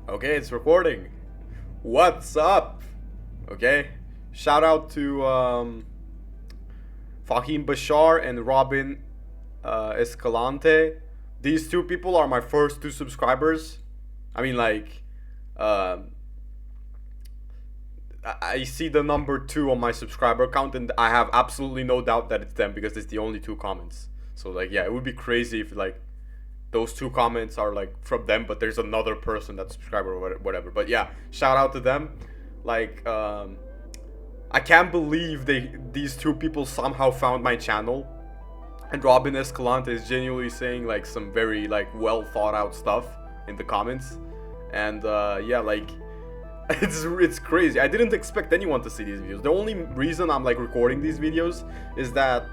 Okay, it's recording. What's up? Okay. Shout out to Fahim Bashar and Robin Escalante. These two people are my first two subscribers. I mean, like, I see the number 2 on my subscriber count, and I have absolutely no doubt that it's them because it's the only 2 comments. So, like, yeah, it would be crazy if, like, those 2 comments are like from them, but there's another person that's subscriber or whatever. But yeah, shout out to them. Like, I can't believe these 2 people somehow found my channel, and Robin Escalante is genuinely saying like some very like well thought out stuff in the comments, and yeah, like it's crazy. I didn't expect anyone to see these videos. The only reason I'm like recording these videos is that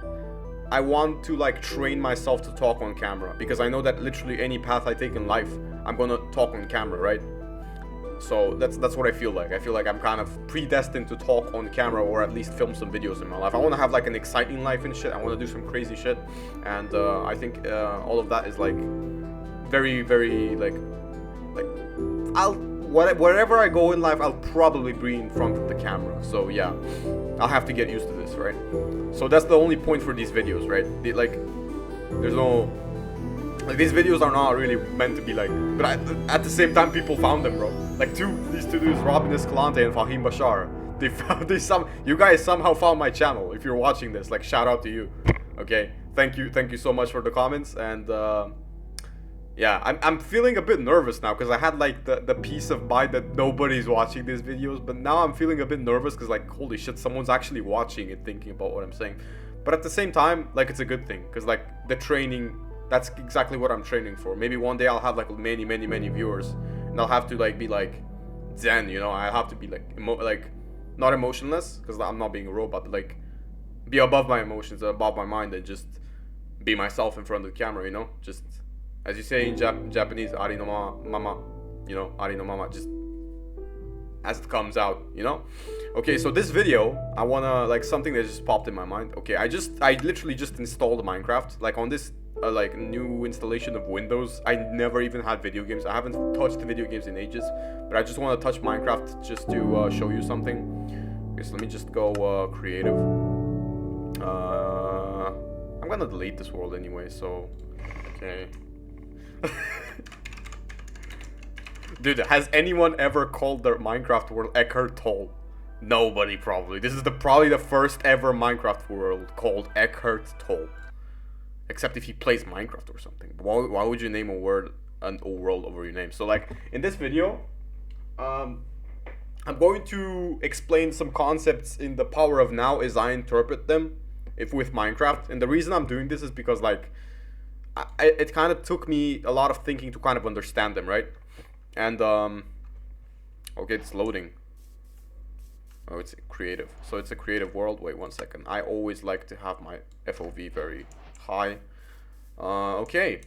I want to like train myself to talk on camera, because I know that literally any path I take in life, I'm gonna talk on camera, right? So that's what I feel like. I feel like I'm kind of predestined to talk on camera, or at least film some videos in my life. I want to have like an exciting life and shit. I want to do some crazy shit, and I think all of that is like very, very like wherever I go in life, I'll probably be in front of the camera. So yeah, I'll have to get used to this, right? So that's the only point for these videos, right? There's no, like, these videos are not really meant to be like, but at the same time, people found them, bro. Like these two dudes, Robin Escalante and Fahim Bashar, you guys somehow found my channel. If you're watching this, like, shout out to you. Okay, thank you so much for the comments, and yeah, I'm feeling a bit nervous now, because I had like the peace of mind that nobody's watching these videos, but now I'm feeling a bit nervous because, like, holy shit, someone's actually watching and thinking about what I'm saying. But at the same time, like, it's a good thing, because like the training, that's exactly what I'm training for. Maybe one day I'll have like many viewers, and I'll have to like be like zen, you know. I have to be like not emotionless, because I'm not being a robot, but like be above my emotions, above my mind, and just be myself in front of the camera, you know. Just, as you say in Japanese, ari no mama, you know, ari no mama, just as it comes out, you know. Okay, so this video, I wanna, like, something that just popped in my mind. Okay, I literally just installed Minecraft, like, on this like new installation of Windows. I never even had video games. I haven't touched video games in ages, but I just want to touch Minecraft just to show you something. Okay, so let me just go creative. I'm gonna delete this world anyway, so okay. Dude, has anyone ever called their Minecraft world Echkart Tolle? Nobody, probably. This is probably the first ever Minecraft world called Echkart Tolle. Except if he plays Minecraft or something. Why would you name a world over your name? So, like, in this video, I'm going to explain some concepts in the power of now as I interpret them with Minecraft. And the reason I'm doing this is because, like, it kind of took me a lot of thinking to kind of understand them, right? And okay, it's loading. Oh, it's creative. So it's a creative world. Wait 1 second. I always like to have my FOV very high. Okay,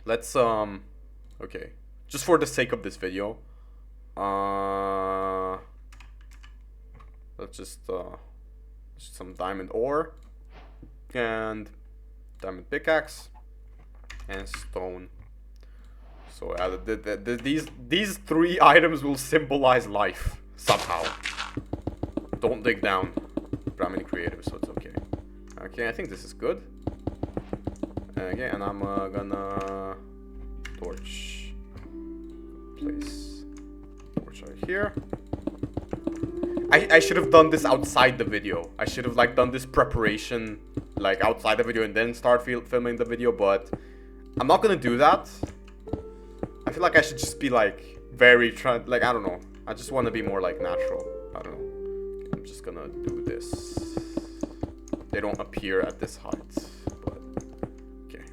let's okay, just for the sake of this video, let's just some diamond ore and diamond pickaxe and stone. So these 3 items will symbolize life somehow. Don't dig down, but I'm in creative, so it's okay. Okay, I think this is good. Okay, and I'm gonna torch, place torch right here. I should have done this outside the video. I should have like done this preparation like outside the video and then start filming the video, but I'm not gonna do that. I feel like I should just be like very like, I don't know. I just want to be more like natural. I don't know. Okay, I'm just gonna do this. They don't appear at this height, but okay.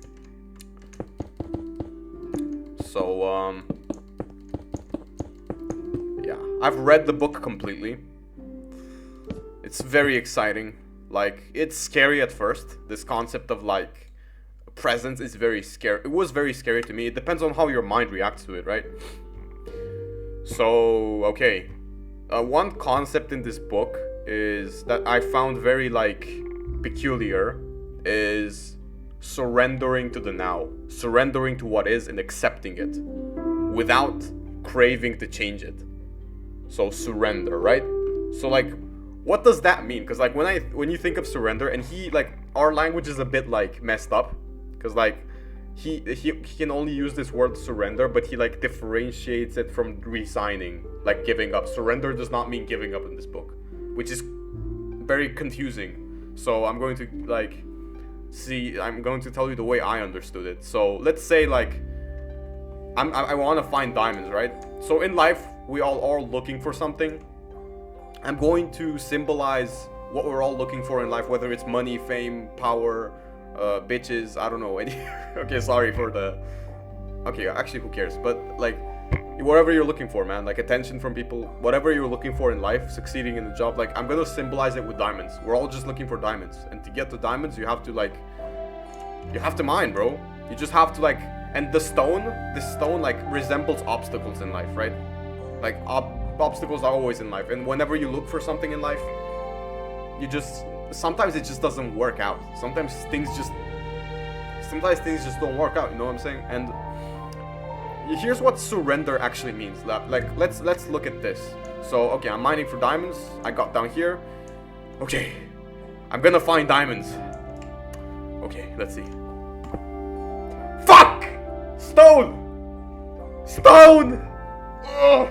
So yeah, I've read the book completely. It's very exciting. Like, it's scary at first. This concept of like presence is very scary. It was very scary to me. It depends on how your mind reacts to it, right? So okay, one concept in this book is that I found very like peculiar is surrendering to the now, surrendering to what is and accepting it without craving to change it. So surrender, right? So like, what does that mean? Because like when you think of surrender, and our language is a bit like messed up, because like he can only use this word surrender, but he like differentiates it from resigning, like giving up. Surrender does not mean giving up in this book, which is very confusing. So I'm going to tell you the way I understood it. So let's say like I want to find diamonds, right? So in life we all are looking for something. I'm going to symbolize what we're all looking for in life, whether it's money, fame, power, bitches, I don't know. Okay, sorry for the... Okay, actually, who cares? But, like, whatever you're looking for, man. Like, attention from people, whatever you're looking for in life, succeeding in the job. Like, I'm gonna symbolize it with diamonds. We're all just looking for diamonds. And to get the diamonds, you have to, like... You have to mine, bro. You just have to, like... And this stone, like, resembles obstacles in life, right? Like, obstacles are always in life, and whenever you look for something in life, sometimes it just doesn't work out. Sometimes things just don't work out, you know what I'm saying? And here's what surrender actually means. Like, let's look at this. So, okay, I'm mining for diamonds. I got down here. Okay, I'm gonna find diamonds. Okay, let's see. Fuck! Stone! Ugh.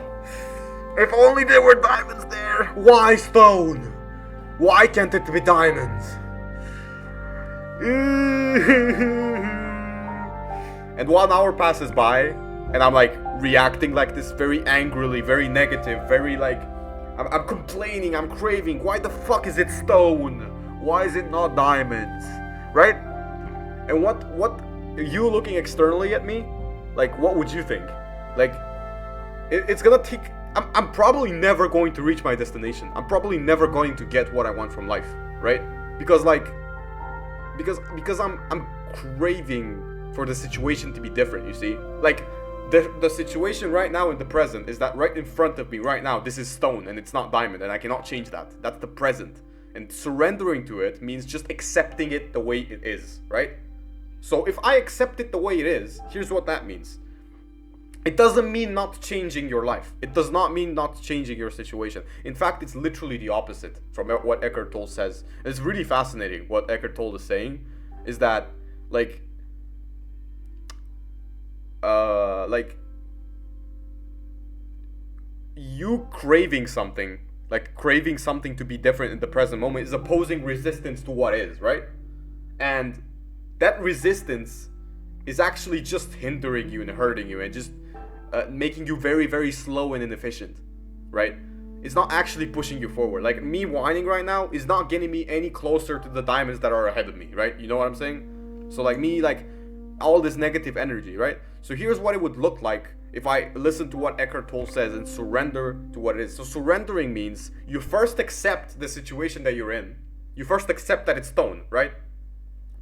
If only there were diamonds there. Why stone? Why can't it be diamonds? And 1 hour passes by, and I'm like reacting like this very angrily, very negative, very like I'm complaining, I'm craving. Why the fuck is it stone? Why is it not diamonds? Right? And what you looking externally at me, like, what would you think? Like, it's gonna take... I'm probably never going to reach my destination. I'm probably never going to get what I want from life, right? Because I'm craving for the situation to be different, you see? Like, the situation right now in the present is that right in front of me right now, this is stone and it's not diamond, and I cannot change that. That's the present. And surrendering to it means just accepting it the way it is, right? So if I accept it the way it is, here's what that means. It doesn't mean not changing your life. It does not mean not changing your situation. In fact, it's literally the opposite from what Echkart Tolle says. It's really fascinating what Echkart Tolle is saying, is that, like, you craving something to be different in the present moment is opposing resistance to what is, right? And that resistance is actually just hindering you and hurting you and just making you very, very slow and inefficient, right? It's not actually pushing you forward. Like, me whining right now is not getting me any closer to the diamonds that are ahead of me, right? You know what I'm saying? So, like, me, like, all this negative energy, right? So here's what it would look like if I listen to what Echkart Tolle says and surrender to what it is. So surrendering means you first accept the situation that you're in. You first accept that it's stone, right?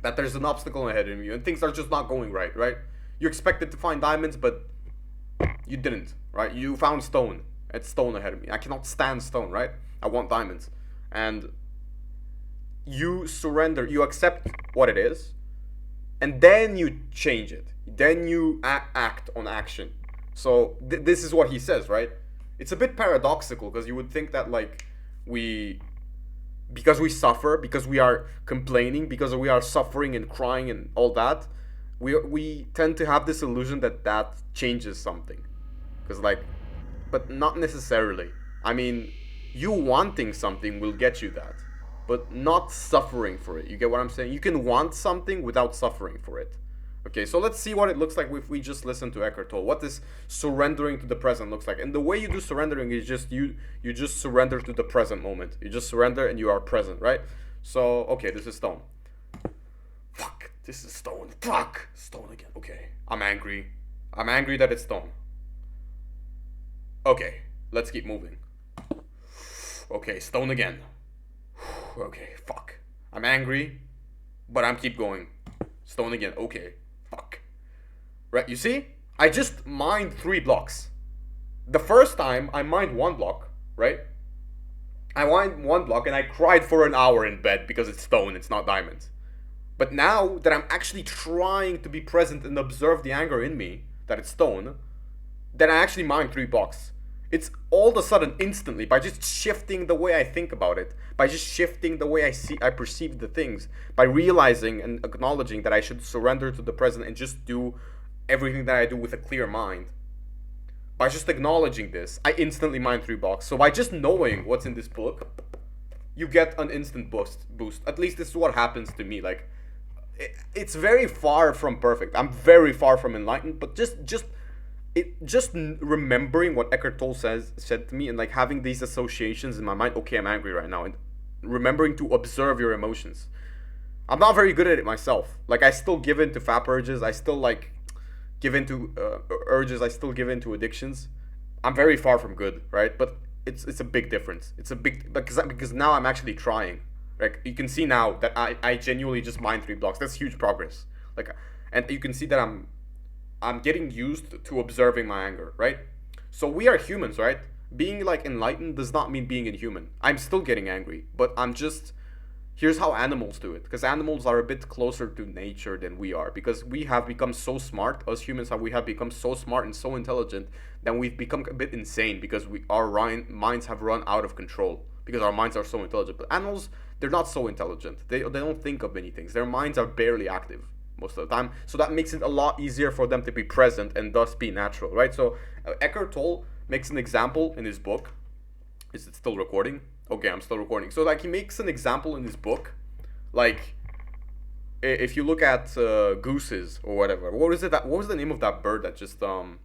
That there's an obstacle ahead of you and things are just not going right, right? You expected to find diamonds, but you didn't, right? You found stone. It's stone ahead of me. I cannot stand stone, right? I want diamonds. And you surrender, you accept what it is, and then you change it. Then you act on action. So this is what he says, right? It's a bit paradoxical, because you would think that, like, because we suffer, because we are complaining, because we are suffering and crying and all that, we tend to have this illusion that changes something. Because, like, but not necessarily. I mean, you wanting something will get you that, but not suffering for it. You get what I'm saying? You can want something without suffering for it. Okay, so let's see what it looks like if we just listen to Echkart Tolle. What this surrendering to the present looks like. And the way you do surrendering is just you just surrender to the present moment. You just surrender and you are present, right? So, okay, this is stone. Fuck, this is stone. Fuck, stone again. Okay, I'm angry. I'm angry that it's stone. Okay, let's keep moving. Okay, stone again. Okay, fuck. I'm angry, but I'm keep going. Stone again. Okay, fuck. Right, you see? I just mined 3 blocks. The first time, I mined 1 block, right? I mined 1 block and I cried for an hour in bed because it's stone, it's not diamonds. But now that I'm actually trying to be present and observe the anger in me, that it's stone, then I actually mine $3. It's all of a sudden instantly by just shifting the way I think about it, by just shifting the way I perceive the things, by realizing and acknowledging that I should surrender to the present and just do everything that I do with a clear mind. By just acknowledging this, I instantly mine $3. So by just knowing what's in this book, you get an instant boost. At least this is what happens to me. Like, it's very far from perfect. I'm very far from enlightened, but just remembering what Eckhart Tolle said to me, and like having these associations in my mind. Okay, I'm angry right now, and remembering to observe your emotions. I'm not very good at it myself. Like, I still give in to FAP urges. I still like give into urges. I still give into addictions. I'm very far from good, right? But it's a big difference. It's a big, because now I'm actually trying. Like, you can see now that I genuinely just mine $3. That's huge progress. Like, and you can see that I'm getting used to observing my anger, right? So we are humans, right? Being like enlightened does not mean being inhuman. I'm still getting angry, but here's how animals do it, because animals are a bit closer to nature than we are, because we have become so smart. Us humans we have become so smart and so intelligent that we've become a bit insane, because our minds have run out of control, because our minds are so intelligent. But animals, they're not so intelligent. They don't think of many things. Their minds are barely active most of the time, so that makes it a lot easier for them to be present and thus be natural, right? So Eckhart Tolle makes an example in his book. Is it still recording? Okay, I'm still recording. So like, he makes an example in his book, like, if you look at gooses or whatever. What was the name of that bird that just like,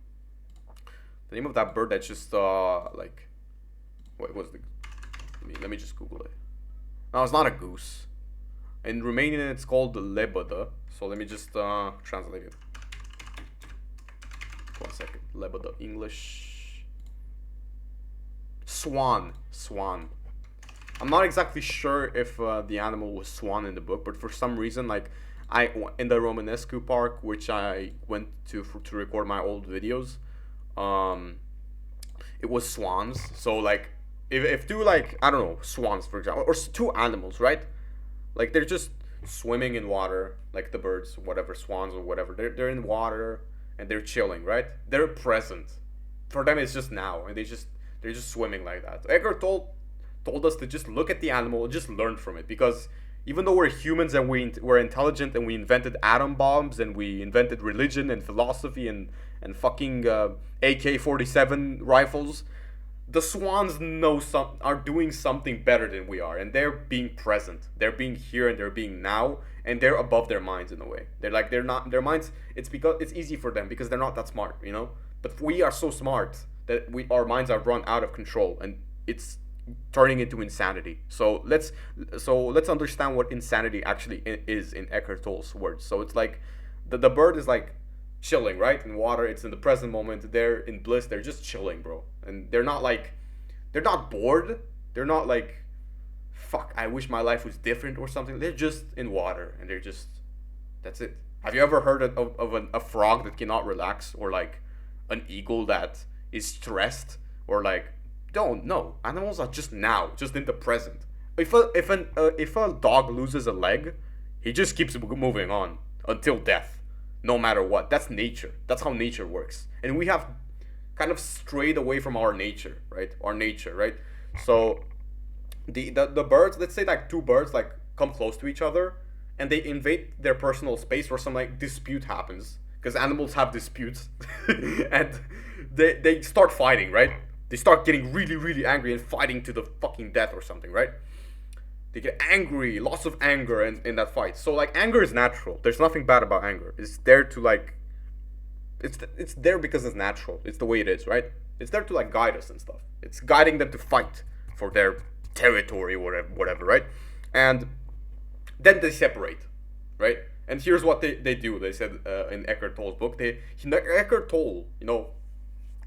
what was the? Let me just Google it. No, it's not a goose. In Romanian, it's called the lebădă. So let me just translate it. 1 second. Lebădă, English. Swan. I'm not exactly sure if the animal was swan in the book, but for some reason, like, in the Romanescu Park, which I went to record my old videos, it was swans. So like, if two, like, I don't know, swans, for example, or two animals, right? Like, they're just swimming in water, like the birds, whatever, swans or whatever. They're in water and they're chilling, right? They're present. For them, it's just now, and they're just swimming like that. Eckhart Tolle told us to just look at the animal and just learn from it, because even though we're humans and we're intelligent and we invented atom bombs and we invented religion and philosophy and fucking AK-47 rifles, the swans are doing something better than we are, and they're being present. They're being here and they're being now, and they're above their minds in a way. They're not their minds. It's because it's easy for them because they're not that smart, you know. But we are so smart that our minds are run out of control, and it's turning into insanity. So let's understand what insanity actually is in Eckhart Tolle's words. So it's like the bird is like chilling, right, in water. It's in the present moment. They're in bliss. They're just chilling, bro. And they're not bored. They're not like, fuck, I wish my life was different or something. They're just in water, and that's it. Have you ever heard of a frog that cannot relax, or like an eagle that is stressed, or like, don't know. Animals are just now, just in the present. If a dog loses a leg, he just keeps moving on until death, no matter what. That's nature. That's how nature works. And we have kind of strayed away from our nature, right? So the birds, let's say like two birds like come close to each other and they invade their personal space, or some like dispute happens, because animals have disputes and they start fighting, right? They start getting really, really angry and fighting to the fucking death or something, right? They get angry, lots of anger in that fight. So like, anger is natural. There's nothing bad about anger. It's there to like, it's there because it's natural. It's the way it is, right? It's there to like guide us and stuff. It's guiding them to fight for their territory or whatever, right? And then they separate, right? And here's what they do. They said in Eckhart Tolle's book, Eckhart Tolle, you know,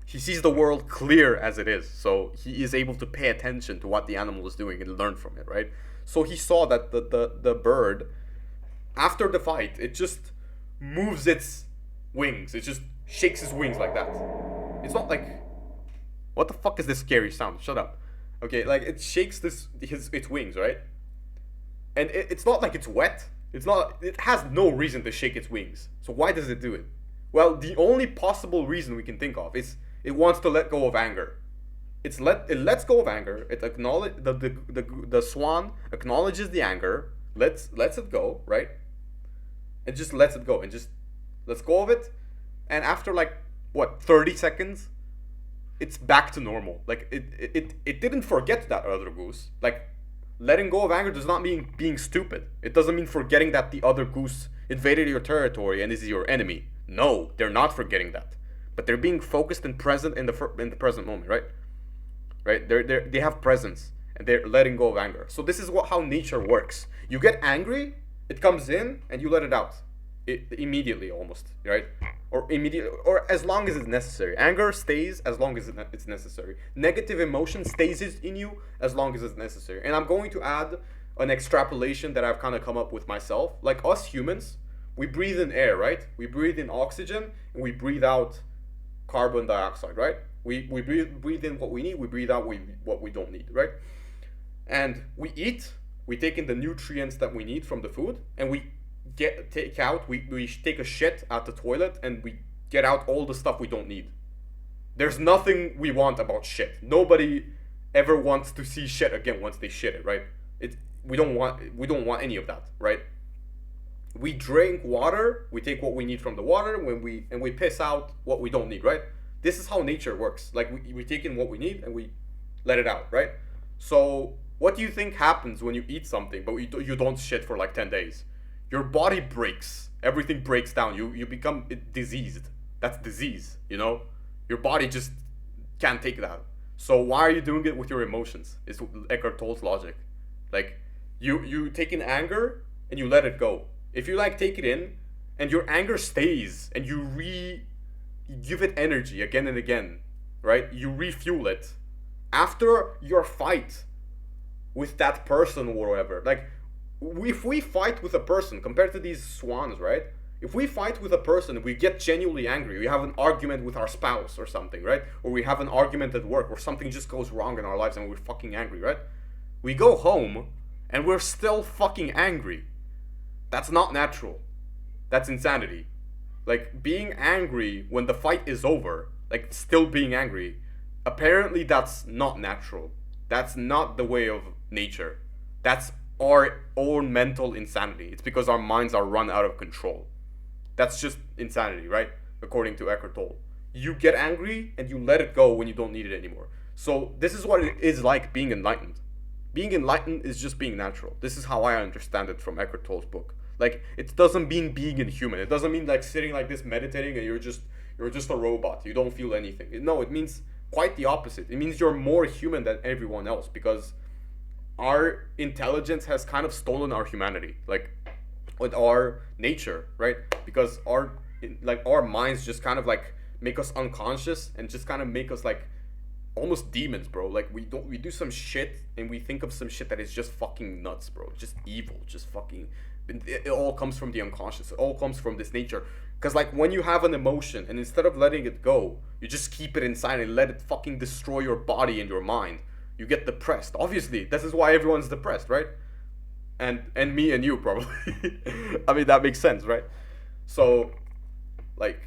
he sees the world clear as it is. So he is able to pay attention to what the animal is doing and learn from it, right? So he saw that the bird, after the fight, it just moves its wings. It just shakes its wings like that. It's not like, what the fuck is this scary sound? Shut up. Okay, like, it shakes its wings, right? And it's not like it's wet. It has no reason to shake its wings. So why does it do it? Well, the only possible reason we can think of is It wants to let go of anger. It lets go of anger. It acknowledge the swan acknowledges the anger, lets it go, right? It just lets it go and just lets go of it, and after like what 30 seconds, it's back to normal. Like it didn't forget that other goose. Like letting go of anger does not mean being stupid. It doesn't mean forgetting that the other goose invaded your territory and is your enemy. No, they're not forgetting that, but they're being focused and present in the present moment, right? Right? They have presence and they're letting go of anger. So this is how nature works. You get angry, it comes in, and you let it out. Immediately, almost, right? Or immediately, or as long as it's necessary. Anger stays as long as it's necessary. Negative emotion stays in you as long as it's necessary. And I'm going to add an extrapolation that I've kind of come up with myself. Like us humans, we breathe in air, right? We breathe in oxygen and we breathe out carbon dioxide, right? We breathe in what we need, we breathe out what we don't need, right? And we eat, we take in the nutrients that we need from the food, and we take a shit at the toilet, and we get out all the stuff we don't need. There's nothing we want about shit. Nobody ever wants to see shit again once they shit it, right? We don't want any of that, right? We drink water, we take what we need from the water, and we piss out what we don't need, right? This is how nature works. Like we take in what we need and we let it out, right? So what do you think happens when you eat something but you don't shit for like 10 days? Your body breaks. Everything breaks down. You become diseased. That's disease, you know? Your body just can't take that. So why are you doing it with your emotions? It's Echkart Tolle's logic. Like you take in anger and you let it go. If you like take it in and your anger stays and you give it energy again and again, right? You refuel it. After your fight with that person or whatever, like if we fight with a person compared to these swans, right? If we fight with a person, we get genuinely angry, we have an argument with our spouse or something, right? Or we have an argument at work or something just goes wrong in our lives and we're fucking angry, right? We go home and we're still fucking angry. That's not natural. That's insanity. Like being angry when the fight is over, like still being angry, apparently that's not natural. That's not the way of nature. That's our own mental insanity. It's because our minds are run out of control. That's just insanity, right? According to Echkart Tolle. You get angry and you let it go when you don't need it anymore. So this is what it is like being enlightened. Being enlightened is just being natural. This is how I understand it from Echkart Tolle's book. Like it doesn't mean being inhuman. It doesn't mean like sitting like this meditating and you're just a robot. You don't feel anything. No, it means quite the opposite. It means you're more human than everyone else because our intelligence has kind of stolen our humanity, like with our nature, right? Because our minds just kind of like make us unconscious and just kind of make us like almost demons, bro. Like we do some shit and we think of some shit that is just fucking nuts, bro. Just evil, just fucking. It all comes from the unconscious. It all comes from this nature. Because like when you have an emotion and instead of letting it go, you just keep it inside and let it fucking destroy your body and your mind. You get depressed. Obviously, this is why everyone's depressed, right? And me and you probably. I mean that makes sense, right? So, like,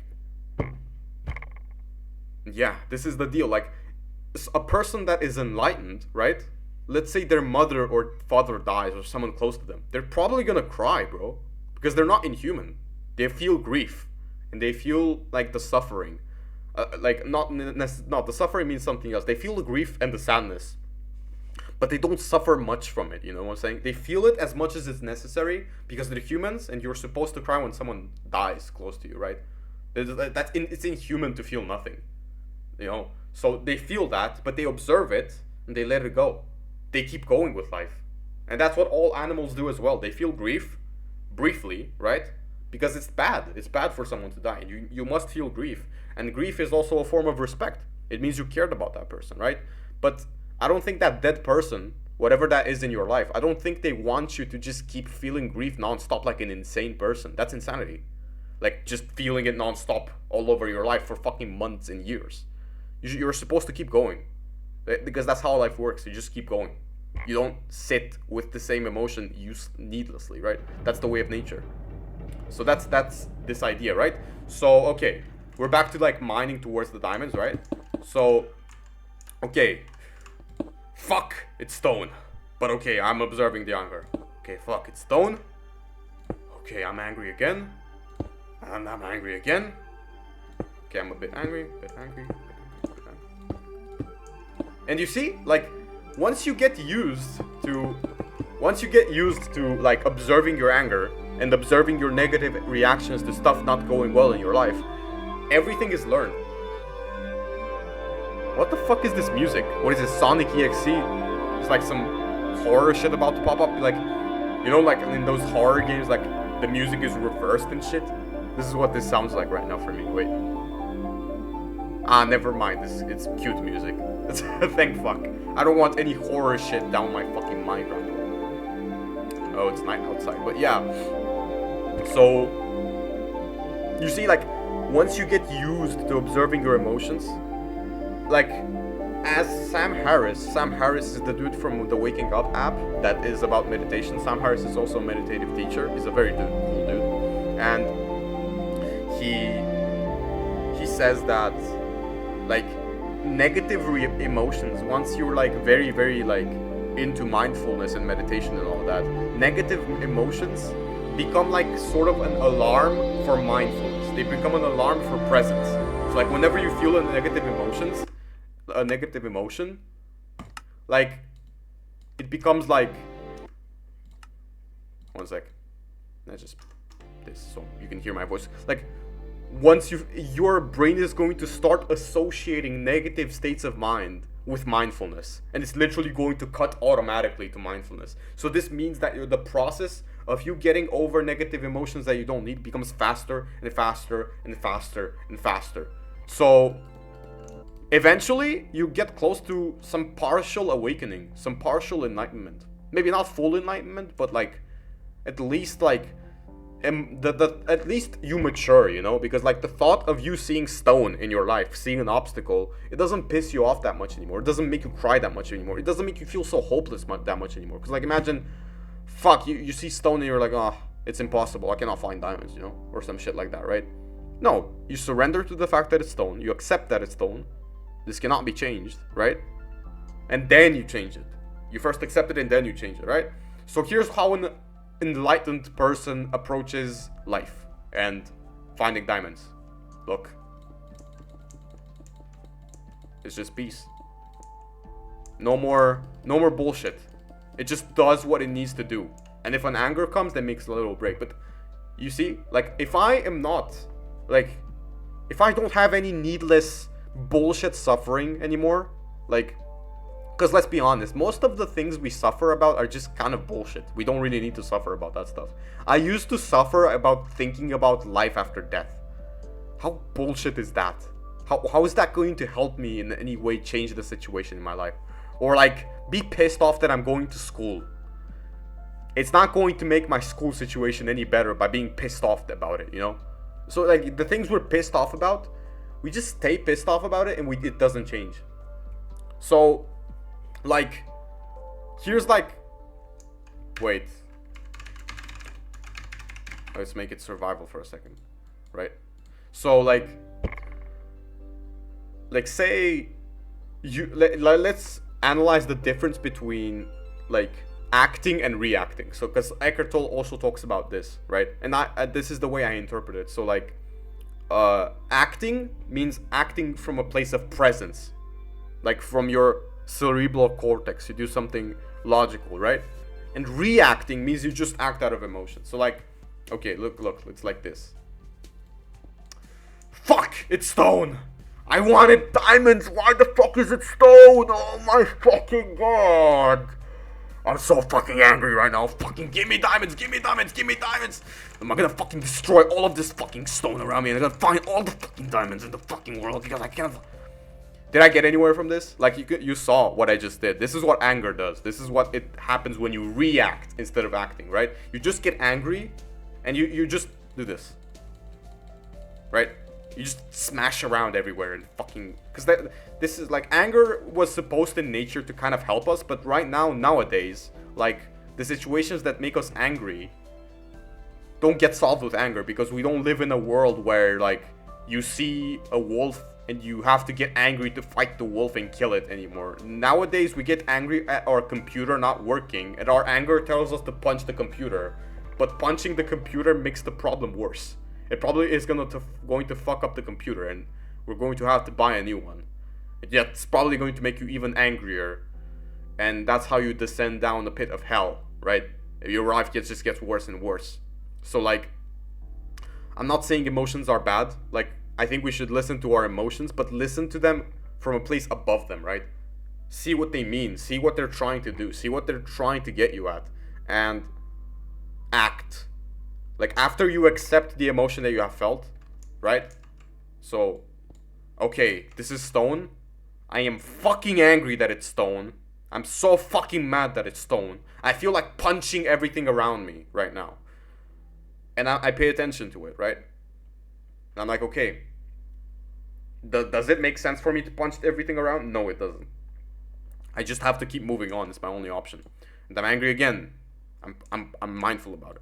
yeah, this is the deal. Like, a person that is enlightened, right? Let's say their mother or father dies or someone close to them. They're probably gonna cry, bro. Because they're not inhuman. They feel grief. And they feel like the suffering. Not the suffering means something else. They feel the grief and the sadness. But they don't suffer much from it, you know what I'm saying? They feel it as much as it's necessary because they're humans and you're supposed to cry when someone dies close to you, right? It's inhuman to feel nothing, you know? So they feel that, but they observe it and they let it go. They keep going with life. And that's what all animals do as well. They feel grief, briefly, right? Because it's bad. It's bad for someone to die. You must feel grief. And grief is also a form of respect. It means you cared about that person, right? But I don't think that dead person, whatever that is in your life, I don't think they want you to just keep feeling grief nonstop like an insane person. That's insanity. Like just feeling it nonstop all over your life for fucking months and years. You're supposed to keep going. Because that's how life works. You just keep going. You don't sit with the same emotion needlessly, right? That's the way of nature. So that's this idea, right? So, okay. we're back to like mining towards the diamonds, right? So, okay. Fuck, it's stone. But okay, I'm observing the anger. Okay, fuck, it's stone. Okay, I'm angry again. And I'm angry again. Okay, I'm a bit angry, bit angry. And you see, like, once you get used to like observing your anger and observing your negative reactions to stuff not going well in your life, everything is learned. What the fuck is this music? What is this, Sonic EXE? It's like some horror shit about to pop up. Like, you know, like in those horror games, like the music is reversed and shit. This is what this sounds like right now for me. Wait. Ah, never mind. It's cute music. Thank fuck. I don't want any horror shit down my fucking mind right now. Oh, it's night outside. But yeah. So, you see, like, once you get used to observing your emotions, like, as Sam Harris is the dude from the Waking Up app that is about meditation. Sam Harris is also a meditative teacher. He's a very cool dude. And he says that, like, negative emotions, once you're like very, very like into mindfulness and meditation and all that, negative emotions become like sort of an alarm for mindfulness. They become an alarm for presence. So like whenever you feel a negative emotion, like it becomes like, one sec, that's just this so you can hear my voice. Like, once your brain is going to start associating negative states of mind with mindfulness, and it's literally going to cut automatically to mindfulness. So this means that the process of you getting over negative emotions that you don't need becomes faster and faster and faster and faster. So eventually you get close to some partial awakening, some partial enlightenment. Maybe not full enlightenment, but like at least like at least you mature, you know, because like the thought of you seeing stone in your life, seeing an obstacle, it doesn't piss you off that much anymore. It doesn't make you cry that much anymore. It doesn't make you feel so hopeless that much anymore. Because like imagine, fuck, you see stone and you're like, oh, it's impossible, I cannot find diamonds, you know, or some shit like that, right? No, you surrender to the fact that it's stone, you accept that it's stone, this cannot be changed, right? And then you change it. You first accept it and then you change it, right? So here's how an enlightened person approaches life and finding diamonds. Look, it's just peace. No more bullshit. It just does what it needs to do. And if an anger comes, then makes a little break. But you see, like if I don't have any needless bullshit suffering anymore, like, because let's be honest, most of the things we suffer about are just kind of bullshit. We don't really need to suffer about that stuff. I used to suffer about thinking about life after death. How bullshit is that? How is that going to help me in any way change the situation in my life? Or like, be pissed off that I'm going to school. It's not going to make my school situation any better by being pissed off about it, you know? So like, the things we're pissed off about, we just stay pissed off about it and it doesn't change. So, like, here's like, wait, let's make it survival for a second, right? So like say let's analyze the difference between like acting and reacting. So because Echkart Tolle also talks about this, right? And this is the way I interpret it. So like acting means acting from a place of presence, like from your cerebral cortex. You do something logical, right? And reacting means you just act out of emotion. So like, okay, look, it's like this. Fuck, it's stone. I wanted diamonds. Why the fuck is it stone? Oh my fucking god. I'm so fucking angry right now. Fucking give me diamonds, give me diamonds, give me diamonds. Am I gonna fucking destroy all of this fucking stone around me and I'm gonna find all the fucking diamonds in the fucking world because I can't. Did I get anywhere from this? Like, you saw what I just did. This is what anger does. This is what it happens when you react instead of acting, right? You just get angry and you just do this, right? You just smash around everywhere and fucking, because this is like, anger was supposed in nature to kind of help us, but right now, nowadays, like, the situations that make us angry don't get solved with anger, because we don't live in a world where, like, you see a wolf and you have to get angry to fight the wolf and kill it anymore. Nowadays, we get angry at our computer not working, and our anger tells us to punch the computer. But punching the computer makes the problem worse. It probably is going to fuck up the computer, and we're going to have to buy a new one. Yeah, it's probably going to make you even angrier, and that's how you descend down the pit of hell, right? Your life just gets worse and worse. So, like, I'm not saying emotions are bad. Like, I think we should listen to our emotions, but listen to them from a place above them, right? See what they mean. See what they're trying to do. See what they're trying to get you at. And act. Like, after you accept the emotion that you have felt, right? So, okay, this is stone. I am fucking angry that it's stone. I'm so fucking mad that it's stone. I feel like punching everything around me right now. And I pay attention to it, right? And I'm like, okay, does it make sense for me to punch everything around? No, it doesn't. I just have to keep moving on. It's my only option. And I'm angry again. I'm mindful about it.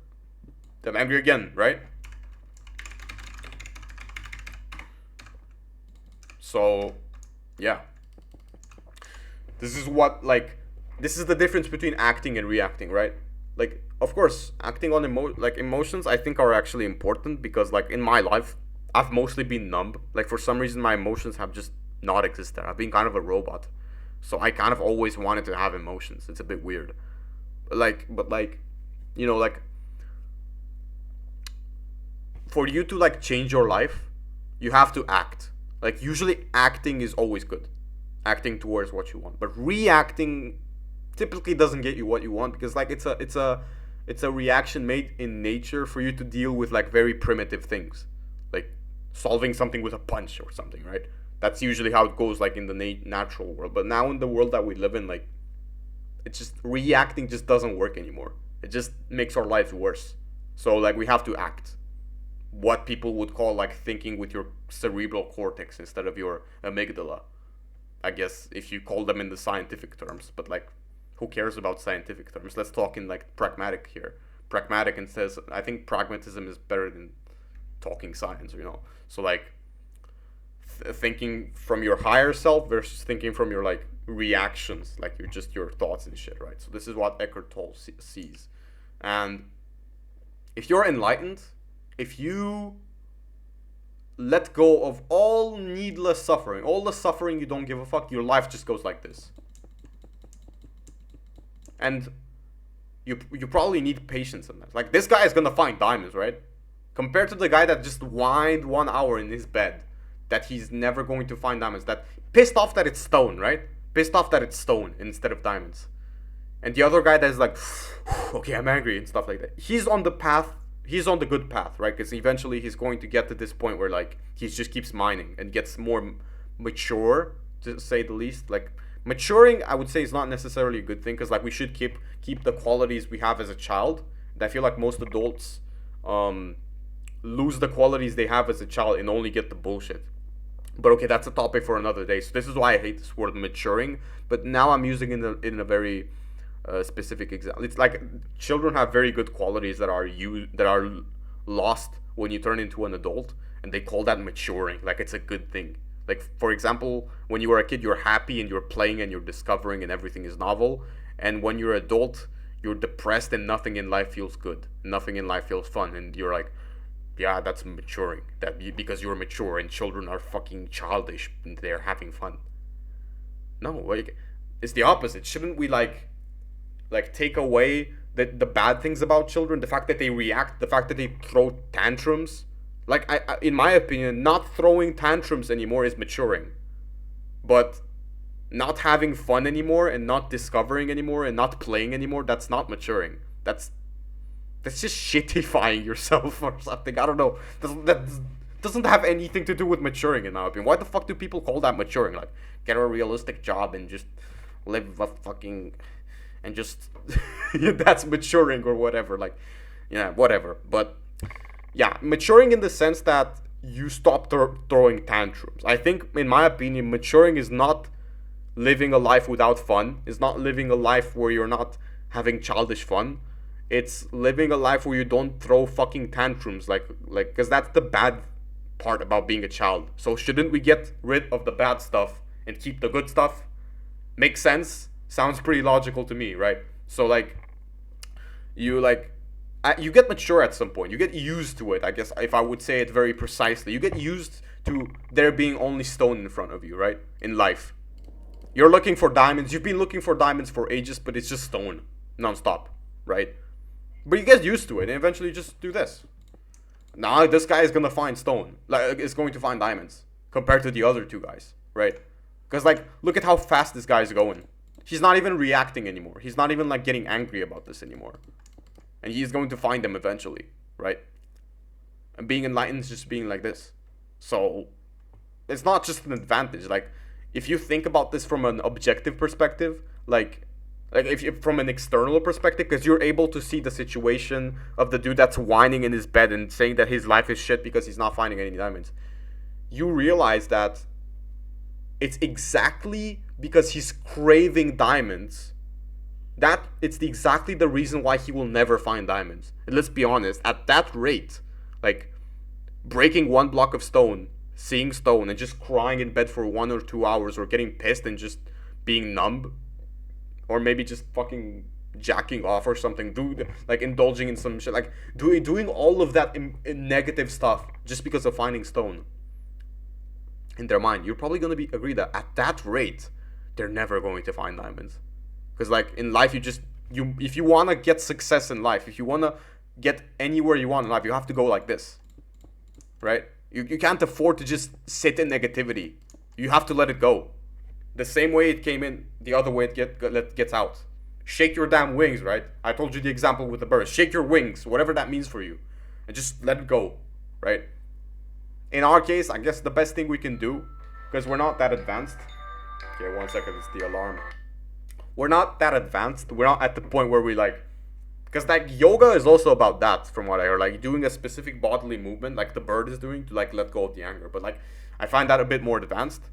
I'm angry again, right? So, yeah. This is the difference between acting and reacting, right? Like, of course, acting on emotions, I think are actually important because, like, in my life, I've mostly been numb. Like, for some reason, my emotions have just not existed. I've been kind of a robot. So I kind of always wanted to have emotions. It's a bit weird. For you to, like, change your life, you have to act. Like, usually acting is always good. Acting towards what you want. But reacting typically doesn't get you what you want because, like, it's a reaction made in nature for you to deal with, like, very primitive things. Like solving something with a punch or something, right? That's usually how it goes, like, in the natural world. But now in the world that we live in, like, it's just reacting just doesn't work anymore. It just makes our lives worse. So, like, we have to act. What people would call, like, thinking with your cerebral cortex instead of your amygdala. I guess if you call them in the scientific terms, but, like, who cares about scientific terms? Let's talk in, like, pragmatic here. Pragmatic, and says, I think pragmatism is better than talking science, you know? So, like, thinking from your higher self versus thinking from your, like, reactions, like, your thoughts and shit, right? So this is what Echkart Tolle sees. And if you're enlightened, if you let go of all needless suffering, all the suffering you don't give a fuck, your life just goes like this. And you probably need patience in that. Like, this guy is gonna find diamonds, right? Compared to the guy that just whined 1 hour in his bed that he's never going to find diamonds, that pissed off that it's stone, right? Pissed off that it's stone instead of diamonds. And the other guy that's like, okay, I'm angry and stuff like that. He's on the path. He's on the good path, right? Because eventually he's going to get to this point where, like, he just keeps mining and gets more mature, to say the least. Like, maturing, I would say, is not necessarily a good thing because, like, we should keep the qualities we have as a child. And I feel like most adults lose the qualities they have as a child and only get the bullshit. But okay, that's a topic for another day. So this is why I hate this word maturing. But now I'm using it in a very specific example. It's like children have very good qualities that are lost when you turn into an adult, and they call that maturing. Like, it's a good thing. Like, for example, when you were a kid, you're happy and you're playing and you're discovering and everything is novel. And when you're adult, you're depressed and nothing in life feels good. Nothing in life feels fun. And you're like, yeah, that's maturing. Because you're mature and children are fucking childish and they're having fun. No, like, it's the opposite. Shouldn't we, like take away the bad things about children? The fact that they react, the fact that they throw tantrums. Like, I in my opinion, not throwing tantrums anymore is maturing. But not having fun anymore and not discovering anymore and not playing anymore, that's not maturing. That's just shitifying yourself or something. I don't know. That doesn't have anything to do with maturing, in my opinion. Why the fuck do people call that maturing? Like, get a realistic job and just live a fucking... and just... that's maturing or whatever. Like, yeah, whatever. But, yeah, maturing in the sense that you stop throwing tantrums. I think, in my opinion, maturing is not living a life without fun. It's not living a life where you're not having childish fun. It's living a life where you don't throw fucking tantrums, like, because that's the bad part about being a child. So shouldn't we get rid of the bad stuff and keep the good stuff? Makes sense? Sounds pretty logical to me, right? So like you get mature at some point. You get used to it, I guess, if I would say it very precisely. You get used to there being only stone in front of you, right? In life. You're looking for diamonds. You've been looking for diamonds for ages, but it's just stone nonstop, right? But you get used to it, and eventually you just do this. Now this guy is gonna find stone, like is going to find diamonds compared to the other two guys, right? Because like, look at how fast this guy is going. He's not even reacting anymore. He's not even like getting angry about this anymore, and he's going to find them eventually, right? And being enlightened is just being like this. So it's not just an advantage. Like, if you think about this from an objective perspective, like if you, from an external perspective, because you're able to see the situation of the dude that's whining in his bed and saying that his life is shit because he's not finding any diamonds, you realize that it's exactly because he's craving diamonds that it's exactly the reason why he will never find diamonds. And let's be honest, at that rate, like breaking one block of stone, seeing stone, and just crying in bed for 1 or 2 hours, or getting pissed and just being numb, or maybe just fucking jacking off or something, like indulging in some shit, like doing all of that in negative stuff just because of finding stone. In their mind, you're probably gonna agree that at that rate, they're never going to find diamonds. Because like in life, if you wanna get success in life, if you wanna get anywhere you want in life, you have to go like this, right? You can't afford to just sit in negativity. You have to let it go. The same way it came in, the other way it gets out. Shake your damn wings, right? I told you the example with the birds. Shake your wings, whatever that means for you, and just let it go, right? In our case, I guess the best thing we can do, because we're not that advanced. Okay, 1 second, it's the alarm. We're not that advanced. We're not at the point where we like, because like yoga is also about that, from what I heard, like doing a specific bodily movement, like the bird is doing, to like let go of the anger. But like, I find that a bit more advanced.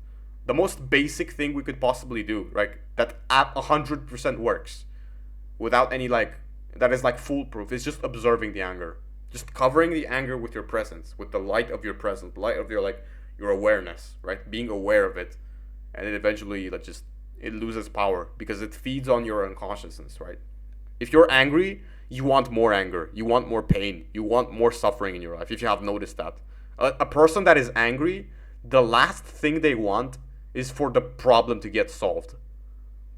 The most basic thing we could possibly do, right, that at 100% works, without any like, that is like foolproof, is just observing the anger. Just covering the anger with your presence, with the light of your presence, the light of your like your awareness, right? Being aware of it, and then eventually like just it loses power because it feeds on your unconsciousness, right? If you're angry, you want more anger, you want more pain, you want more suffering in your life. If you have noticed that, a person that is angry, the last thing they want is for the problem to get solved.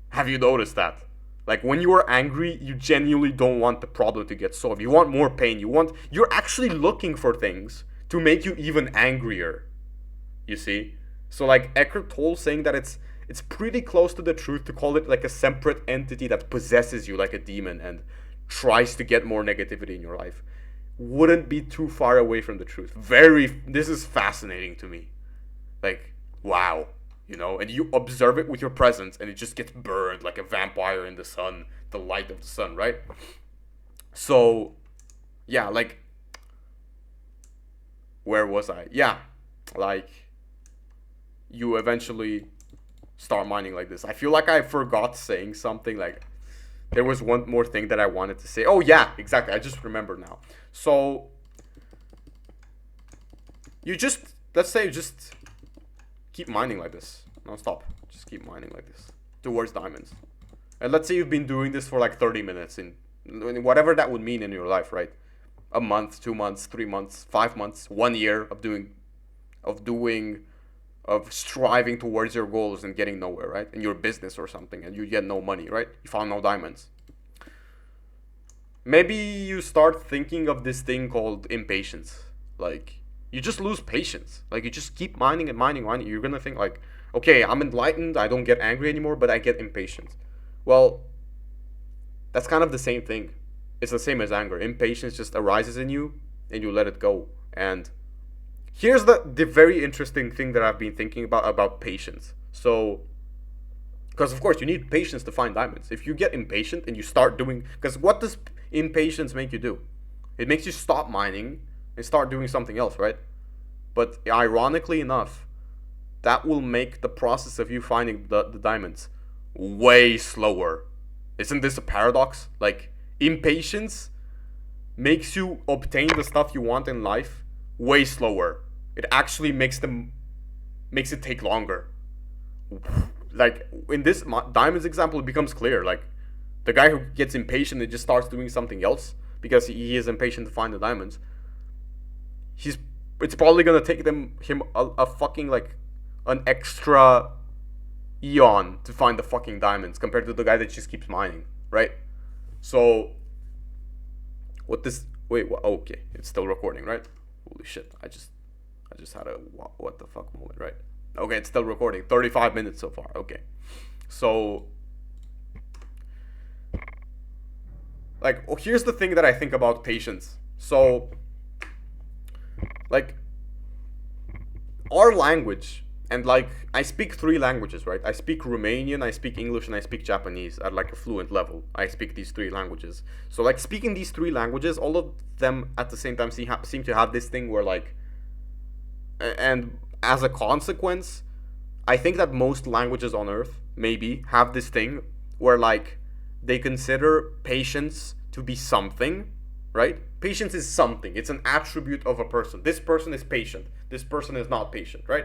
Have you noticed that? Like when you are angry, you genuinely don't want the problem to get solved. You want more pain. You're actually looking for things to make you even angrier. You see? So like Echkart Tolle saying that it's pretty close to the truth to call it like a separate entity that possesses you like a demon and tries to get more negativity in your life, wouldn't be too far away from the truth. This is fascinating to me. Like, wow. You know, and you observe it with your presence and it just gets burned like a vampire in the sun, the light of the sun, right? So, yeah, like, where was I? Yeah, like, you eventually start mining like this. I feel like I forgot saying something, like, there was one more thing that I wanted to say. Oh, yeah, exactly, I just remembered now. So, let's say you just keep mining like this, non-stop. Just keep mining like this towards diamonds. And let's say you've been doing this for like 30 minutes in whatever that would mean in your life, right? A month, 2 months, 3 months, 5 months, 1 year of striving towards your goals and getting nowhere, right? In your business or something, and you get no money, right? You found no diamonds. Maybe you start thinking of this thing called impatience. Like, you just lose patience. Like, you just keep mining and mining. You're gonna think like, okay, I'm enlightened, I don't get angry anymore, but I get impatient. Well, that's kind of the same thing. It's the same as anger. Impatience just arises in you, and you let it go. And here's the very interesting thing that I've been thinking about patience. So, because of course you need patience to find diamonds. If you get impatient and you start doing, because what does impatience make you do? It makes you stop mining and start doing something else, right? But ironically enough, that will make the process of you finding the diamonds way slower. Isn't this a paradox? Like, impatience makes you obtain the stuff you want in life way slower. it actually makes it take longer. Like in this diamonds example, it becomes clear. Like the guy who gets impatient and just starts doing something else because he is impatient to find the diamonds. It's probably gonna take him a fucking like an extra eon to find the fucking diamonds compared to the guy that just keeps mining, right? So what this wait what, okay, it's still recording, right? Holy shit, I just had a what the fuck moment, right? Okay, it's still recording. 35 minutes so far. Okay. So like, here's the thing that I think about patience. So like our language, and like I speak 3 languages, right? I speak Romanian, I speak English, and I speak Japanese at like a fluent level. I speak these 3 languages. So like speaking these 3 languages, all of them at the same time seem to have this thing where like, and as a consequence, I think that most languages on earth maybe have this thing where like they consider patience to be something, right? Patience is something. It's an attribute of a person. This person is patient. This person is not patient, right?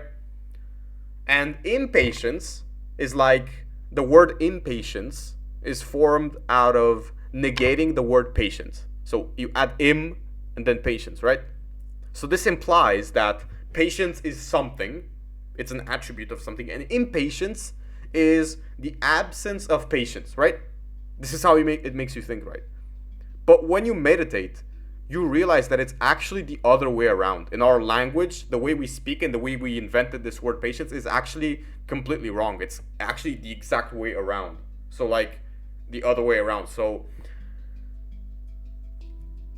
And impatience is like, the word impatience is formed out of negating the word patience. So you add im and then patience, right? So this implies that patience is something. It's an attribute of something. And impatience is the absence of patience, right? This is how it makes you think, right? But when you meditate, you realize that it's actually the other way around. In our language, the way we speak and the way we invented this word patience is actually completely wrong. It's actually the exact way around. So like the other way around. So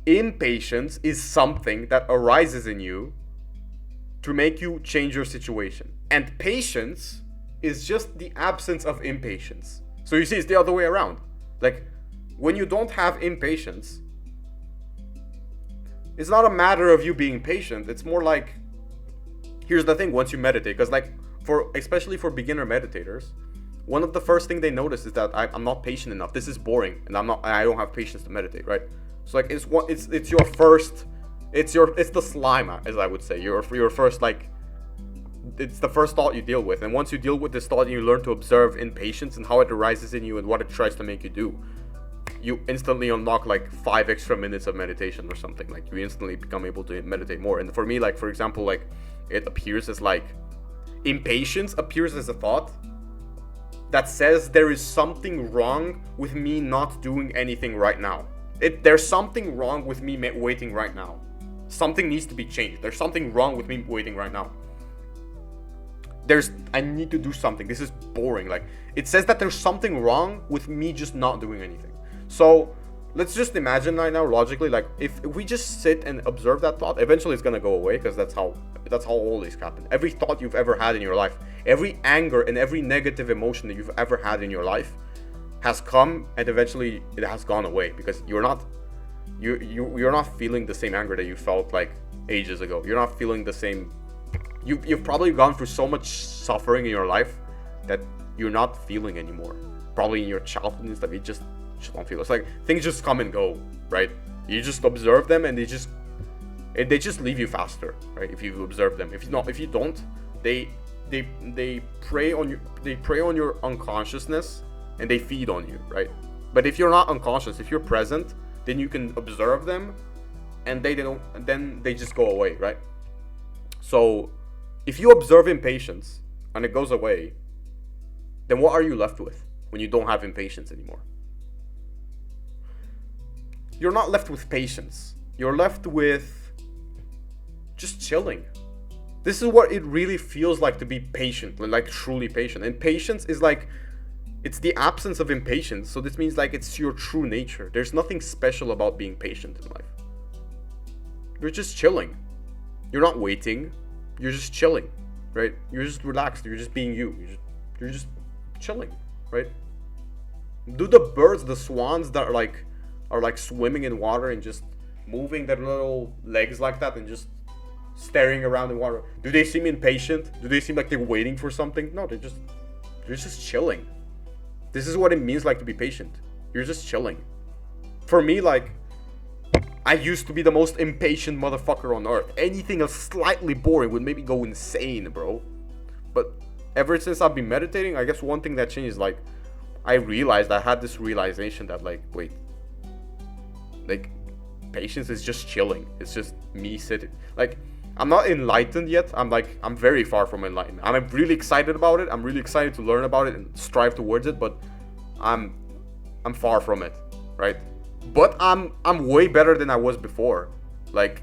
impatience is something that arises in you to make you change your situation. And patience is just the absence of impatience. So you see, it's the other way around. Like when you don't have impatience, it's not a matter of you being patient. It's more like, here's the thing, once you meditate, because like especially for beginner meditators, one of the first thing they notice is that I'm not patient enough. This is boring, and I don't have patience to meditate, right? So like it's the slime, as I would say. Your first, like, it's the first thought you deal with, and once you deal with this thought, you learn to observe impatience and how it arises in you and what it tries to make you do. You instantly unlock like 5 extra minutes of meditation or something. Like you instantly become able to meditate more. And for me, like for example, like it appears as like, impatience appears as a thought that says there is something wrong with me not doing anything right now. There's something wrong with me waiting right now. Something needs to be changed. There's something wrong with me waiting right now. I need to do something. This is boring. Like it says that there's something wrong with me just not doing anything. So let's just imagine right now, logically, like if we just sit and observe that thought, eventually it's gonna go away, because that's how all these happen. Every thought you've ever had in your life, every anger and every negative emotion that you've ever had in your life has come, and eventually it has gone away, because you're not feeling the same anger that you felt like ages ago. You're not feeling the same. You've probably gone through so much suffering in your life that you're not feeling anymore. Probably in your childhood and stuff, you just don't feel. It's like things just come and go, right? You just observe them, and they just leave you faster, right? If you observe them. If you don't, they prey on your unconsciousness, and they feed on you, right? But if you're not unconscious, if you're present, then you can observe them, and then they just go away, right? So if you observe impatience and it goes away, then what are you left with when you don't have impatience anymore? You're not left with patience. You're left with just chilling. This is what it really feels like to be patient, like truly patient. And patience is like, it's the absence of impatience. So this means like it's your true nature. There's nothing special about being patient in life. You're just chilling. You're not waiting. You're just chilling, right? You're just relaxed. You're just being you. You're just chilling, right? Do the birds, the swans that are like swimming in water and just moving their little legs like that and just staring around in water, do they seem impatient? Do they seem like they're waiting for something? No, they're just chilling. This is what it means like to be patient. You're just chilling. For me, like, I used to be the most impatient motherfucker on earth. Anything else slightly boring would make me go insane, bro. But ever since I've been meditating, I guess one thing that changed is like, I had this realization that like, wait, like, patience is just chilling. It's just me sitting. Like, I'm not enlightened yet. I'm very far from enlightenment. I'm really excited about it. I'm really excited to learn about it and strive towards it, but I'm far from it, right? But I'm way better than I was before. Like,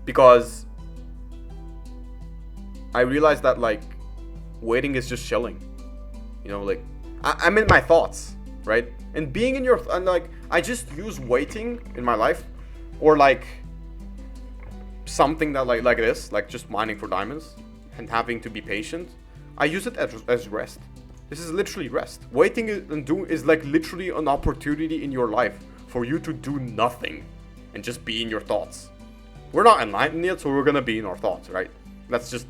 because I realized that like waiting is just chilling. You know, like I'm in my thoughts, right? And being in your and like I just use waiting in my life, or like something that like this, like just mining for diamonds and having to be patient. I use it as rest. This is literally rest. Waiting is like literally an opportunity in your life for you to do nothing and just be in your thoughts. We're not enlightened yet, so we're gonna be in our thoughts, right? That's just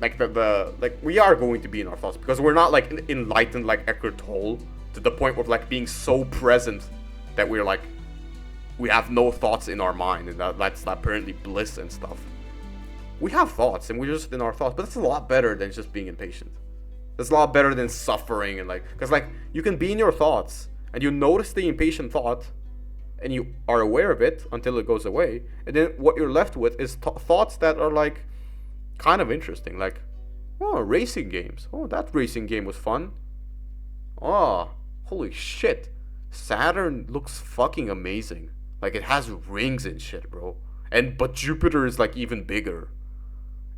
like like we are going to be in our thoughts because we're not like enlightened like Echkart Tolle to the point of like being so present that we're like we have no thoughts in our mind, and that's apparently bliss and stuff. We have thoughts and we're just in our thoughts, but that's a lot better than just being impatient. That's a lot better than suffering and like, because like you can be in your thoughts and you notice the impatient thought and you are aware of it until it goes away, and then what you're left with is thoughts that are like kind of interesting, like, oh, racing games, oh, that racing game was fun, oh, holy shit, Saturn looks fucking amazing, like it has rings and shit, bro, but Jupiter is like even bigger,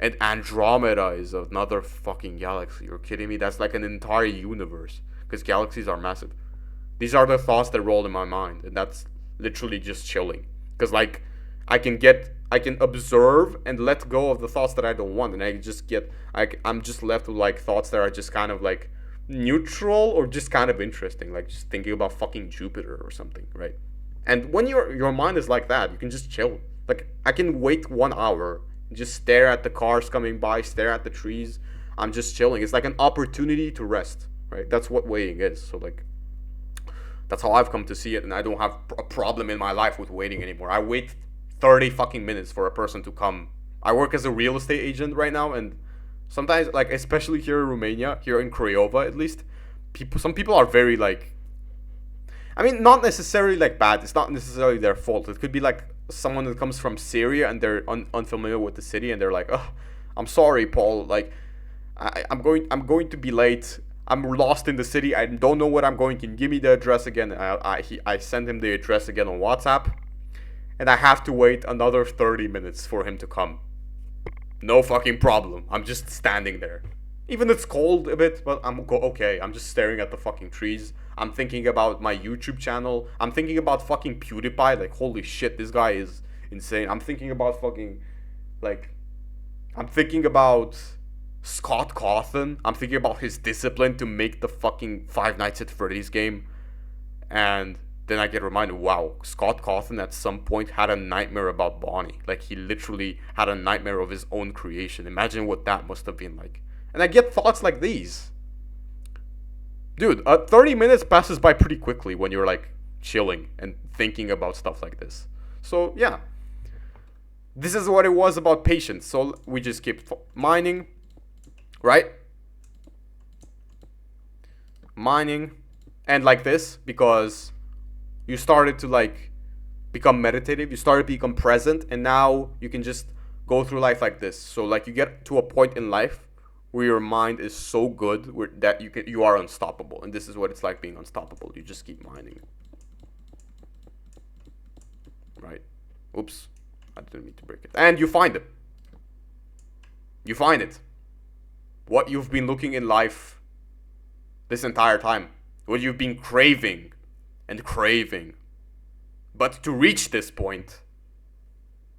and Andromeda is another fucking galaxy. You're kidding me? That's like an entire universe, because galaxies are massive. These are the thoughts that roll in my mind, and that's literally just chilling, because like I can observe and let go of the thoughts that I don't want, and I'm just left with like thoughts that are just kind of like neutral or just kind of interesting, like just thinking about fucking Jupiter or something, right? And when your mind is like that, you can just chill. Like I can wait 1 hour, just stare at the cars coming by, stare at the trees. I'm just chilling. It's like an opportunity to rest, right? That's what waiting is. So like that's how I've come to see it, and I don't have a problem in my life with waiting anymore. I wait 30 fucking minutes for a person to come. I work as a real estate agent right now, and sometimes, like, especially here in Romania, here in Craiova at least, some people are very, like, I mean, not necessarily, like, bad. It's not necessarily their fault. It could be, like, someone that comes from Syria, and they're unfamiliar with the city, and they're like, oh, I'm sorry, Paul, like, I'm going to be late. I'm lost in the city. I don't know what I'm going. Can you give me the address again? I sent him the address again on WhatsApp, and I have to wait another 30 minutes for him to come. No fucking problem. I'm just standing there. Even it's cold a bit, but I'm okay. I'm just staring at the fucking trees. I'm thinking about my YouTube channel. I'm thinking about fucking PewDiePie. Like, holy shit, this guy is insane. I'm thinking about fucking, like, I'm thinking about Scott Cawthon. I'm thinking about his discipline to make the fucking Five Nights at Freddy's game. And then I get reminded, wow, Scott Cawthon at some point had a nightmare about Bonnie. Like, he literally had a nightmare of his own creation. Imagine what that must have been like. And I get thoughts like these. Dude, 30 minutes passes by pretty quickly when you're, like, chilling and thinking about stuff like this. So, yeah. This is what it was about patience. So, we just keep mining. Right? Mining. And like this, because you started to like become meditative, you started to become present, and now you can just go through life like this. So like you get to a point in life where your mind is so good that you are unstoppable, and this is what it's like being unstoppable. You just keep mining. Right? Oops, I didn't mean to break it. And you find it. You find it. What you've been looking in life this entire time. What you've been craving and craving. But to reach this point,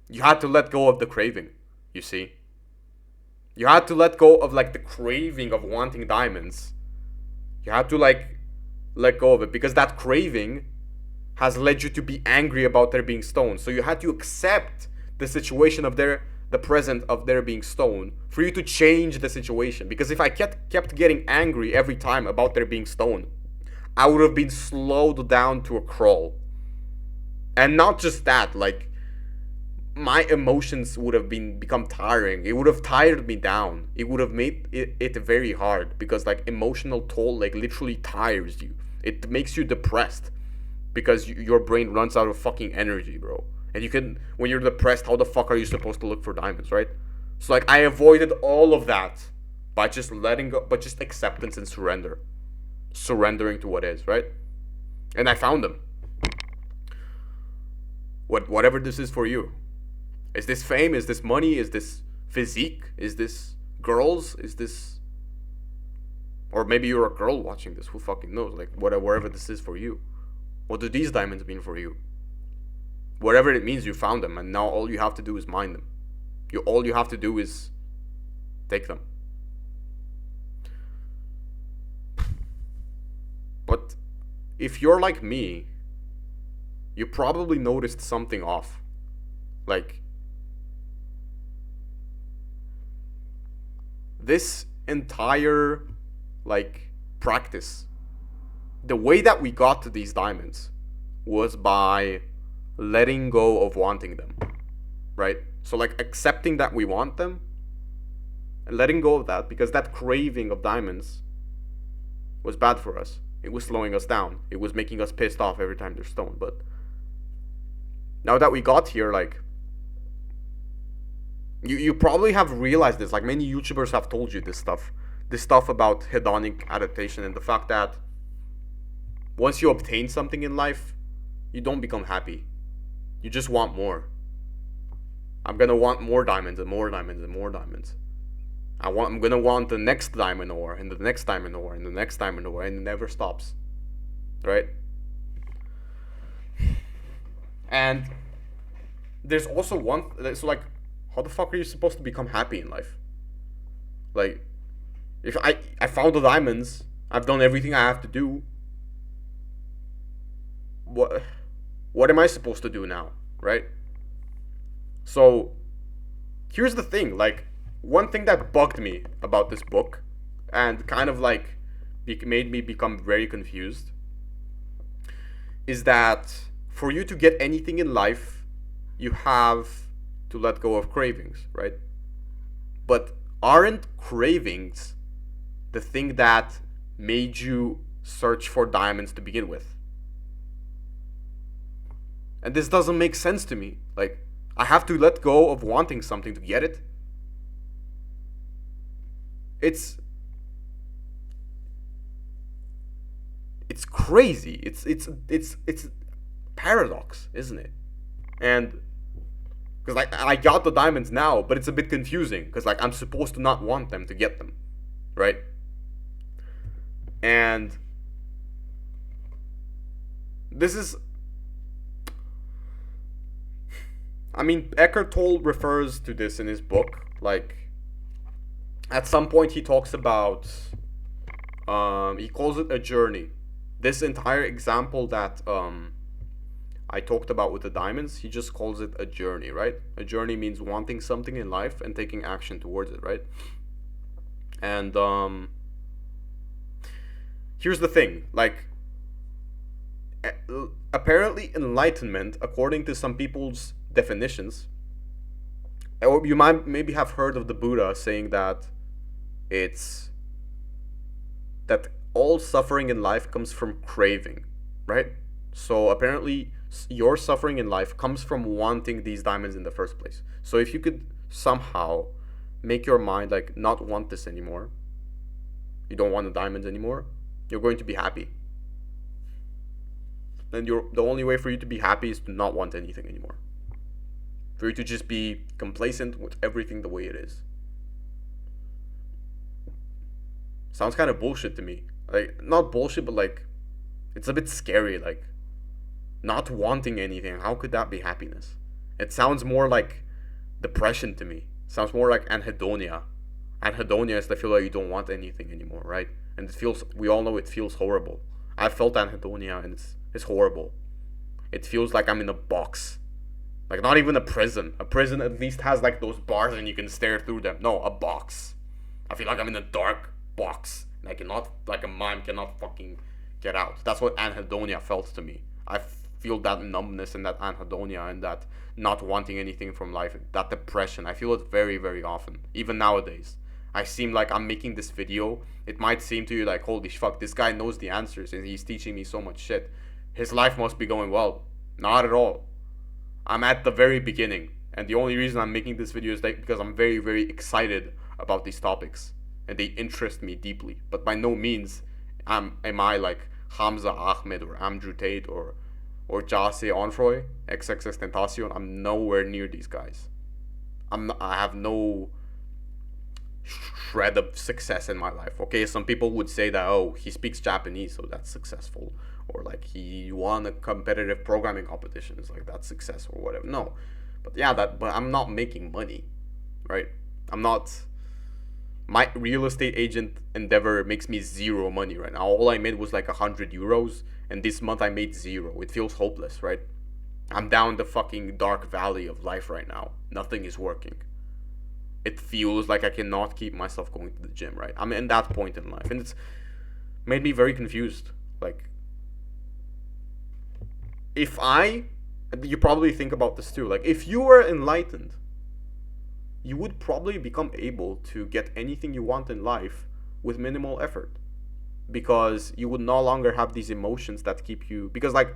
you had to let go of the craving, you see. You had to let go of like the craving of wanting diamonds. You had to like let go of it, because that craving has led you to be angry about there being stones. So you had to accept the situation of the present of there being stone for you to change the situation. Because if I kept getting angry every time about there being stone, I would have been slowed down to a crawl. And not just that, like, my emotions would have become tiring. It would have tired me down. It would have made it very hard, because like emotional toll like literally tires you. It makes you depressed because your brain runs out of fucking energy, bro. And you can, when you're depressed, how the fuck are you supposed to look for diamonds, right? So like I avoided all of that by just letting go, but just acceptance and surrendering to what is, right? And I found them. Whatever this is for you. Is this fame? Is this money? Is this physique? Is this girls? Is this... Or maybe you're a girl watching this. Who fucking knows? Like, whatever this is for you. What do these diamonds mean for you? Whatever it means, you found them. And now all you have to do is mine them. All you have to do is take them. But if you're like me, you probably noticed something off. Like, this entire, like, practice, the way that we got to these diamonds was by letting go of wanting them, right? So, like, accepting that we want them and letting go of that, because that craving of diamonds was bad for us. It was slowing us down. It was making us pissed off every time they're stoned. But now that we got here, like, you probably have realized this. Like, many YouTubers have told you this stuff about hedonic adaptation, and the fact that once you obtain something in life, you don't become happy. You just want more. I'm gonna want more diamonds and more diamonds and more diamonds. I'm gonna want the next diamond ore and the next diamond ore and the next diamond ore, and it never stops, right? And there's also so like, how the fuck are you supposed to become happy in life? Like, if I found the diamonds, I've done everything I have to do. What am I supposed to do now, right? So, here's the thing, like, one thing that bugged me about this book, and kind of like made me become very confused, is that for you to get anything in life, you have to let go of cravings, right? But aren't cravings the thing that made you search for diamonds to begin with? And this doesn't make sense to me. Like, I have to let go of wanting something to get it. It's crazy. It's paradox, isn't it? And because like I got the diamonds now, but it's a bit confusing because like I'm supposed to not want them to get them, right? And this is, I mean, Echkart Tolle refers to this in his book. Like, at some point he talks about, he calls it a journey. This entire example that I talked about with the diamonds, he just calls it a journey, right? A journey means wanting something in life and taking action towards it, right? And here's the thing, like, apparently enlightenment, according to some people's definitions, or you might maybe have heard of the Buddha saying that that all suffering in life comes from craving, right? So apparently your suffering in life comes from wanting these diamonds in the first place. So if you could somehow make your mind like not want this anymore, you don't want the diamonds anymore, you're going to be happy. And the only way for you to be happy is to not want anything anymore. For you to just be complacent with everything the way it is. Sounds kind of bullshit to me. Like, not bullshit, but like, it's a bit scary. Like, not wanting anything, how could that be happiness? It sounds more like depression to me. It sounds more like anhedonia. Anhedonia is the feel like you don't want anything anymore, right? And it feels, we all know it feels horrible. I've felt anhedonia and it's horrible. It feels like I'm in a box. Like, not even a prison. A prison at least has like those bars and you can stare through them. No, a box. I feel like I'm in a dark box. And I cannot, like a mime cannot fucking get out. That's what anhedonia felt to me. I feel that numbness and that anhedonia and that not wanting anything from life, that depression. I feel it very, very often, even nowadays. I seem like I'm making this video. It might seem to you like, holy fuck, this guy knows the answers and he's teaching me so much shit. His life must be going well. Not at all. I'm at the very beginning. And the only reason I'm making this video is because I'm very, very excited about these topics. And they interest me deeply. But by no means am I like Hamza Ahmed or Andrew Tate or Jase Onfroy, XXX Tentacion. I'm nowhere near these guys. I have no shred of success in my life. Okay, some people would say that, oh, he speaks Japanese, so that's successful. Or like he won a competitive programming competition, it's like that's success or whatever. No. But yeah, but I'm not making money, right? I'm not. My real estate agent endeavor makes me zero money right now. All I made was like 100 euros, and this month I made zero. It feels hopeless, right? I'm down the fucking dark valley of life right now. Nothing is working. It feels like I cannot keep myself going to the gym, right? I'm in that point in life, and it's made me very confused. Like, you probably think about this too. Like, if you were enlightened, you would probably become able to get anything you want in life with minimal effort, because you would no longer have these emotions that keep you. Because, like,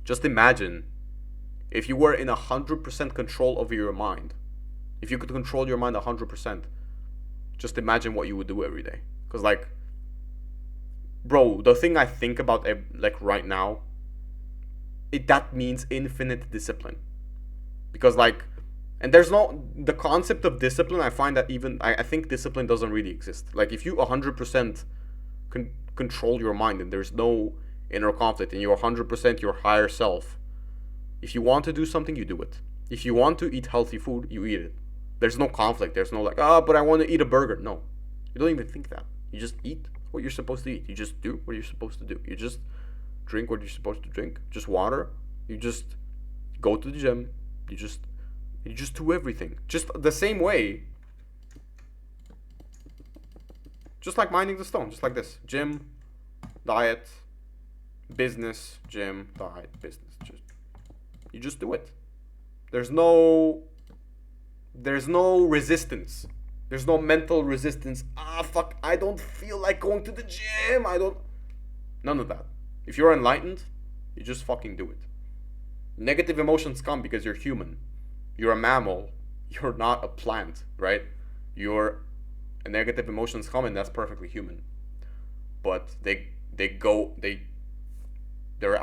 just imagine if you were in 100% control over your mind. If you could control your mind 100%, just imagine what you would do every day. Because, like, bro, the thing I think about like right now, that means infinite discipline. Because, like, and there's no, the concept of discipline, I find that even, I think discipline doesn't really exist. Like, if you 100% control your mind and there's no inner conflict and you're 100% your higher self, if you want to do something, you do it. If you want to eat healthy food, you eat it. There's no conflict. There's no like, but I want to eat a burger. No, you don't even think that. You just eat what you're supposed to eat. You just do what you're supposed to do. You just drink what you're supposed to drink. Just water. You just go to the gym. You just do everything. Just the same way. Just like minding the stone. Just like this. Gym, diet, business, gym, diet, business. You just do it. There's no resistance. There's no mental resistance. Fuck, I don't feel like going to the gym. None of that. If you're enlightened, you just fucking do it. Negative emotions come because you're human. You're a mammal. You're not a plant, right? Negative emotions come, and that's perfectly human. But they're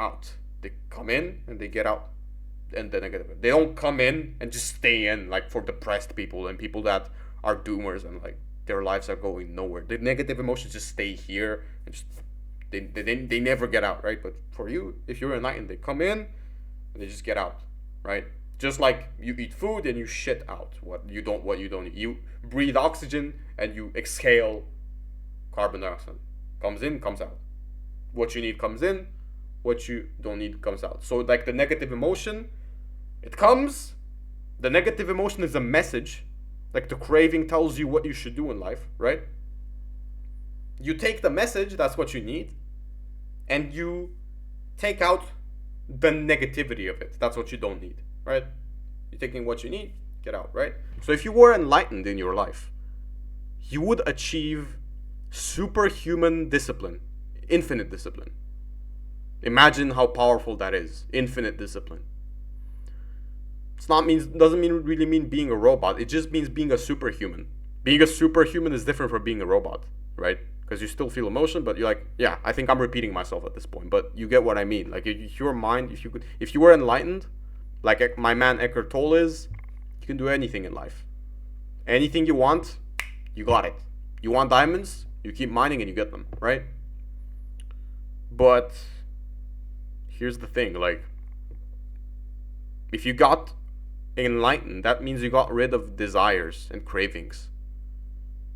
out. They come in and they get out. And the negative, they don't come in and just stay in, like for depressed people and people that are doomers and like their lives are going nowhere. The negative emotions just stay here and just they never get out, right? But for you, if you're enlightened, they come in and they just get out, right? Just like you eat food and you shit out what you don't eat. You breathe oxygen and you exhale carbon dioxide. Comes in, comes out. What you need comes in, what you don't need comes out. So like the negative emotion, it comes. The negative emotion is a message. Like the craving tells you what you should do in life, right? You take the message, that's what you need, and you take out the negativity of it. That's what you don't need, right? You're taking what you need, get out, right? So if you were enlightened in your life, you would achieve superhuman discipline, infinite discipline. Imagine how powerful that is. Infinite discipline. Doesn't really mean being a robot. It just means being a superhuman. Being a superhuman is different from being a robot, right? Because you still feel emotion, but you're like, yeah, I think I'm repeating myself at this point, but you get what I mean. Like, your mind, if you were enlightened, like my man Echkart Tolle is, you can do anything in life. Anything you want, you got it. You want diamonds, you keep mining and you get them, right? But here's the thing, like, if you got enlightened, that means you got rid of desires and cravings.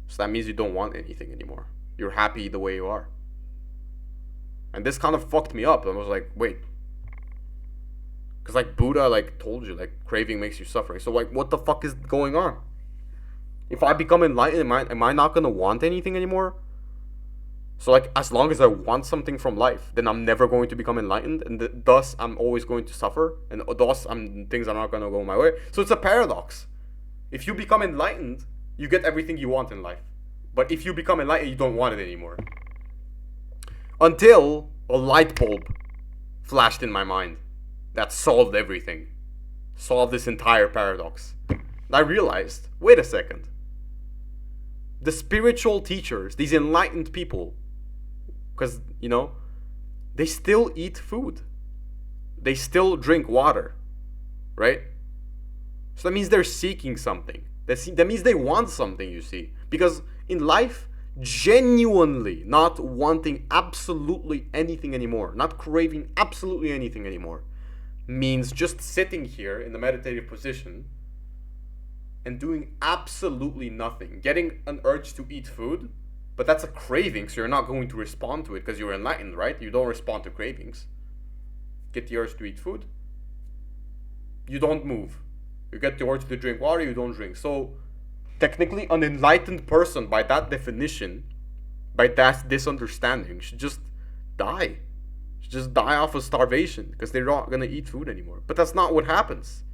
So that means you don't want anything anymore. You're happy the way you are. And this kind of fucked me up. I was like, wait. Because like Buddha like told you, like craving makes you suffering. So like what the fuck is going on? If I become enlightened, am I not going to want anything anymore? So like, as long as I want something from life, then I'm never going to become enlightened, and thus I'm always going to suffer, and thus things are not going to go my way. So it's a paradox. If you become enlightened, you get everything you want in life. But if you become enlightened, you don't want it anymore. Until a light bulb flashed in my mind that solved everything. Solved this entire paradox. And I realized, wait a second. The spiritual teachers, these enlightened people, because, you know, they still eat food. They still drink water, right? So that means they're seeking something. That means they want something, you see. Because in life, genuinely not wanting absolutely anything anymore, not craving absolutely anything anymore, means just sitting here in the meditative position and doing absolutely nothing. Getting an urge to eat food, but that's a craving, so you're not going to respond to it because you're enlightened, right? You don't respond to cravings. Get the urge to eat food, you don't move. You get the urge to drink water, you don't drink. So technically, an enlightened person, by that definition, by this understanding, should just die. Should just die off of starvation because they're not going to eat food anymore. But that's not what happens.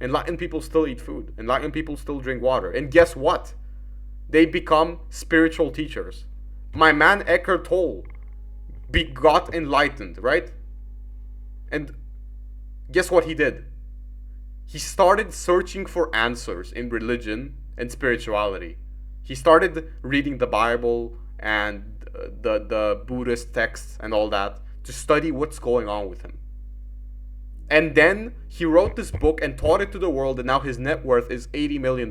Enlightened people still eat food. Enlightened people still drink water. And guess what? They become spiritual teachers. My man Echkart Tolle got enlightened, right? And guess what he did? He started searching for answers in religion and spirituality. He started reading the Bible and the Buddhist texts and all that to study what's going on with him. And then he wrote this book and taught it to the world, and now his net worth is $80 million.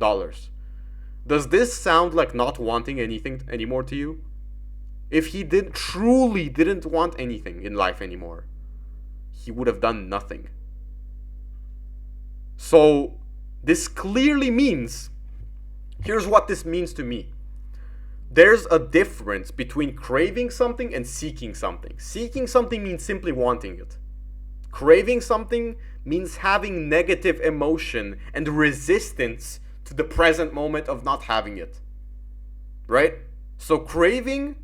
Does this sound like not wanting anything anymore to you? If he truly didn't want anything in life anymore, he would have done nothing. So this clearly means, here's what this means to me. There's a difference between craving something and seeking something. Seeking something means simply wanting it. Craving something means having negative emotion and resistance to the present moment of not having it. Right? So craving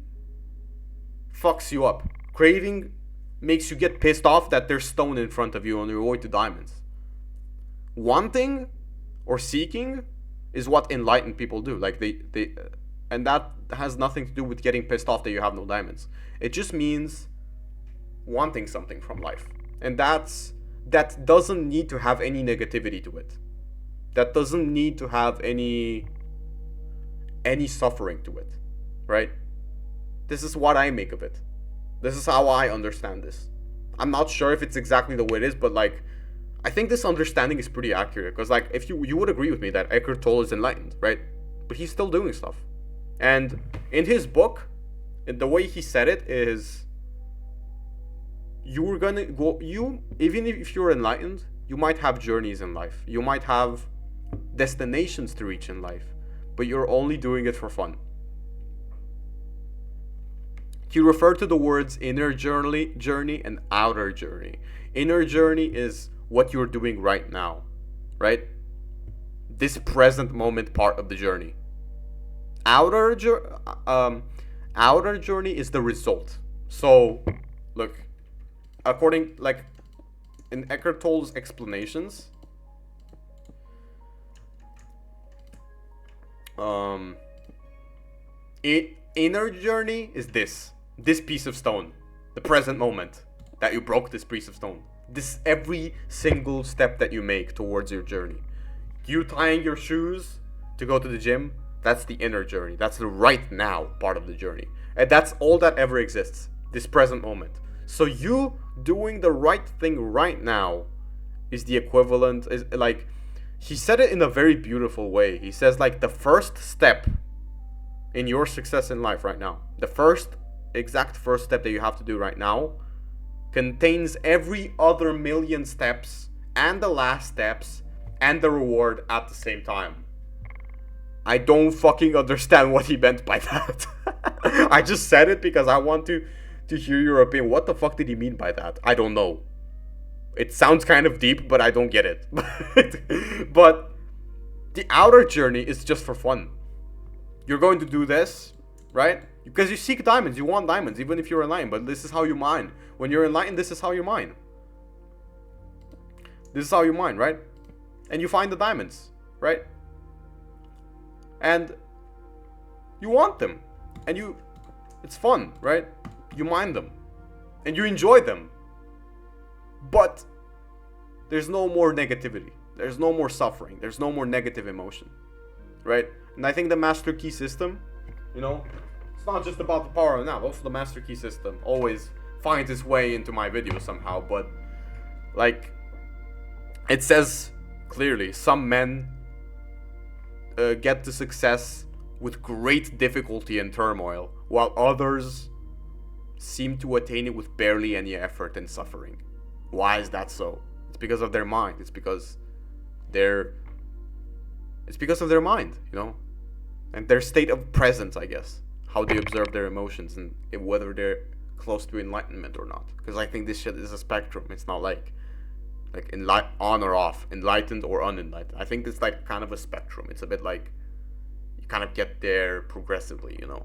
fucks you up. Craving makes you get pissed off that there's stone in front of you on your way to diamonds. Wanting or seeking is what enlightened people do. Like they and that has nothing to do with getting pissed off that you have no diamonds. It just means wanting something from life. And that doesn't need to have any negativity to it. That doesn't need to have any suffering to it. Right? This is what I make of it. This is how I understand this. I'm not sure if it's exactly the way it is, but like, I think this understanding is pretty accurate. Because like, if you would agree with me that Echkart Tolle is enlightened, right? But he's still doing stuff. And in his book, the way he said it is, you're gonna go, even if you're enlightened, you might have journeys in life. You might have destinations to reach in life, but you're only doing it for fun. He referred to the words inner journey and outer journey. Inner journey is what you're doing right now, right? This present moment part of the journey. Outer journey is the result. So, look, according, like, in Echkart Tolle's explanations, inner journey is this piece of stone, the present moment that you broke this piece of stone. This every single step that you make towards your journey. You tying your shoes to go to the gym, that's the inner journey. That's the right now part of the journey. And that's all that ever exists, this present moment. So you doing the right thing right now is the equivalent, is like, he said it in a very beautiful way. He says, like, the first step in your success in life right now, the exact first step that you have to do right now contains every other million steps and the last steps and the reward at the same time. I don't fucking understand what he meant by that. I just said it because I want to hear your opinion. What the fuck did he mean by that? I don't know. It sounds kind of deep, but I don't get it. But the outer journey is just for fun. You're going to do this, right? Because you seek diamonds, you want diamonds, even if you're enlightened. But this is how you mine. When you're enlightened, this is how you mine. This is how you mine, right? And you find the diamonds, right? And you want them. And it's fun, right? You mine them. And you enjoy them. But there's no more negativity. There's no more suffering. There's no more negative emotion, right? And I think the master key system, you know, it's not just about the power of now. Also, the master key system always finds its way into my videos somehow. But like, it says clearly, some men get to success with great difficulty and turmoil, while others seem to attain it with barely any effort and suffering. Why is that so? It's because of their mind. It's because of their mind, you know, and their state of presence, I guess, how they observe their emotions and whether they're close to enlightenment or not. Because I think this shit is a spectrum. It's not like on or off, enlightened or unenlightened. I think it's like kind of a spectrum. It's a bit like you kind of get there progressively, you know.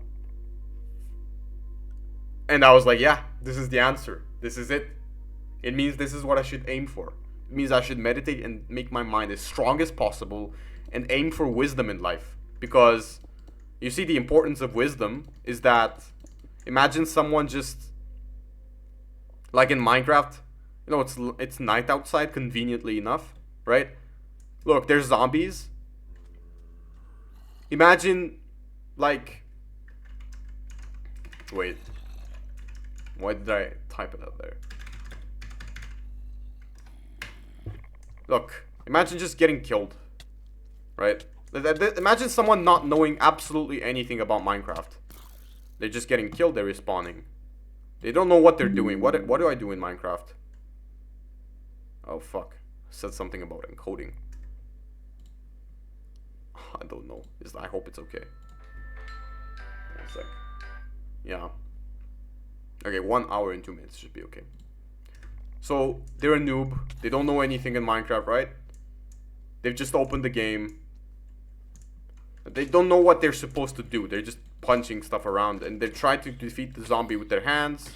And I was like, yeah, this is the answer. This is it. It means this is what I should aim for. It means I should meditate and make my mind as strong as possible and aim for wisdom in life. Because you see, the importance of wisdom is that, imagine someone just, like in Minecraft, you know, it's night outside, conveniently enough, right? Look, there's zombies. Imagine, like, wait, why did I type it out there? Look, imagine just getting killed, right? Imagine someone not knowing absolutely anything about Minecraft. They're just getting killed, they're respawning. They don't know what they're doing. What do I do in Minecraft? Oh, fuck. I said something about encoding. I don't know. I hope it's okay. 1 sec. Yeah. Okay, 1 hour and 2 minutes should be okay. So, they're a noob. They don't know anything in Minecraft, right? They've just opened the game. They don't know what they're supposed to do. They're just punching stuff around. And they're trying to defeat the zombie with their hands.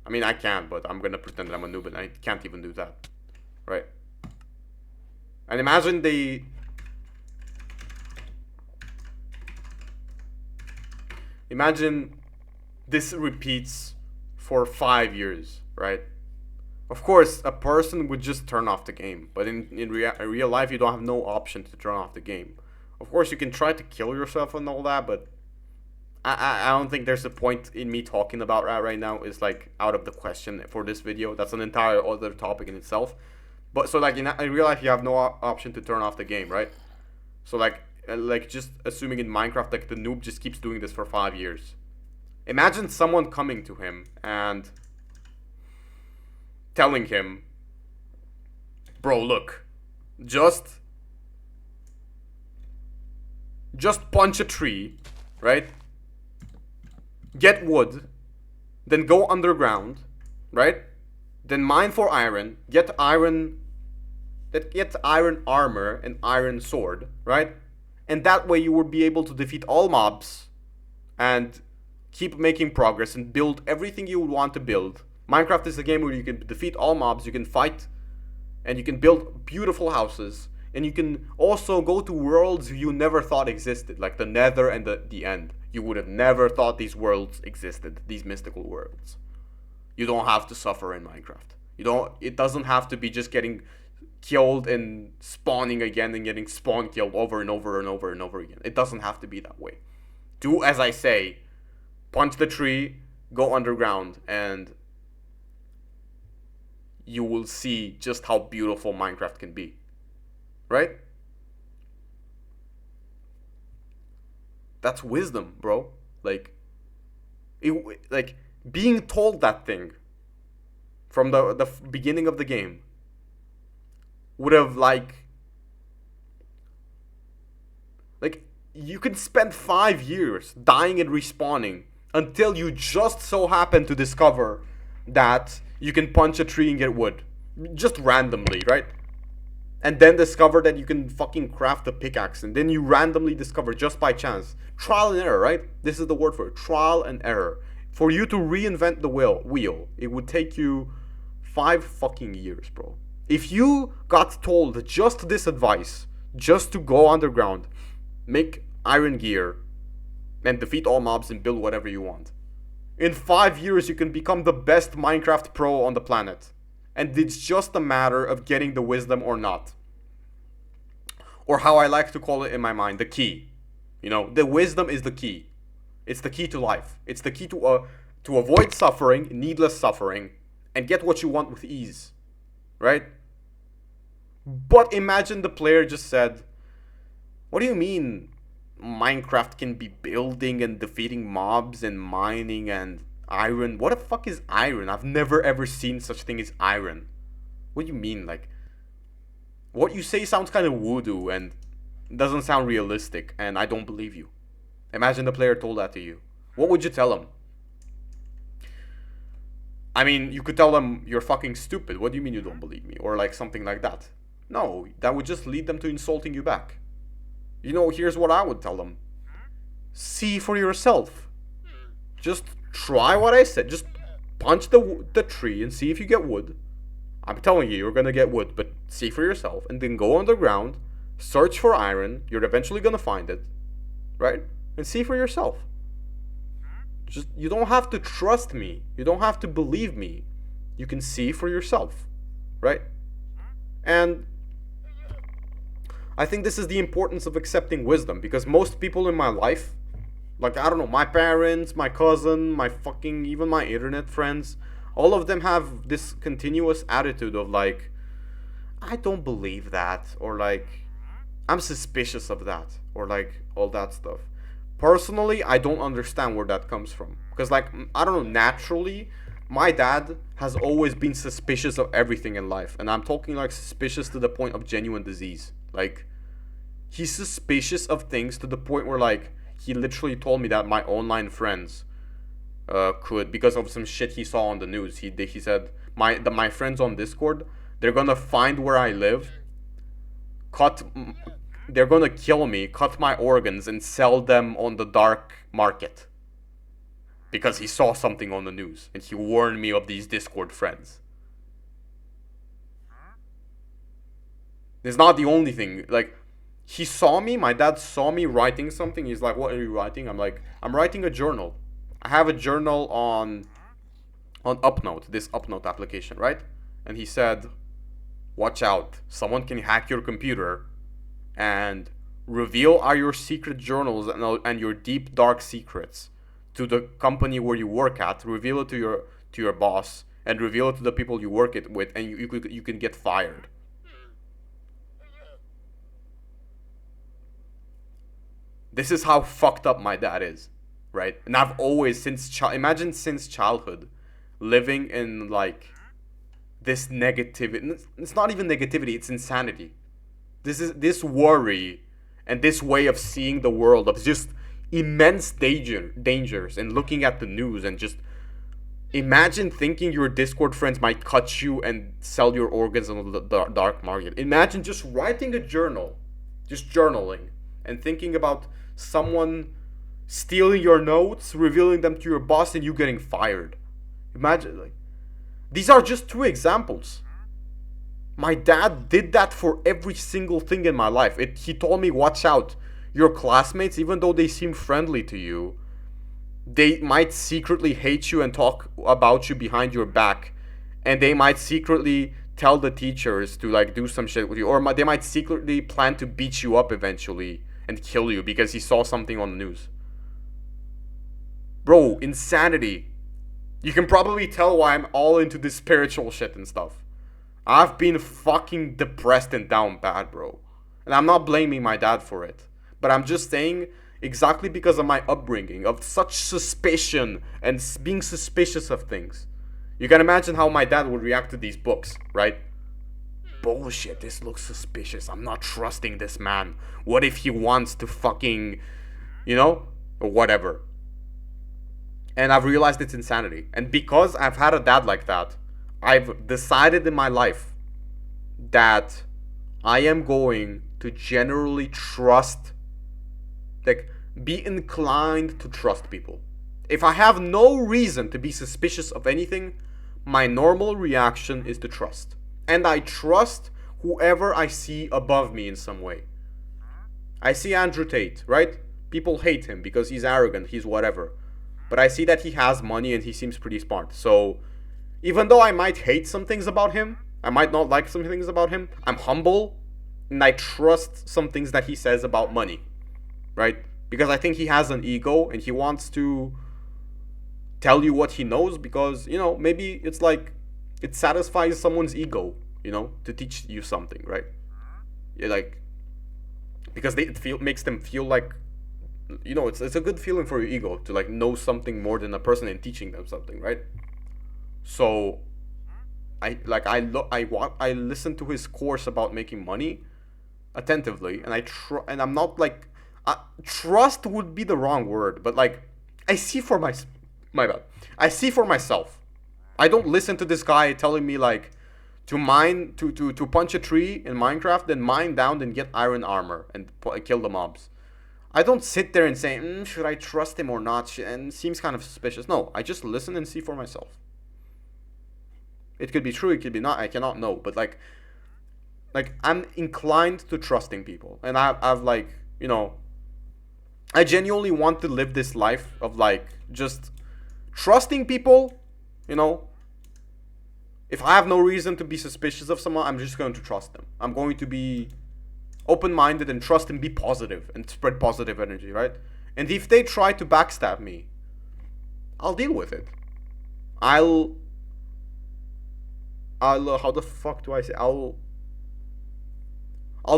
I mean, I can, but I'm gonna pretend that I'm a noob and I can't even do that. Right? And imagine Imagine this repeats for 5 years, right? Of course, a person would just turn off the game. But in real life, you don't have no option to turn off the game. Of course, you can try to kill yourself and all that, but I don't think there's a point in me talking about that right now. Is like out of the question for this video. That's an entire other topic in itself. But so like in real life, you have no option to turn off the game, right? So like just assuming in Minecraft, like the noob just keeps doing this for 5 years. Imagine someone coming to him and telling him, bro, look, just punch a tree, right? Get wood, then go underground, right? Then mine for iron, get iron armor and iron sword, right? And that way you will be able to defeat all mobs and keep making progress and build everything you would want to build. Minecraft is a game where you can defeat all mobs, you can fight, and you can build beautiful houses. And you can also go to worlds you never thought existed, like the Nether and the End. You would have never thought these worlds existed, these mystical worlds. You don't have to suffer in Minecraft. It doesn't have to be just getting killed and spawning again and getting spawn killed over and over and over and over again. It doesn't have to be that way. Do as I say. Punch the tree, go underground, and you will see just how beautiful Minecraft can be. Right? That's wisdom, bro. Like being told that thing from the beginning of the game would have like you could spend 5 years dying and respawning until you just so happen to discover that you can punch a tree and get wood. Just randomly, right? and then discover that you can fucking craft a pickaxe, and then you randomly discover just by chance. Trial and error, right? This is the word for it. Trial and error. For you to reinvent the wheel, it would take you 5 fucking years, bro. If you got told just this advice, just to go underground, make iron gear, and defeat all mobs and build whatever you want, in 5 years you can become the best Minecraft pro on the planet. And it's just a matter of getting the wisdom or not. Or how I like to call it in my mind, the key. You know, the wisdom is the key. It's the key to life. It's the key to avoid suffering, needless suffering, and get what you want with ease. Right? But imagine the player just said, what do you mean Minecraft can be building and defeating mobs and mining and iron? What the fuck is iron? I've never ever seen such thing as iron. What do you mean? Like, what you say sounds kind of voodoo and doesn't sound realistic, and I don't believe you. Imagine the player told that to you. What would you tell him? I mean, you could tell them, you're fucking stupid. What do you mean you don't believe me? Or like something like that. No, that would just lead them to insulting you back. You know, here's what I would tell them. See for yourself. Just try what I said. Just punch the tree and see if you get wood. I'm telling you, you're gonna get wood, but see for yourself. And then go underground, search for iron. You're eventually gonna find it. Right? And see for yourself. Just, you don't have to trust me. You don't have to believe me. You can see for yourself. Right? And I think this is the importance of accepting wisdom, because most people in my life, like, I don't know, my parents, my cousin, my fucking, even my internet friends, all of them have this continuous attitude of like, I don't believe that, or like, I'm suspicious of that, or like, all that stuff. Personally, I don't understand where that comes from. Because like, I don't know, naturally, my dad has always been suspicious of everything in life. And I'm talking like suspicious to the point of genuine disease. Like, he's suspicious of things to the point where like, he literally told me that my online friends could, because of some shit he saw on the news. He said, my friends on Discord, they're gonna find where I live, they're gonna kill me, cut my organs, and sell them on the dark market. Because he saw something on the news, and he warned me of these Discord friends. It's not the only thing. Like, he saw me, my dad saw me writing something. He's like, what are you writing? I'm like, I'm writing a journal. I have a journal on Upnote, this Upnote application, right? And he said, watch out, someone can hack your computer and reveal all your secret journals and your deep dark secrets to the company where you work at. Reveal it to your boss, and reveal it to the people you work it with, and you can get fired. This is how fucked up my dad is, right? And I've always, since childhood, living in like this negativity. It's not even negativity, it's insanity. This worry and this way of seeing the world of just immense dangers, and looking at the news and just imagine thinking your Discord friends might cut you and sell your organs on the dark market. Imagine just writing a journal, just journaling, and thinking about someone stealing your notes, revealing them to your boss, and you getting fired. Imagine, like, these are just 2 examples. My dad did that for every single thing in my life. He told me, watch out, your classmates, even though they seem friendly to you, they might secretly hate you and talk about you behind your back, and they might secretly tell the teachers to like do some shit with you, or they might secretly plan to beat you up eventually and kill you because he saw something on the news. Bro, insanity. You can probably tell why I'm all into this spiritual shit and stuff. I've been fucking depressed and down bad, bro. And I'm not blaming my dad for it. But I'm just saying, exactly because of my upbringing, of such suspicion and being suspicious of things. You can imagine how my dad would react to these books, right? Bullshit, this looks suspicious. I'm not trusting this man. What if he wants to fucking, you know, or whatever. And I've realized it's insanity. And because I've had a dad like that, I've decided in my life that I am going to generally trust, like, be inclined to trust people. If I have no reason to be suspicious of anything, my normal reaction is to trust. And I trust whoever I see above me in some way. I see Andrew Tate, right? People hate him because he's arrogant, he's whatever. But I see that he has money and he seems pretty smart. So even though I might hate some things about him, I might not like some things about him, I'm humble and I trust some things that he says about money, right? Because I think he has an ego and he wants to tell you what he knows because, you know, maybe it's like it satisfies someone's ego, you know, to teach you something, right? Yeah, like, because it makes them feel like, you know, it's a good feeling for your ego to like know something more than a person and teaching them something, right? So I listen to his course about making money attentively, and and I'm not like, trust would be the wrong word, but like I see for my bad. I see for myself. I don't listen to this guy telling me like to punch a tree in Minecraft, then mine down, then get iron armor and kill the mobs. I don't sit there and say, should I trust him or not? And it seems kind of suspicious. No, I just listen and see for myself. It could be true, it could be not. I cannot know, but like I'm inclined to trusting people, and I've like, you know, I genuinely want to live this life of like just trusting people, you know. If I have no reason to be suspicious of someone, I'm just going to trust them. I'm going to be open-minded and trust and be positive and spread positive energy, right? And if they try to backstab me, I'll deal with it. I'll how the fuck do I say? I'll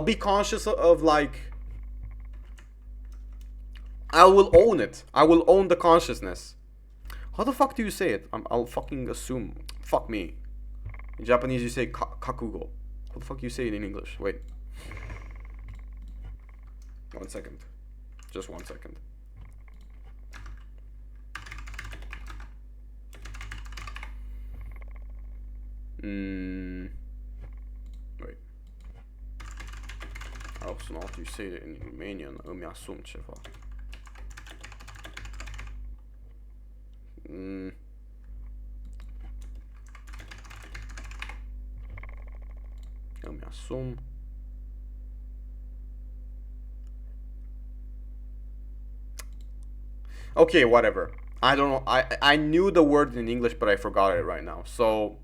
be conscious of like, I will own it. I will own the consciousness. How the fuck do you say it? I'll fucking assume. Fuck me. In Japanese you say kakugo. How the fuck you say it in English? Wait. 1 second. Just 1 second. Wait. Oh, so not you say it in Romanian. Îmi asum ceva. Îmi asum. Okay, whatever. I don't know. I knew the word in English, but I forgot it right now. So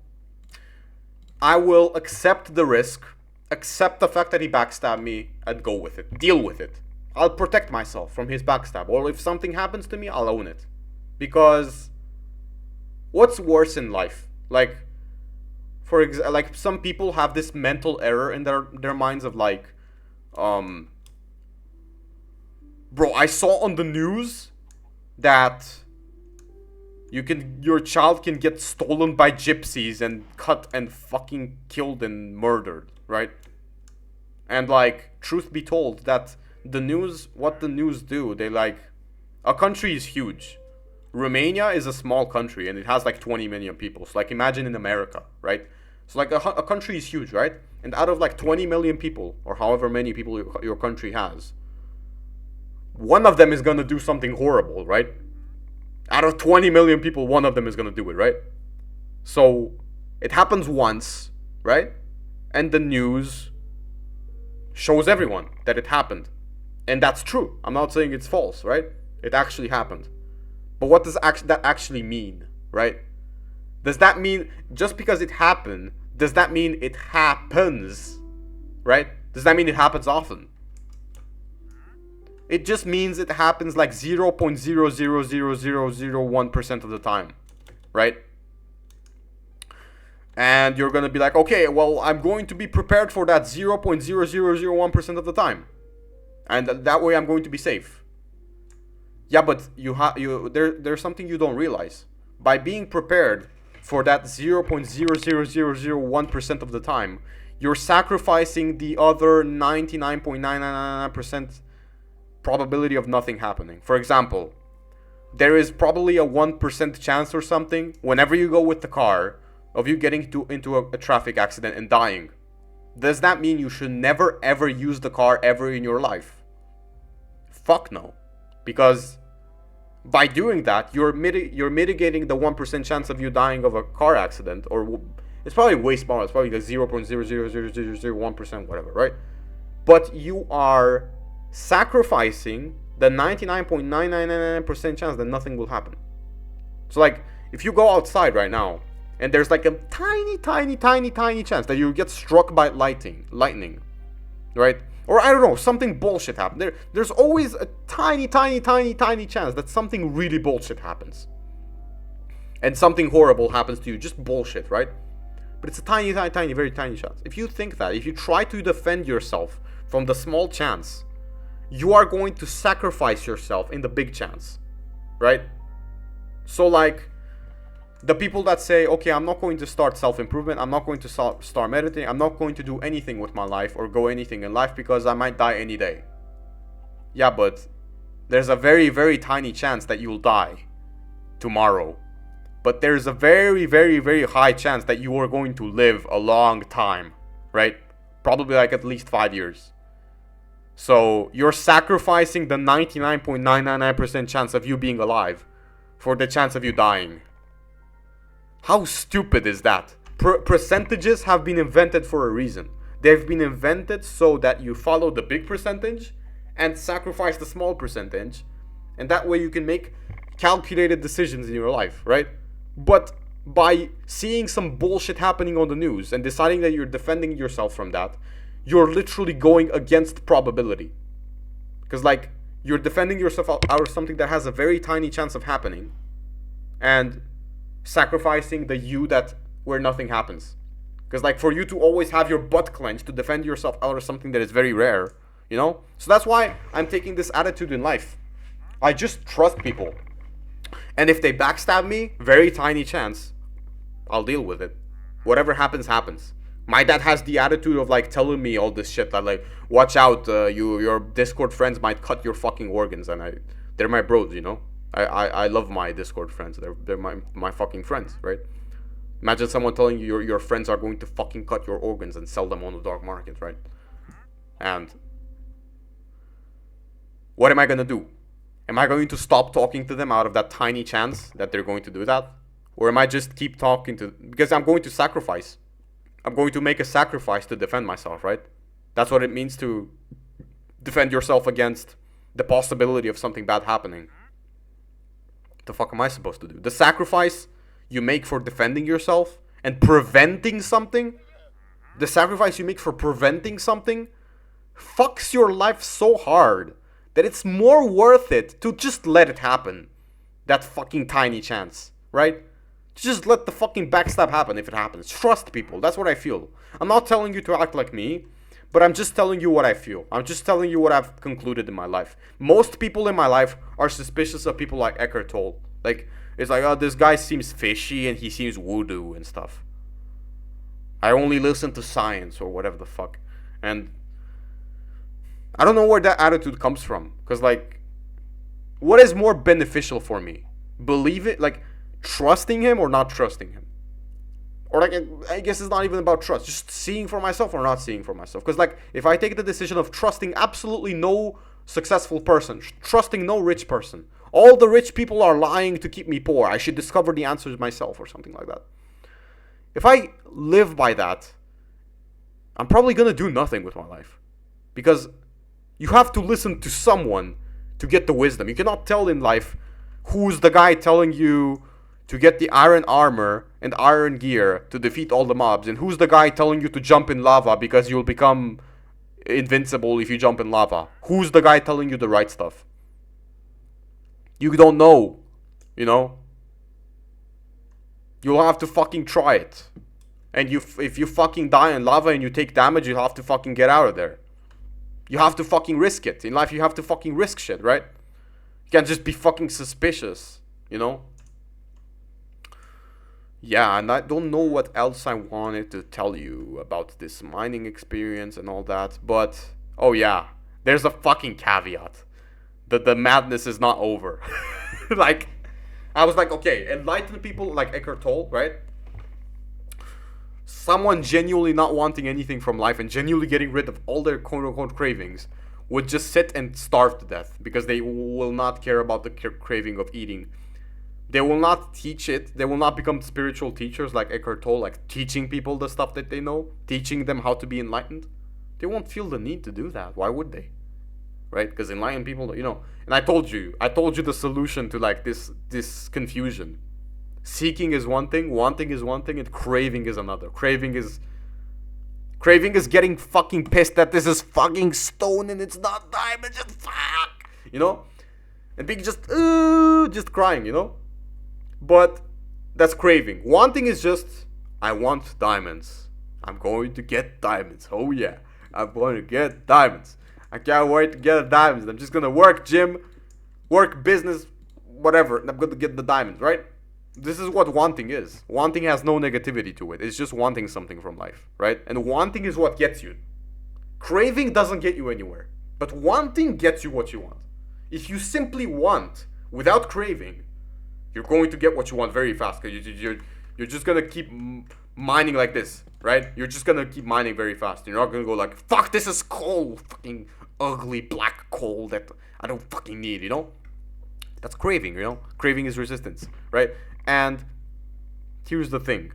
I will accept the risk, accept the fact that he backstabbed me, and go with it. Deal with it. I'll protect myself from his backstab. Or if something happens to me, I'll own it. Because what's worse in life? Like, like some people have this mental error in their minds of like, bro, I saw on the news that your child can get stolen by gypsies and cut and fucking killed and murdered, right? And like, truth be told, that what the news do, they like, a country is huge. Romania is a small country and it has like 20 million people. So like, imagine in America, right? So like a country is huge, right? And out of like 20 million people, or however many people your country has, one of them is gonna do something horrible, right? Out of 20 million people, one of them is gonna do it, right? So it happens once, right? And the news shows everyone that it happened. And that's true. I'm not saying it's false, right? It actually happened. But what does that actually mean, right? Does that mean, just because it happened, does that mean it happens, right? Does that mean it happens often? It just means it happens like 0.0000001% of the time, right? And you're going to be like, okay, well, I'm going to be prepared for that 0.0001% of the time. And that way I'm going to be safe. Yeah, but there's something you don't realize. By being prepared for that 0.00001% of the time, you're sacrificing the other 99.999% probability of nothing happening. For example, there is probably a 1% chance or something whenever you go with the car of you getting into a traffic accident and dying. Does that mean you should never ever use the car ever in your life? Fuck no. Because by doing that, you're mitigating the 1% chance of you dying of a car accident, or it's probably way smaller. It's probably like 0.0000001%, whatever, right? But you are sacrificing the 99.9999% chance that nothing will happen. So like, if you go outside right now, and there's like a tiny chance that you get struck by lightning, right? Or I don't know, something bullshit happens. There's always a tiny chance that something really bullshit happens. And something horrible happens to you, just bullshit, right? But it's a tiny, very tiny chance. If you think that, if you try to defend yourself from the small chance, you are going to sacrifice yourself in the big chance, right? So like, the people that say, okay, I'm not going to start self-improvement, I'm not going to start meditating, I'm not going to do anything with my life or go anything in life because I might die any day. Yeah, but there's a very, very tiny chance that you'll die tomorrow. But there's a very, very, very high chance that you are going to live a long time, right? Probably like at least 5 years. So you're sacrificing the 99.999% chance of you being alive for the chance of you dying. How stupid is that? Percentages have been invented for a reason. They've been invented so that you follow the big percentage and sacrifice the small percentage. And that way you can make calculated decisions in your life, right? But by seeing some bullshit happening on the news and deciding that you're defending yourself from that, you're literally going against probability. Because like, you're defending yourself out of something that has a very tiny chance of happening. And sacrificing the you that where nothing happens. Because like, for you to always have your butt clenched to defend yourself out of something that is very rare, you know? So that's why I'm taking this attitude in life. I just trust people. And if they backstab me, very tiny chance, I'll deal with it. Whatever happens, happens. My dad has the attitude of like telling me all this shit that like, watch out, your Discord friends might cut your fucking organs, and they're my bros, you know? I love my Discord friends. They're my fucking friends, right? Imagine someone telling you your friends are going to fucking cut your organs and sell them on the dark market, right? And what am I gonna do? Am I going to stop talking to them out of that tiny chance that they're going to do that? Or am I just keep talking to them? Because I'm going to sacrifice. I'm going to make a sacrifice to defend myself, right? That's what it means to defend yourself against the possibility of something bad happening. The fuck am I supposed to do? The sacrifice you make for defending yourself and preventing something, the sacrifice you make for preventing something fucks your life so hard that it's more worth it to just let it happen. That fucking tiny chance, right? Just let the fucking backstab happen if it happens. Trust people. That's what I feel. I'm not telling you to act like me, but I'm just telling you what I feel. I'm just telling you what I've concluded in my life. Most people in my life are suspicious of people like Echkart Tolle. Like, it's like, oh, this guy seems fishy and he seems voodoo and stuff. I only listen to science or whatever the fuck. And I don't know where that attitude comes from. Because, like, what is more beneficial for me? Believe it, like, trusting him or not trusting him? Or like, I guess it's not even about trust. Just seeing for myself or not seeing for myself. Because like, if I take the decision of trusting absolutely no successful person, trusting no rich person, all the rich people are lying to keep me poor, I should discover the answers myself or something like that. If I live by that, I'm probably going to do nothing with my life. Because you have to listen to someone to get the wisdom. You cannot tell in life who's the guy telling you to get the iron armor and iron gear to defeat all the mobs, and who's the guy telling you to jump in lava because you'll become invincible if you jump in lava. Who's the guy telling you the right stuff? You don't know, you know? You'll have to fucking try it. And if you fucking die in lava and you take damage, you'll have to fucking get out of there. You have to fucking risk it. In life, you have to fucking risk shit, right? You can't just be fucking suspicious, you know? Yeah, and I don't know what else I wanted to tell you about this mining experience and all that, but, oh yeah, there's a fucking caveat. The madness is not over. Like, I was like, okay, enlighten people like Echkart Tolle, right? someone genuinely not wanting anything from life and genuinely getting rid of all their quote-unquote cravings would just sit and starve to death because they will not care about the craving of eating. They will not teach it. They will not become spiritual teachers like Eckhart Tolle, like teaching people the stuff that they know, teaching them how to be enlightened. They won't feel the need to do that. Why would they? Right? Because enlightened people, you know. And I told you the solution to like this confusion. Seeking is one thing, wanting is one thing, and craving is another. Craving is getting fucking pissed that this is fucking stone and it's not diamond. Just fuck, you know, and being just crying, you know. But that's craving. Wanting is just, I want diamonds. I'm going to get diamonds. Oh yeah, I'm going to get diamonds. I can't wait to get the diamonds. I'm just gonna work gym, work business, whatever, and I'm gonna get the diamonds, right? This is what wanting is. Wanting has no negativity to it. It's just wanting something from life, right? And wanting is what gets you. Craving doesn't get you anywhere. But wanting gets you what you want. If you simply want without craving, you're going to get what you want very fast. Because you're just going to keep mining like this, right? You're just going to keep mining very fast. You're not going to go like, fuck, this is coal. Fucking ugly black coal that I don't fucking need, you know? That's craving, you know? Craving is resistance, right? And here's the thing.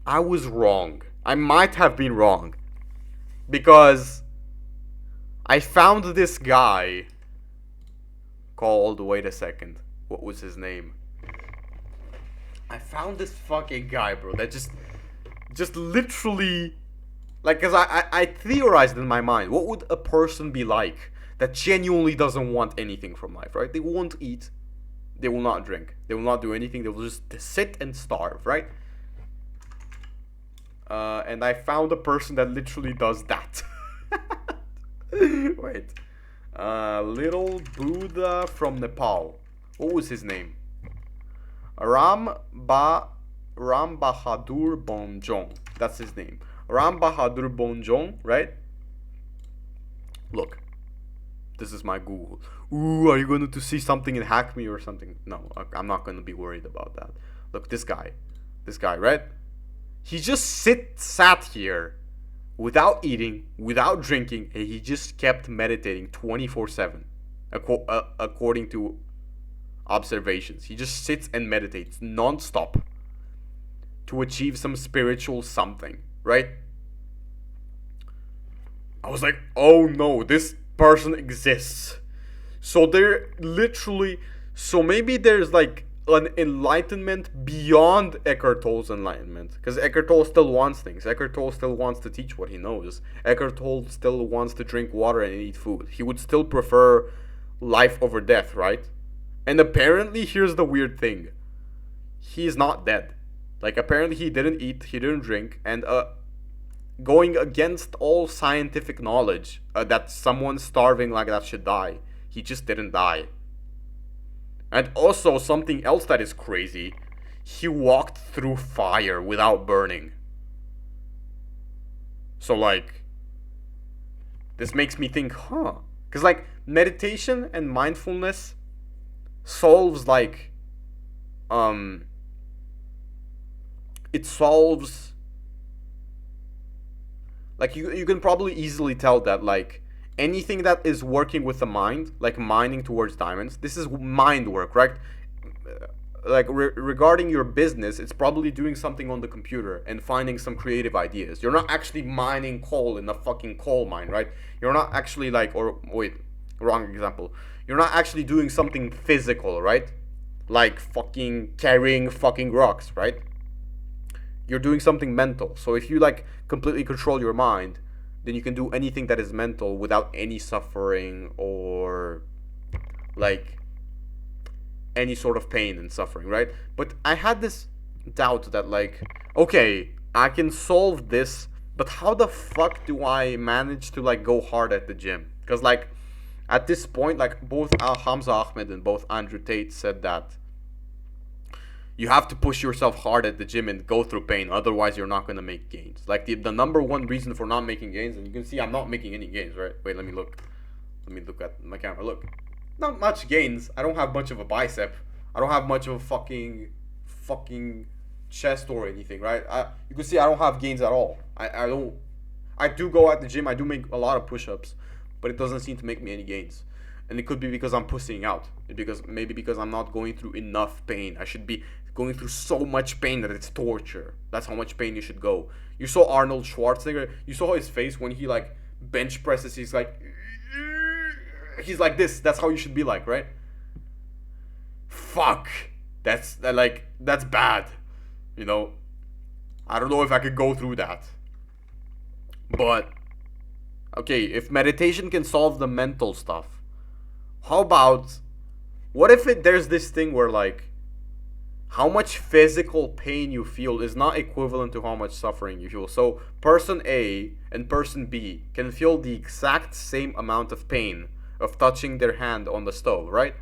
I was wrong. I might have been wrong. Because I found this guy called, wait a second. What was his name? I found this fucking guy, bro, that just literally, like, cause I theorized in my mind, what would a person be like that genuinely doesn't want anything from life, right? They won't eat. They will not drink. They will not do anything. They will just sit and starve, right? And I found a person that literally does that. Wait. Little Buddha from Nepal. What was his name? Ram Bahadur Bonjong. That's his name. Ram Bahadur Bonjong, right? Look. This is my Google. Ooh, are you going to see something and hack me or something? No, I'm not going to be worried about that. Look, this guy, right? He just sat here without eating, without drinking, and he just kept meditating 24/7, according to observations. He just sits and meditates non-stop to achieve some spiritual something, right? I was like, oh no, this person exists. So they're literally, so maybe there's like an enlightenment beyond Eckhart Tolle's enlightenment, because Eckhart Tolle still wants things. Eckhart Tolle still wants to teach what he knows. Eckhart Tolle still wants to drink water and eat food. He would still prefer life over death, right? And apparently, here's the weird thing, he's not dead. Like, apparently he didn't eat, he didn't drink, and going against all scientific knowledge that someone starving like that should die, he just didn't die. And also, something else that is crazy, he walked through fire without burning. So, like, this makes me think, because, like, meditation and mindfulness solves, like, it solves, like, you can probably easily tell that, like, anything that is working with the mind, like mining towards diamonds, this is mind work, right? Like, regarding your business, it's probably doing something on the computer and finding some creative ideas. You're not actually mining coal in a fucking coal mine, right? You're not actually, like, or wait, wrong example. You're not actually doing something physical, right? Like fucking carrying fucking rocks, right? You're doing something mental. So if you, like, completely control your mind, then you can do anything that is mental without any suffering or, like, any sort of pain and suffering, right? But I had this doubt that, like, okay, I can solve this, but how the fuck do I manage to, like, go hard at the gym? Because, like, at this point, like, both Hamza Ahmed and both Andrew Tate said that you have to push yourself hard at the gym and go through pain, otherwise you're not going to make gains. Like, the number one reason for not making gains, and you can see I'm not making any gains, right? Wait, let me look at my camera. Look, not much gains. I don't have much of a bicep. I don't have much of a fucking chest or anything, right? You can see I don't have gains at all. I don't. I do go at the gym. I do make a lot of push-ups, but it doesn't seem to make me any gains. And it could be because I'm pussying out. Because I'm not going through enough pain. I should be going through so much pain that it's torture. That's how much pain you should go. You saw Arnold Schwarzenegger. You saw his face when he like bench presses. He's like this. That's how you should be like, right? Fuck. That's bad. You know. I don't know if I could go through that. But okay, if meditation can solve the mental stuff, how about what if there's this thing where like how much physical pain you feel is not equivalent to how much suffering you feel. So person A and person B can feel the exact same amount of pain of touching their hand on the stove, right?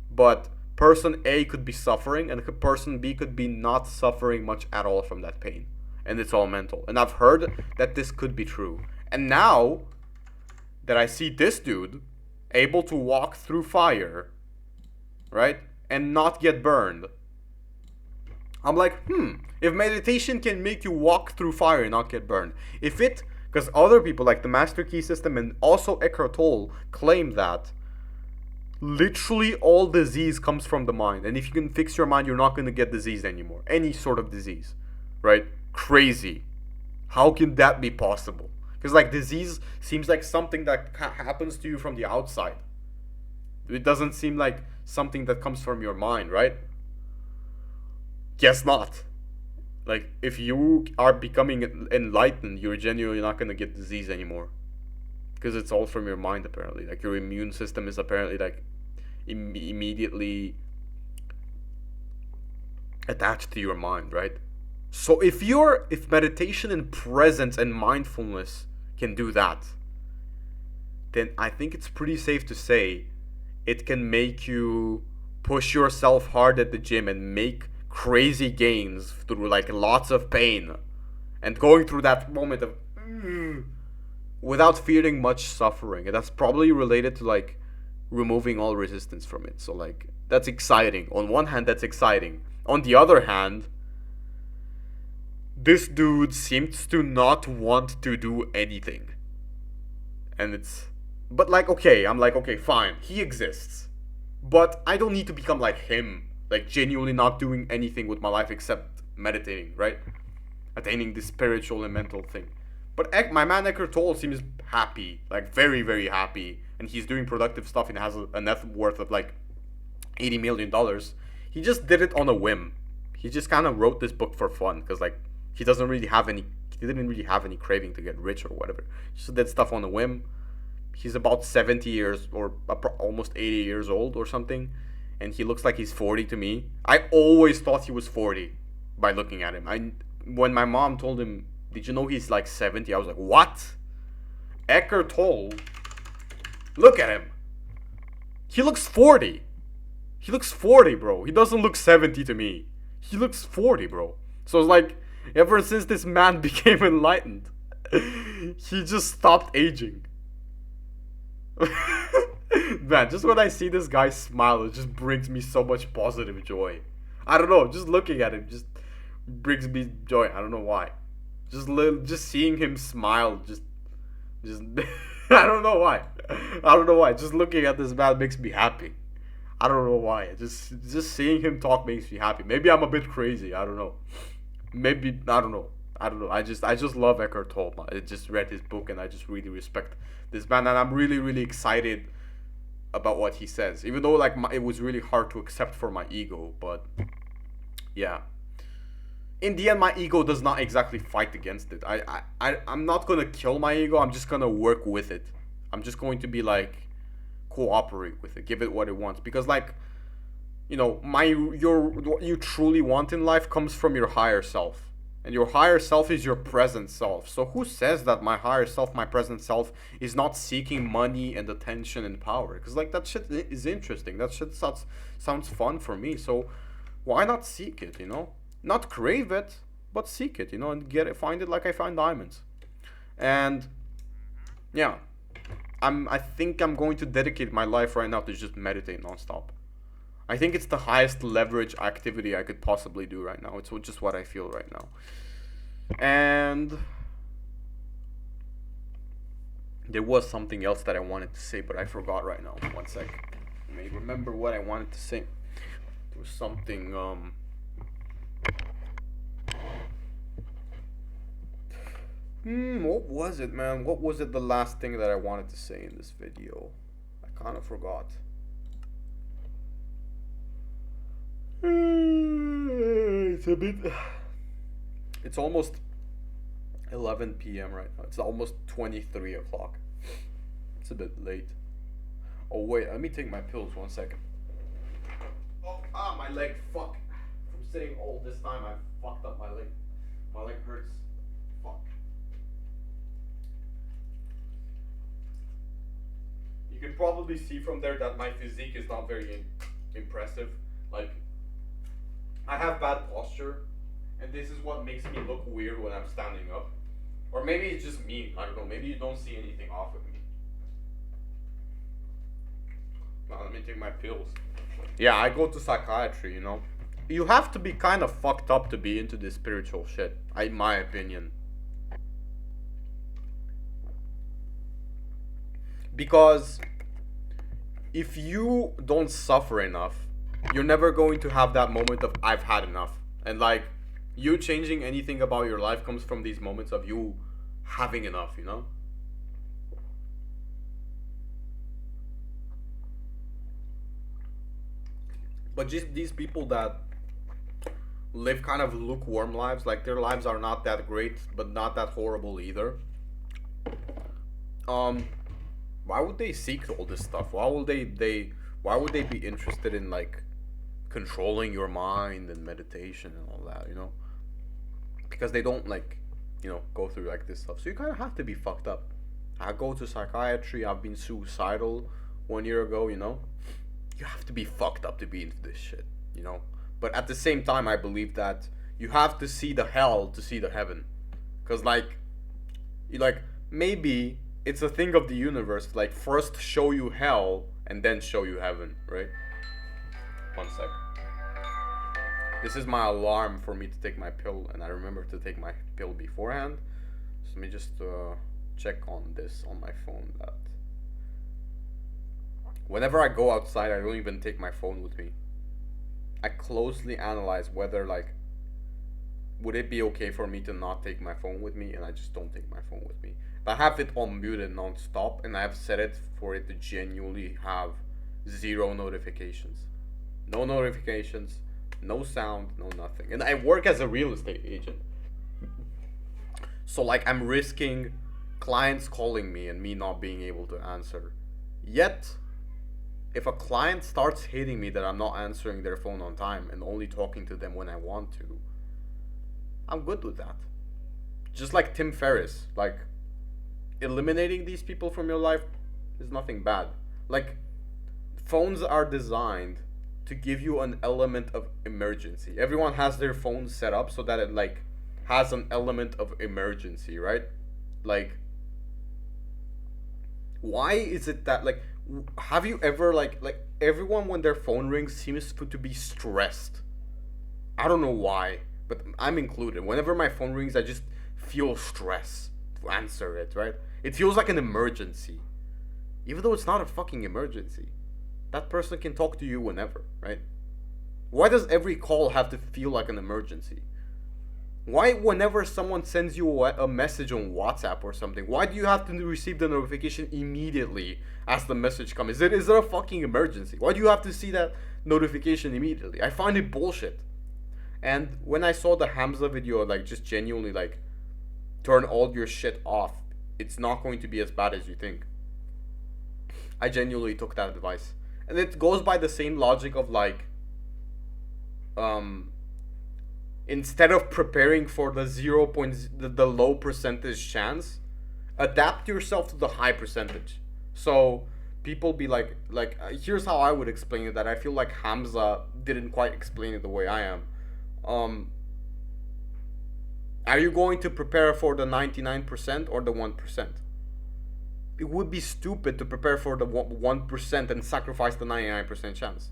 But person A could be suffering and person B could be not suffering much at all from that pain. And it's all mental. And I've heard that this could be true. And now that I see this dude able to walk through fire, right? And not get burned, I'm like, if meditation can make you walk through fire and not get burned, because other people like the Master Key System and also Eckhart Tolle claim that literally all disease comes from the mind. And if you can fix your mind, you're not going to get disease anymore. Any sort of disease, right? Crazy. How can that be possible? Because like disease seems like something that happens to you from the outside. It doesn't seem like something that comes from your mind, right? Guess not. Like if you are becoming enlightened, you're genuinely not going to get disease anymore. Because it's all from your mind apparently. Like your immune system is apparently like immediately attached to your mind, right? So if meditation and presence and mindfulness can do that, then I think it's pretty safe to say it can make you push yourself hard at the gym and make crazy gains through like lots of pain and going through that moment of without feeling much suffering. And that's probably related to like removing all resistance from it. So like that's exciting. On one hand, that's exciting. On the other hand, this dude seems to not want to do anything. And but like, okay, I'm like, okay, fine, he exists. But I don't need to become like him, like genuinely not doing anything with my life except meditating, right? Attaining this spiritual and mental thing. But my man Eckhart Tolle seems happy, like very, very happy. And he's doing productive stuff and has a net worth of like $80 million. He just did it on a whim. He just kind of wrote this book for fun because like he didn't really have any craving to get rich or whatever. He just did stuff on a whim. He's about 70 years or almost 80 years old or something. And he looks like he's 40 to me. I always thought he was 40 by looking at him. When my mom told him, did you know he's like 70? I was like, what? Eckhart Tolle, look at him. He looks 40. He looks 40, bro. He doesn't look 70 to me. He looks 40, bro. So it's like, ever since this man became enlightened, he just stopped aging. Man, just when I see this guy smile, it just brings me so much positive joy. I don't know, just looking at him just brings me joy. I don't know why. Just seeing him smile, just I don't know why. I don't know why. Just looking at this man makes me happy. I don't know why. Just seeing him talk makes me happy. Maybe I'm a bit crazy. I don't know. Maybe I don't know. I just love Eckhart Tolle. I just read his book and I just really respect this man, and I'm really, really excited about what he says. Even though like it was really hard to accept for my ego, but yeah. In the end, my ego does not exactly fight against it. I'm not gonna kill my ego. I'm just gonna work with it. I'm just going to be like cooperate with it, give it what it wants, because like, you know, what you truly want in life comes from your higher self. And your higher self is your present self. So who says that my higher self, my present self, is not seeking money and attention and power? Because like that shit is interesting. That shit sounds fun for me. So why not seek it, you know? Not crave it, but seek it, you know, and find it like I find diamonds. And yeah, I think I'm going to dedicate my life right now to just meditate nonstop. I think it's the highest leverage activity I could possibly do right now. It's just what I feel right now. And there was something else that I wanted to say, but I forgot right now. One sec. I may remember what I wanted to say. There was something, what was it, man? What was it, the last thing that I wanted to say in this video? I kind of forgot. It's a bit... It's almost 11 p.m. right now. It's almost 23 o'clock. It's a bit late. Oh, wait. Let me take my pills 1 second. Oh, my leg. Fuck. From sitting all this time, I fucked up my leg. My leg hurts. Fuck. You can probably see from there that my physique is not very impressive. Like, I have bad posture, and this is what makes me look weird when I'm standing up. Or maybe it's just me, I don't know, maybe you don't see anything off of me. Now let me take my pills. Yeah, I go to psychiatry, you know. You have to be kind of fucked up to be into this spiritual shit, in my opinion. Because if you don't suffer enough, you're never going to have that moment of I've had enough. And like, you changing anything about your life comes from these moments of you having enough, you know? But just these people that live kind of lukewarm lives, like their lives are not that great, but not that horrible either. Why would they seek all this stuff? Why would they be interested in like controlling your mind and meditation and all that, you know? Because they don't like, you know, go through like this stuff. So you kind of have to be fucked up. I go to psychiatry. I've been suicidal 1 year ago, you know? You have to be fucked up to be into this shit, you know? But at the same time, I believe that you have to see the hell to see the heaven. Because like maybe it's a thing of the universe, like first show you hell and then show you heaven, right? 1 sec. This is my alarm for me to take my pill, and I remember to take my pill beforehand. So let me just check on this on my phone, that whenever I go outside, I don't even take my phone with me. I closely analyze whether like, would it be okay for me to not take my phone with me, and I just don't take my phone with me. I have it on muted non-stop, and I have set it for it to genuinely have 0 notifications. No notifications, no sound, no nothing. And I work as a real estate agent. So like I'm risking clients calling me and me not being able to answer. Yet, if a client starts hating me that I'm not answering their phone on time and only talking to them when I want to, I'm good with that. Just like Tim Ferriss, like eliminating these people from your life is nothing bad. Like, phones are designed to give you an element of emergency. Everyone has their phone set up so that it like has an element of emergency, right? Like, why is it that like, have you ever like everyone when their phone rings seems to be stressed? I don't know why, but I'm included. Whenever my phone rings, I just feel stress to answer it, right? It feels like an emergency, even though it's not a fucking emergency. That person can talk to you whenever, right? Why does every call have to feel like an emergency? Why, whenever someone sends you a message on WhatsApp or something, why do you have to receive the notification immediately as the message comes? Is it a fucking emergency? Why do you have to see that notification immediately? I find it bullshit. And when I saw the Hamza video, like, just genuinely, like, turn all your shit off, it's not going to be as bad as you think. I genuinely took that advice. And it goes by the same logic of, like, instead of preparing for the low percentage chance, adapt yourself to the high percentage. So people be like, here's how I would explain it, that I feel like Hamza didn't quite explain it the way I am. Are you going to prepare for the 99% or the 1%? It would be stupid to prepare for the 1% and sacrifice the 99% chance.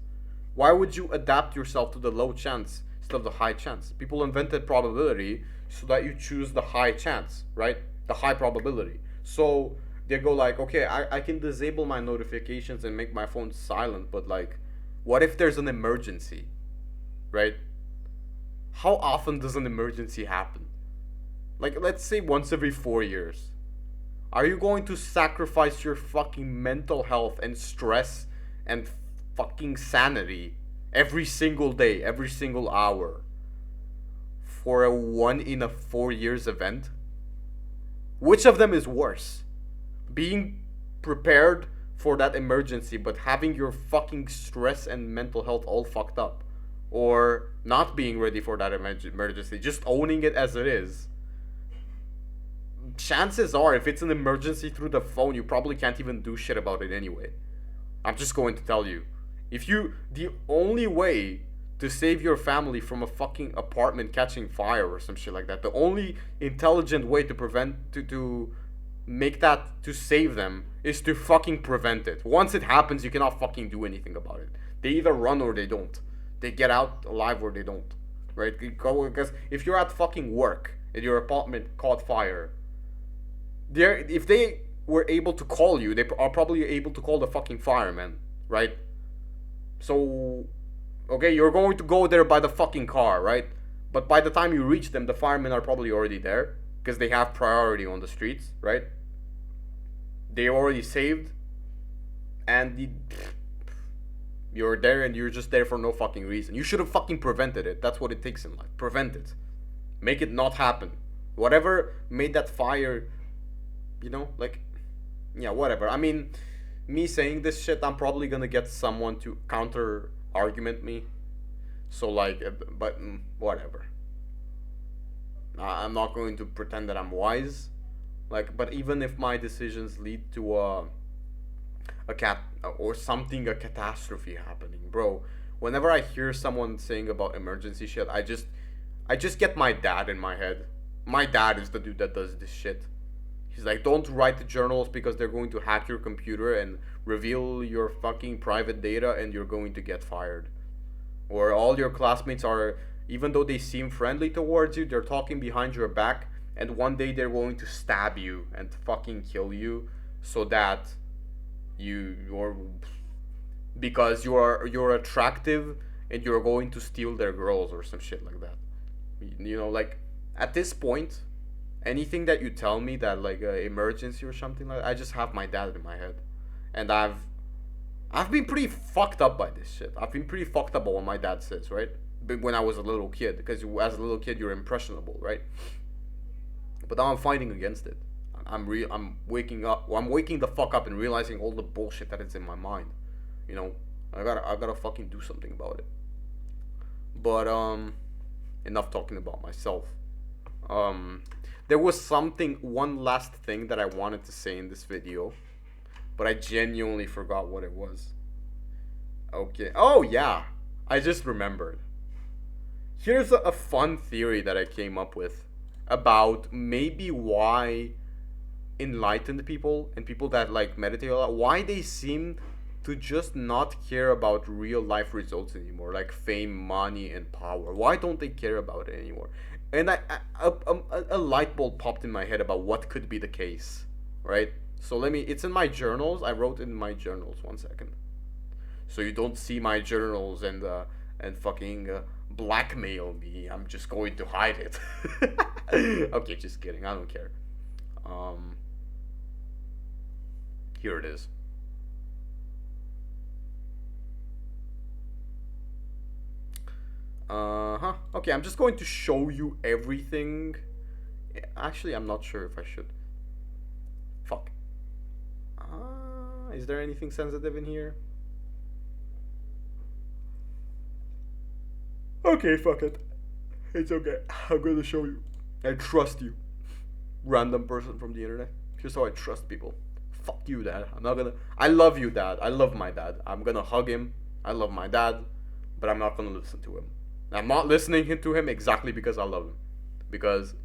Why would you adapt yourself to the low chance instead of the high chance? People invented probability so that you choose the high chance, right? The high probability. So they go like, okay, I can disable my notifications and make my phone silent, but like, what if there's an emergency, right? How often does an emergency happen? Like, let's say once every 4 years. Are you going to sacrifice your fucking mental health and stress and fucking sanity every single day, every single hour for a 1 in a 4 years event? Which of them is worse? Being prepared for that emergency but having your fucking stress and mental health all fucked up, or not being ready for that emergency, just owning it as it is. Chances are, if it's an emergency through the phone, you probably can't even do shit about it anyway. I'm just going to tell you. The only way to save your family from a fucking apartment catching fire or some shit like that, the only intelligent way to to make that, to save them, is to fucking prevent it. Once it happens, you cannot fucking do anything about it. They either run or they don't. They get out alive or they don't. Right? Because if you're at fucking work and your apartment caught fire, if they were able to call you, they are probably able to call the fucking firemen, right? So, okay, you're going to go there by the fucking car, right? But by the time you reach them, the firemen are probably already there because they have priority on the streets, right? They already saved, and you're there and you're just there for no fucking reason. You should have fucking prevented it. That's what it takes in life. Prevent it. Make it not happen. Whatever made that fire, like, yeah, whatever. I mean, me saying this shit, I'm probably gonna get someone to counter argument me. So, like, but whatever. I'm not going to pretend that I'm wise. Like, but even if my decisions lead to a catastrophe happening, bro. Whenever I hear someone saying about emergency shit, I just get my dad in my head. My dad is the dude that does this shit. He's like, don't write the journals because they're going to hack your computer and reveal your fucking private data and you're going to get fired. Or all your classmates are, even though they seem friendly towards you, they're talking behind your back, and one day they're going to stab you and fucking kill you so that because you're attractive and you're going to steal their girls or some shit like that. Like, at this point, anything that you tell me that, like, emergency or something like that, I just have my dad in my head. And I've been pretty fucked up by this shit. I've been pretty fucked up by what my dad says, right? When I was a little kid, because as a little kid you're impressionable, right? But now I'm fighting against it. I'm waking up. Well, I'm waking the fuck up and realizing all the bullshit that is in my mind. I gotta fucking do something about it. But enough talking about myself. There was one last thing that I wanted to say in this video, but I genuinely forgot what it was. Okay. Oh yeah, I just remembered. Here's a fun theory that I came up with about maybe why enlightened people and people that, like, meditate a lot, why they seem to just not care about real life results anymore, like fame, money, and power. Why don't they care about it anymore? And a light bulb popped in my head about what could be the case, right? So it's in my journals. I wrote in my journals. 1 second. So you don't see my journals and fucking blackmail me. I'm just going to hide it. Okay, just kidding. I don't care. Here it is. Okay, I'm just going to show you everything. Actually, I'm not sure if I should. Fuck. Is there anything sensitive in here? Okay, fuck it. It's okay. I'm gonna show you. I trust you. Random person from the internet. Here's how I trust people. Fuck you, dad. I love you, dad. I love my dad. I'm gonna hug him. I love my dad. But I'm not gonna listen to him. I'm not listening to him exactly because I love him. Because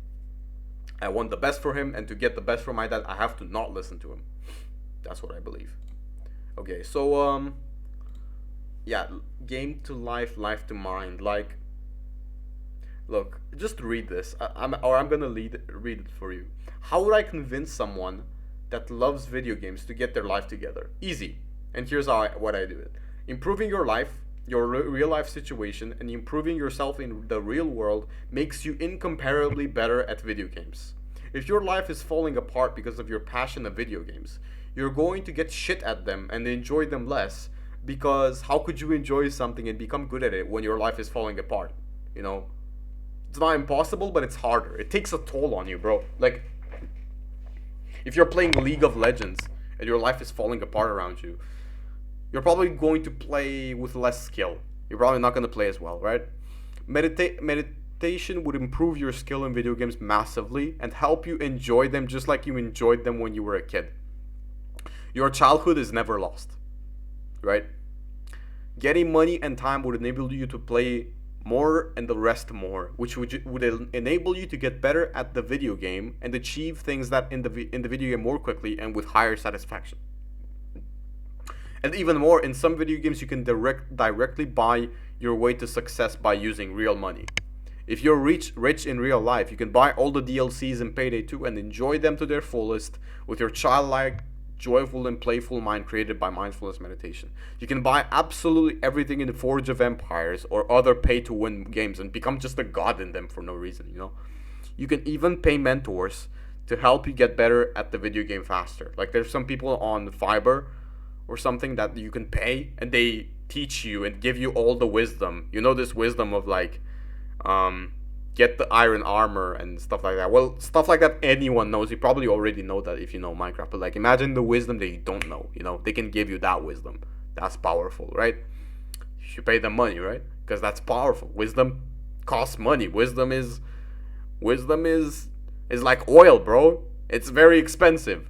I want the best for him, and to get the best for my dad, I have to not listen to him. That's what I believe. Okay, so yeah, game to life, life to mind. Like, look, just read this. I'm gonna read it for you. How would I convince someone that loves video games to get their life together? Easy. And here's what I do it. Improving your life, your real life situation, and improving yourself in the real world makes you incomparably better at video games. If your life is falling apart because of your passion of video games, you're going to get shit at them and enjoy them less, because how could you enjoy something and become good at it when your life is falling apart? You know, it's not impossible, but it's harder. It takes a toll on you, bro. Like, if you're playing League of Legends and your life is falling apart around you, you're probably going to play with less skill. You're probably not going to play as well, right? Meditation would improve your skill in video games massively and help you enjoy them just like you enjoyed them when you were a kid. Your childhood is never lost, right? Getting money and time would enable you to play more and the rest more, which would enable you to get better at the video game and achieve things that in the video game more quickly and with higher satisfaction. And even more, in some video games you can directly buy your way to success by using real money. If you're rich in real life, you can buy all the DLCs in Payday 2 and enjoy them to their fullest with your childlike, joyful and playful mind created by mindfulness meditation. You can buy absolutely everything in the Forge of Empires or other pay-to-win games and become just a god in them for no reason, you know? You can even pay mentors to help you get better at the video game faster. Like, there's some people on Fiverr or something that you can pay and they teach you and give you all the wisdom. You know, this wisdom of like, get the iron armor and stuff like that. Well, stuff like that anyone knows. You probably already know that if you know Minecraft. But like, imagine the wisdom that you don't know. You know, they can give you that wisdom. That's powerful, right? You should pay them money, right? Because that's powerful. Wisdom costs money. Wisdom is like oil, bro. It's very expensive.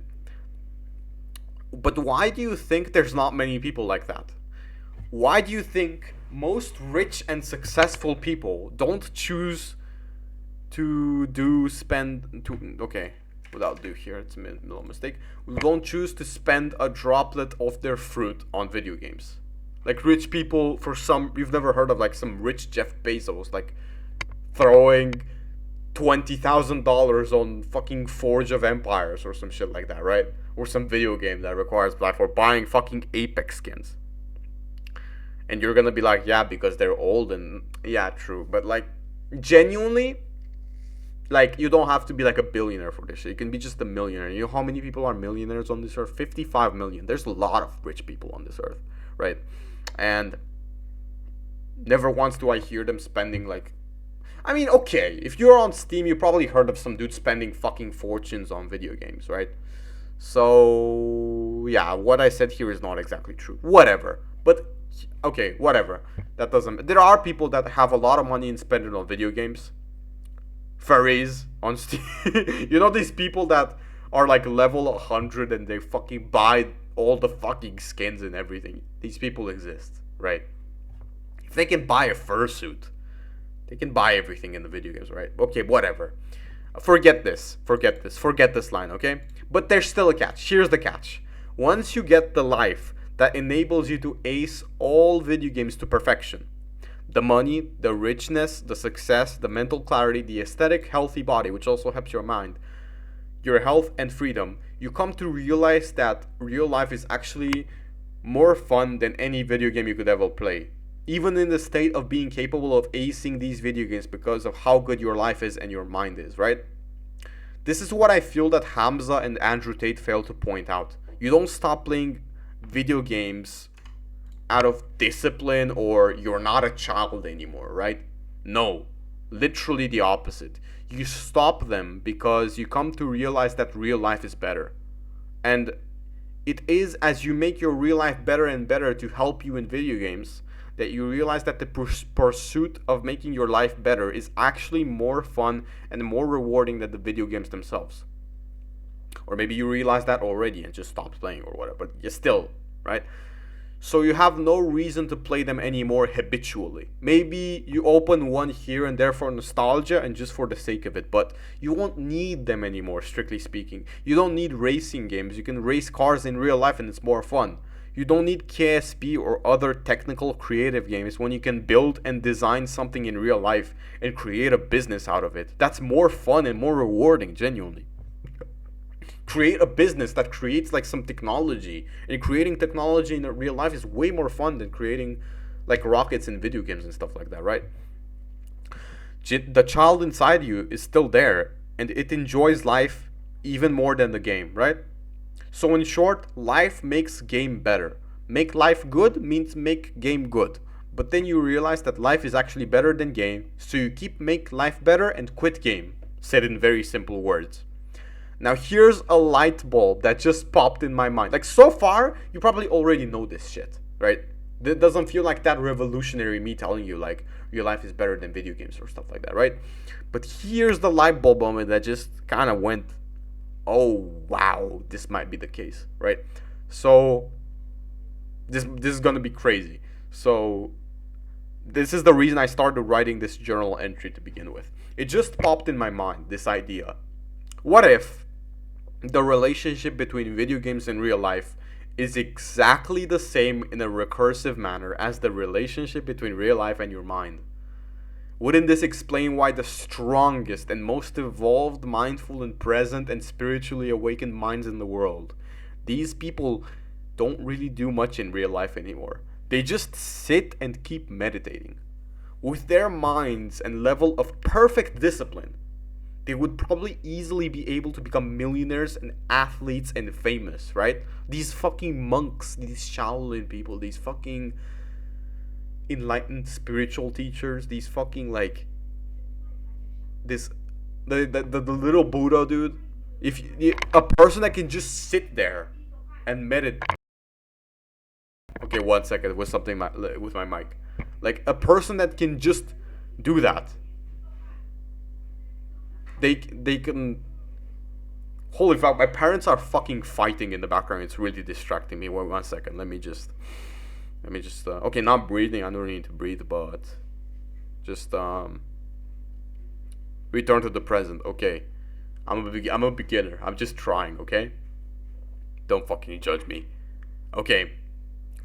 But why do you think there's not many people like that? Why do you think most rich and successful people don't choose without do here, it's a little mistake. Don't choose to spend a droplet of their fruit on video games. Like, rich people, you've never heard of like some rich Jeff Bezos, like throwing $20,000 on fucking Forge of Empires or some shit like that, right? Or some video game that requires black, for buying fucking Apex skins. And you're gonna be like, yeah, because they're old, and yeah, true. But like, genuinely, like, you don't have to be like a billionaire for this shit. You can be just a millionaire. You know how many people are millionaires on this earth? 55 million. There's a lot of rich people on this earth, right? And never once do I hear them spending like, I mean, okay, if you're on Steam, you probably heard of some dude spending fucking fortunes on video games, right? So, yeah, what I said here is not exactly true. Whatever. But, okay, whatever. That doesn't... There are people that have a lot of money and spend it on video games. Furries on Steam. You know these people that are like level 100 and they fucking buy all the fucking skins and everything? These people exist, right? If they can buy a fursuit, they can buy everything in the video games, right? Okay, whatever. Forget this line, okay? But there's still a catch. Here's the catch. Once you get the life that enables you to ace all video games to perfection, the money, the richness, the success, the mental clarity, the aesthetic, healthy body, which also helps your mind, your health and freedom, you come to realize that real life is actually more fun than any video game you could ever play. Even in the state of being capable of acing these video games because of how good your life is and your mind is, right? This is what I feel that Hamza and Andrew Tate failed to point out. You don't stop playing video games out of discipline or you're not a child anymore, right? No, literally the opposite. You stop them because you come to realize that real life is better. And it is as you make your real life better and better to help you in video games that you realize that the pursuit of making your life better is actually more fun and more rewarding than the video games themselves. Or maybe you realize that already and just stopped playing or whatever, but you're still, right? So you have no reason to play them anymore habitually. Maybe you open one here and there for nostalgia and just for the sake of it, but you won't need them anymore, strictly speaking. You don't need racing games. You can race cars in real life and it's more fun. You don't need KSP or other technical creative games when you can build and design something in real life and create a business out of it. That's more fun and more rewarding, genuinely. Create a business that creates like some technology, and creating technology in real life is way more fun than creating like rockets in video games and stuff like that, right? The child inside you is still there, and it enjoys life even more than the game, right? So in short, life makes game better. Make life good means make game good. But then you realize that life is actually better than game, so you keep make life better and quit game. Said in very simple words. Now here's a light bulb that just popped in my mind. Like so far, you probably already know this shit, right? It doesn't feel like that revolutionary, me telling you like your life is better than video games or stuff like that, right? But here's the light bulb moment that just kind of went, oh wow, this might be the case, right? So this is gonna be crazy. So this is the reason I started writing this journal entry to begin with. It just popped in my mind, this idea. What if the relationship between video games and real life is exactly the same in a recursive manner as the relationship between real life and your mind? Wouldn't this explain why the strongest and most evolved, mindful and present and spiritually awakened minds in the world, these people don't really do much in real life anymore? They just sit and keep meditating. With their minds and level of perfect discipline, they would probably easily be able to become millionaires and athletes and famous, right? These fucking monks, these Shaolin people, these fucking enlightened spiritual teachers, these fucking like this the little Buddha dude. If a person that can just sit there and meditate. Okay, 1 second with something with my mic. Like a person that can just do that. They can. Holy fuck! My parents are fucking fighting in the background. It's really distracting me. Wait 1 second. Let me just. Okay, not breathing. I don't need to breathe, but just return to the present. Okay, I'm a beginner. I'm just trying. Okay, don't fucking judge me. Okay,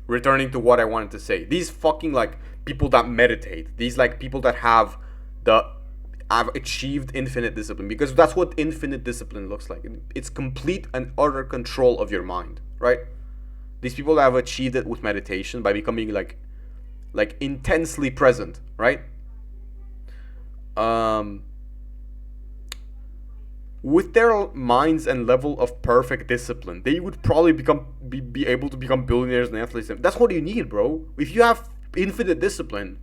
returning to what I wanted to say. These fucking like people that meditate. These like people that have achieved infinite discipline, because that's what infinite discipline looks like. It's complete and utter control of your mind, right? These people have achieved it with meditation by becoming like intensely present, right? With their minds and level of perfect discipline, they would probably be able to become billionaires and athletes. That's what you need, bro. If you have infinite discipline,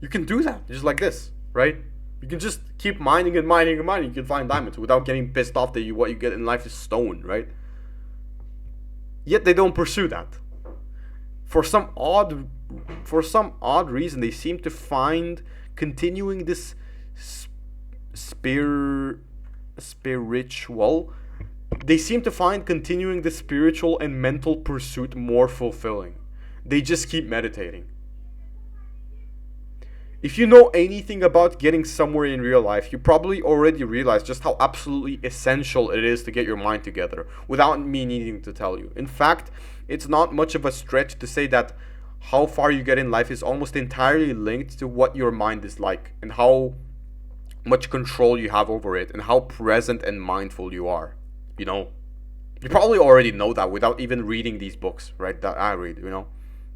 you can do that just like this, right? You can just keep mining and mining and mining. You can find diamonds without getting pissed off that what you get in life is stone, right? Yet they don't pursue that. For some odd reason, they seem to find continuing this spiritual. They seem to find continuing the spiritual and mental pursuit more fulfilling. They just keep meditating. If you know anything about getting somewhere in real life, you probably already realize just how absolutely essential it is to get your mind together, without me needing to tell you. In fact, it's not much of a stretch to say that how far you get in life is almost entirely linked to what your mind is like, and how much control you have over it, and how present and mindful you are. You know, you probably already know that without even reading these books, right, that I read, you know.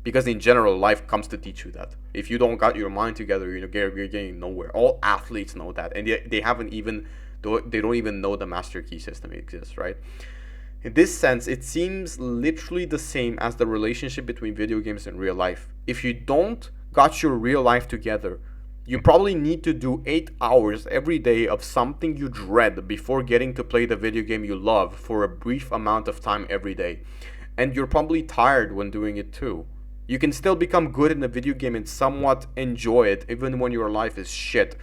Because in general, life comes to teach you that. If you don't got your mind together, you're getting nowhere. All athletes know that, and they don't even know the master key system exists, right? In this sense, it seems literally the same as the relationship between video games and real life. If you don't got your real life together, you probably need to do 8 hours every day of something you dread before getting to play the video game you love for a brief amount of time every day. And you're probably tired when doing it too. You can still become good in a video game and somewhat enjoy it even when your life is shit.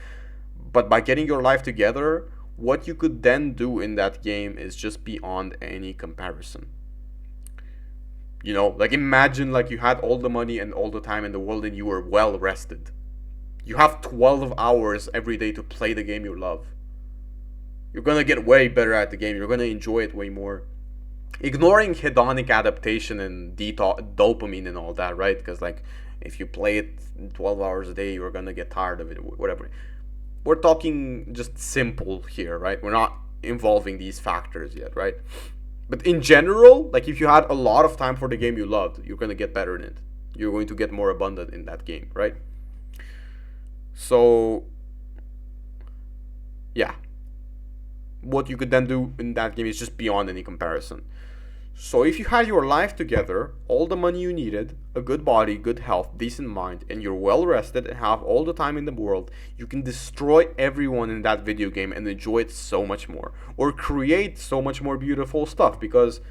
But by getting your life together, what you could then do in that game is just beyond any comparison. You know, like imagine like you had all the money and all the time in the world and you were well rested. You have 12 hours every day to play the game you love. You're gonna get way better at the game. You're gonna enjoy it way more. ignoring hedonic adaptation and dopamine and all that, right? Because like if you play it 12 hours a day, you're gonna get tired of it, whatever. We're talking just simple here, right? We're not involving these factors yet, right? But in general, like if you had a lot of time for the game you loved, you're gonna get better in it. You're going to get more abundant in that game, right? So yeah, what you could then do in that game is just beyond any comparison. So if you had your life together, all the money you needed, a good body, good health, decent mind, and you're well rested and have all the time in the world, you can destroy everyone in that video game and enjoy it so much more. Or create so much more beautiful stuff, because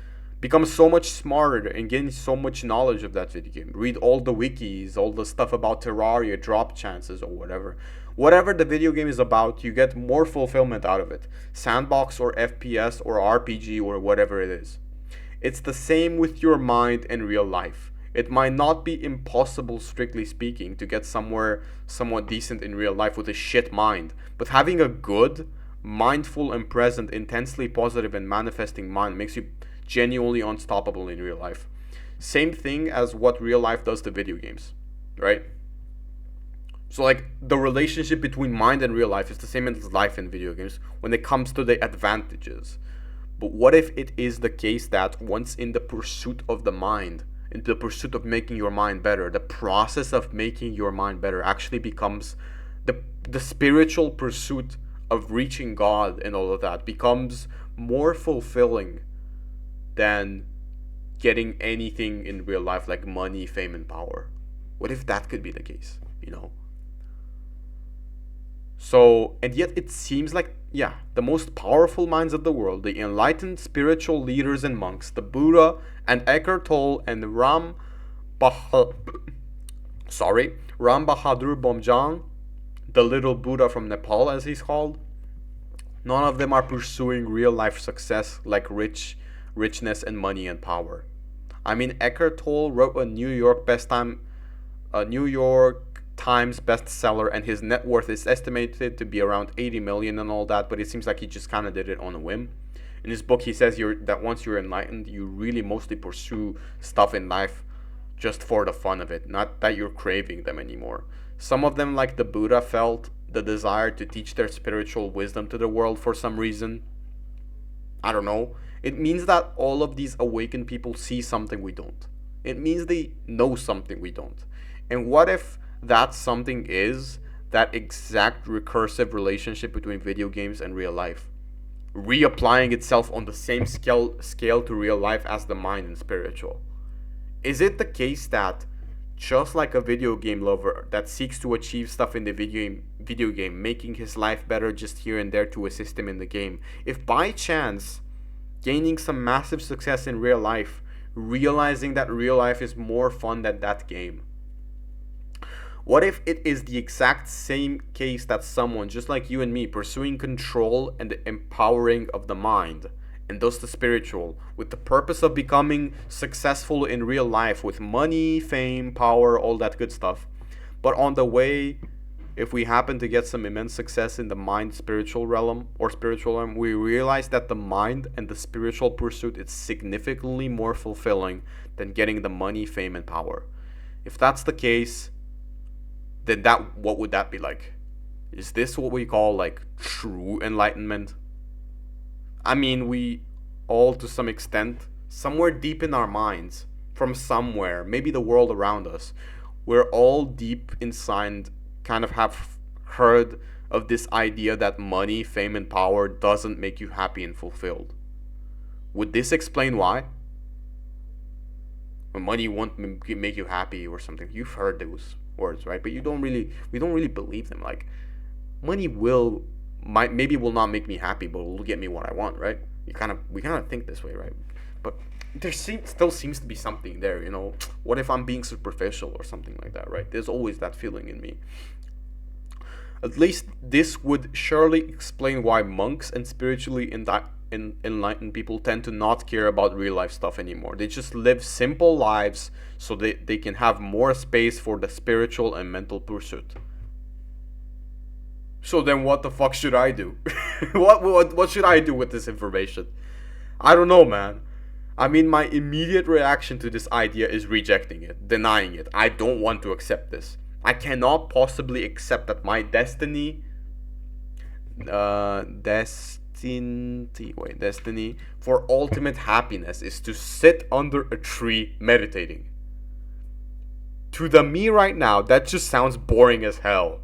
become so much smarter and gain so much knowledge of that video game. Read all the wikis, all the stuff about Terraria, drop chances, or whatever. Whatever the video game is about, you get more fulfillment out of it. Sandbox or FPS or RPG or whatever it is. It's the same with your mind and real life. It might not be impossible, strictly speaking, to get somewhere somewhat decent in real life with a shit mind, but having a good, mindful and present, intensely positive and manifesting mind makes you genuinely unstoppable in real life. Same thing as what real life does to video games, right? So like the relationship between mind and real life is the same as life in video games when it comes to the advantages. But what if it is the case that once in the pursuit of the mind, in the pursuit of making your mind better, the process of making your mind better actually becomes the spiritual pursuit of reaching God and all of that becomes more fulfilling than getting anything in real life like money, fame, and power? What if that could be the case, you know? So, and yet it seems like, yeah, the most powerful minds of the world, the enlightened spiritual leaders and monks, the Buddha and Eckhart Tolle and Ram Bahadur Bomjang, the little Buddha from Nepal as he's called, none of them are pursuing real life success like richness and money and power. I mean, Eckhart Tolle wrote a New York Times bestseller, and his net worth is estimated to be around 80 million and all that, but it seems like he just kind of did it on a whim. In his book, he says that once you're enlightened, you really mostly pursue stuff in life just for the fun of it, not that you're craving them anymore. Some of them, like the Buddha, felt the desire to teach their spiritual wisdom to the world for some reason. I don't know. It means that all of these awakened people see something we don't. It means they know something we don't. And what if that something is that exact recursive relationship between video games and real life, reapplying itself on the same scale to real life as the mind and spiritual? Is it the case that just like a video game lover that seeks to achieve stuff in the video game, making his life better just here and there to assist him in the game, if by chance gaining some massive success in real life, realizing that real life is more fun than that game? What if it is the exact same case that someone just like you and me, pursuing control and the empowering of the mind and thus the spiritual, with the purpose of becoming successful in real life with money, fame, power, all that good stuff, but on the way, if we happen to get some immense success in the mind spiritual realm, we realize that the mind and the spiritual pursuit is significantly more fulfilling than getting the money, fame, and power. If that's the case, then what would that be like? Is this what we call like true enlightenment? I mean, we all, to some extent, somewhere deep in our minds, from somewhere, maybe the world around us, we're all deep inside kind of have heard of this idea that money, fame, and power doesn't make you happy and fulfilled. Would this explain why? Or money won't make you happy or something. You've heard those words, right? But we don't really believe them. Like, money maybe will not make me happy, but will get me what I want, right? We kind of think this way, right? But there still seems to be something there, you know. What if I'm being superficial or something like that, right? There's always that feeling in me. At least this would surely explain why monks and spiritually enlightened people tend to not care about real life stuff anymore. They just live simple lives so they can have more space for the spiritual and mental pursuit. So then what the fuck should I do? What should I do with this information? I don't know, man. I mean, my immediate reaction to this idea is rejecting it, denying it. I don't want to accept this. I cannot possibly accept that my destiny for ultimate happiness is to sit under a tree meditating. To the me right now, that just sounds boring as hell.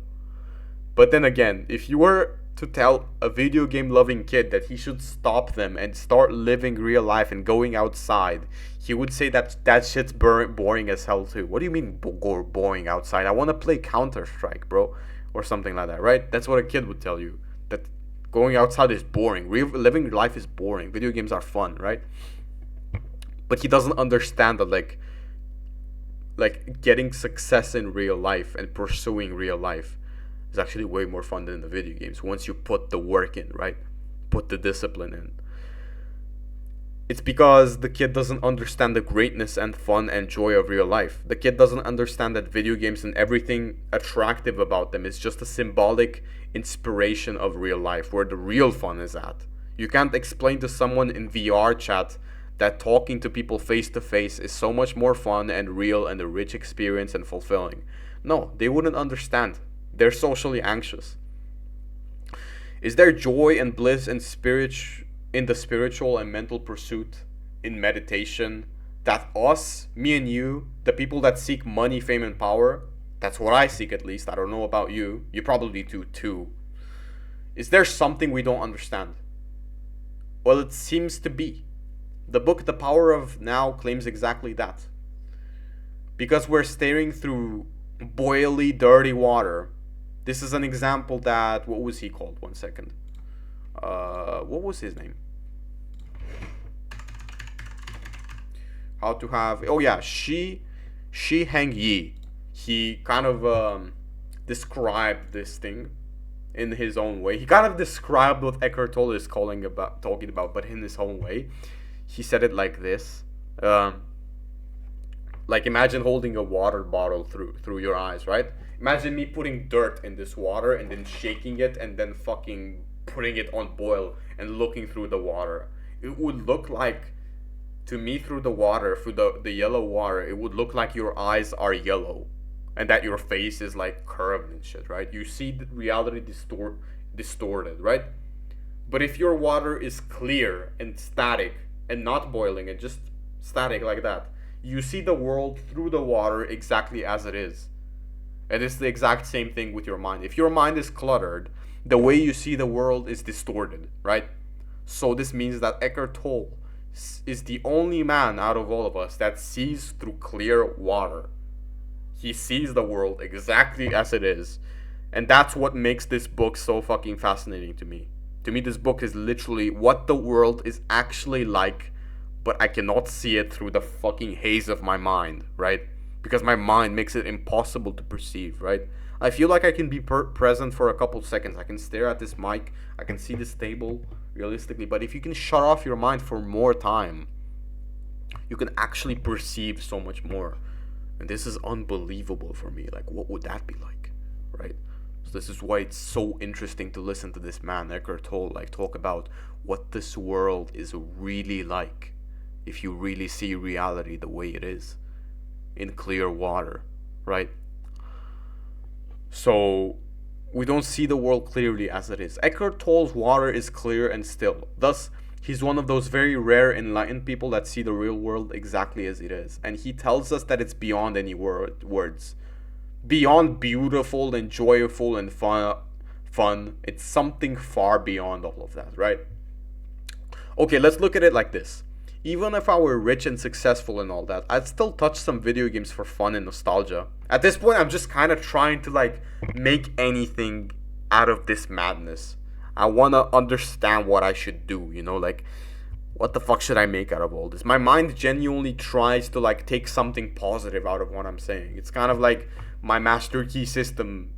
But then again, if you were to tell a video game loving kid that he should stop them and start living real life and going outside, he would say that that shit's boring as hell too. What do you mean boring outside? I want to play Counter-Strike, bro, or something like that, right? That's what a kid would tell you. That going outside is boring. Living life is boring. Video games are fun, right? But he doesn't understand that like getting success in real life and pursuing real life is actually way more fun than the video games once you put the work in, right? Put the discipline in. It's because the kid doesn't understand the greatness and fun and joy of real life. The kid doesn't understand that video games and everything attractive about them is just a symbolic inspiration of real life, where the real fun is at. You can't explain to someone in VR chat that talking to people face to face is so much more fun and real and a rich experience and fulfilling. No, they wouldn't understand. They're socially anxious. Is there joy and bliss and in the spiritual and mental pursuit in meditation that us, me and you, the people that seek money, fame, and power, that's what I seek at least, I don't know about you, you probably do too. Is there something we don't understand? Well, it seems to be. The book The Power of Now claims exactly that. Because we're staring through boily, dirty water. This is an example that, what was he called? 1 second. What was his name? How to have, oh yeah, Shi Heng Yi. He kind of described this thing in his own way. He kind of described what Echkart Tolle is talking about, but in his own way. He said it like this. Like imagine holding a water bottle through your eyes, right? Imagine me putting dirt in this water and then shaking it and then fucking putting it on boil and looking through the water. It would look like, to me, through the water, through the yellow water, it would look like your eyes are yellow and that your face is like curved and shit, right? You see the reality distorted, right? But if your water is clear and static and not boiling and just static like that, you see the world through the water exactly as it is. And it's the exact same thing with your mind. If your mind is cluttered, the way you see the world is distorted, right? So this means that Echkart Tolle is the only man out of all of us that sees through clear water. He sees the world exactly as it is. And that's what makes this book so fucking fascinating to me. To me, this book is literally what the world is actually like, but I cannot see it through the fucking haze of my mind, right? Because my mind makes it impossible to perceive, right? I feel like I can be present for a couple seconds. I can stare at this mic. I can see this table realistically. But if you can shut off your mind for more time, you can actually perceive so much more. And this is unbelievable for me. Like, what would that be like, right? So this is why it's so interesting to listen to this man, Echkart Tolle, like talk about what this world is really like if you really see reality the way it is. In clear water, right? So we don't see the world clearly as it is. Echkart Tolle's water is clear and still. Thus, he's one of those very rare enlightened people that see the real world exactly as it is. And he tells us that it's beyond any words. Beyond beautiful and joyful and fun. It's something far beyond all of that, right? Okay, let's look at it like this. Even if I were rich and successful and all that, I'd still touch some video games for fun and nostalgia. At this point, I'm just kind of trying to like make anything out of this madness. I want to understand what I should do, you know, like what the fuck should I make out of all this? My mind genuinely tries to like take something positive out of what I'm saying. It's kind of like my master key system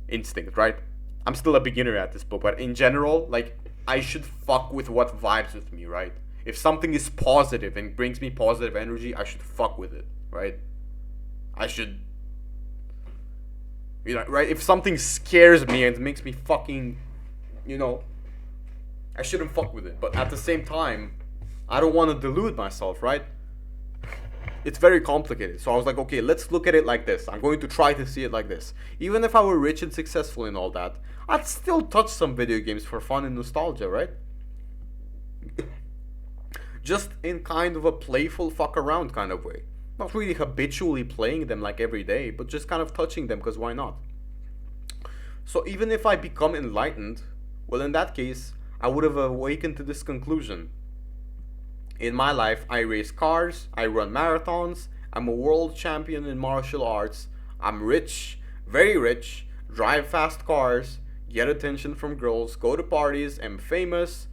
instinct, right? I'm still a beginner at this book, but in general, like I should fuck with what vibes with me, right? If something is positive and brings me positive energy, I should fuck with it, right? I should, you know, right? If something scares me and makes me fucking, you know, I shouldn't fuck with it. But at the same time, I don't want to delude myself, right? It's very complicated. So I was like, okay, let's look at it like this. I'm going to try to see it like this. Even if I were rich and successful and all that, I'd still touch some video games for fun and nostalgia, right? Just in kind of a playful fuck around kind of way. Not really habitually playing them like every day, but just kind of touching them because why not? So even if I become enlightened, well, in that case, I would have awakened to this conclusion. In my life, I race cars, I run marathons, I'm a world champion in martial arts, I'm rich, very rich, drive fast cars, get attention from girls, go to parties, am famous,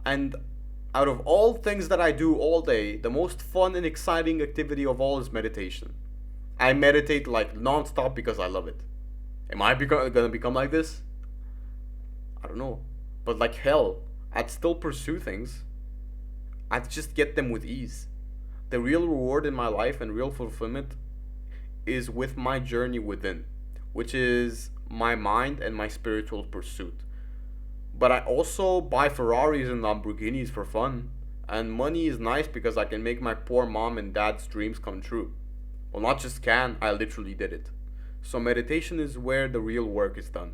and out of all things that I do all day, the most fun and exciting activity of all is meditation. I meditate like non-stop because I love it. Am I gonna become like this? I don't know. But like hell, I'd still pursue things. I'd just get them with ease. The real reward in my life and real fulfillment is with my journey within, which is my mind and my spiritual pursuit. But I also buy Ferraris and Lamborghinis for fun, and money is nice because I can make my poor mom and dad's dreams come true. Well, not just can, I literally did it. So meditation is where the real work is done,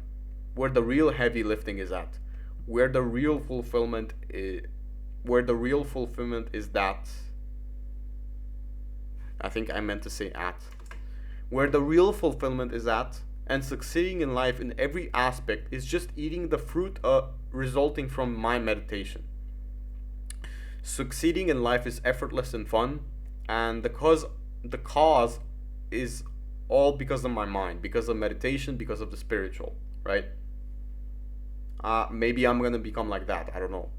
where the real heavy lifting is at, where the real fulfillment is, that. I think I meant to say at. Where the real fulfillment is at, and succeeding in life in every aspect is just eating the fruit resulting from my meditation. Succeeding in life is effortless and fun, and the cause is all because of my mind, because of meditation, because of the spiritual, right? Maybe I'm gonna become like that, I don't know.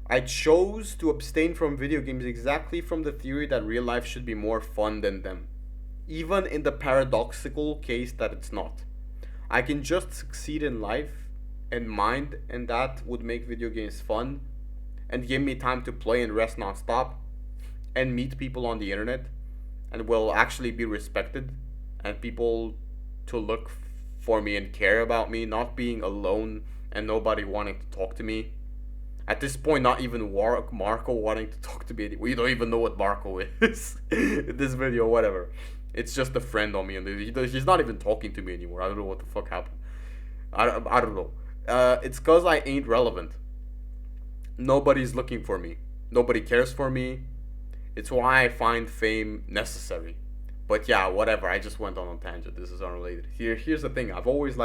I chose to abstain from video games exactly from the theory that real life should be more fun than them, even in the paradoxical case that it's not. I can just succeed in life and mind, and that would make video games fun and give me time to play and rest non-stop and meet people on the internet and will actually be respected and people to look for me and care about me, not being alone and nobody wanting to talk to me. At this point, not even Marco wanting to talk to me. We don't even know what Marco is in this video, whatever. It's just a friend on me, and he's not even talking to me anymore. I don't know what the fuck happened. I don't know. It's because I ain't relevant. Nobody's looking for me. Nobody cares for me. It's why I find fame necessary. But yeah, whatever. I just went on a tangent. This is unrelated. Here's the thing. I've always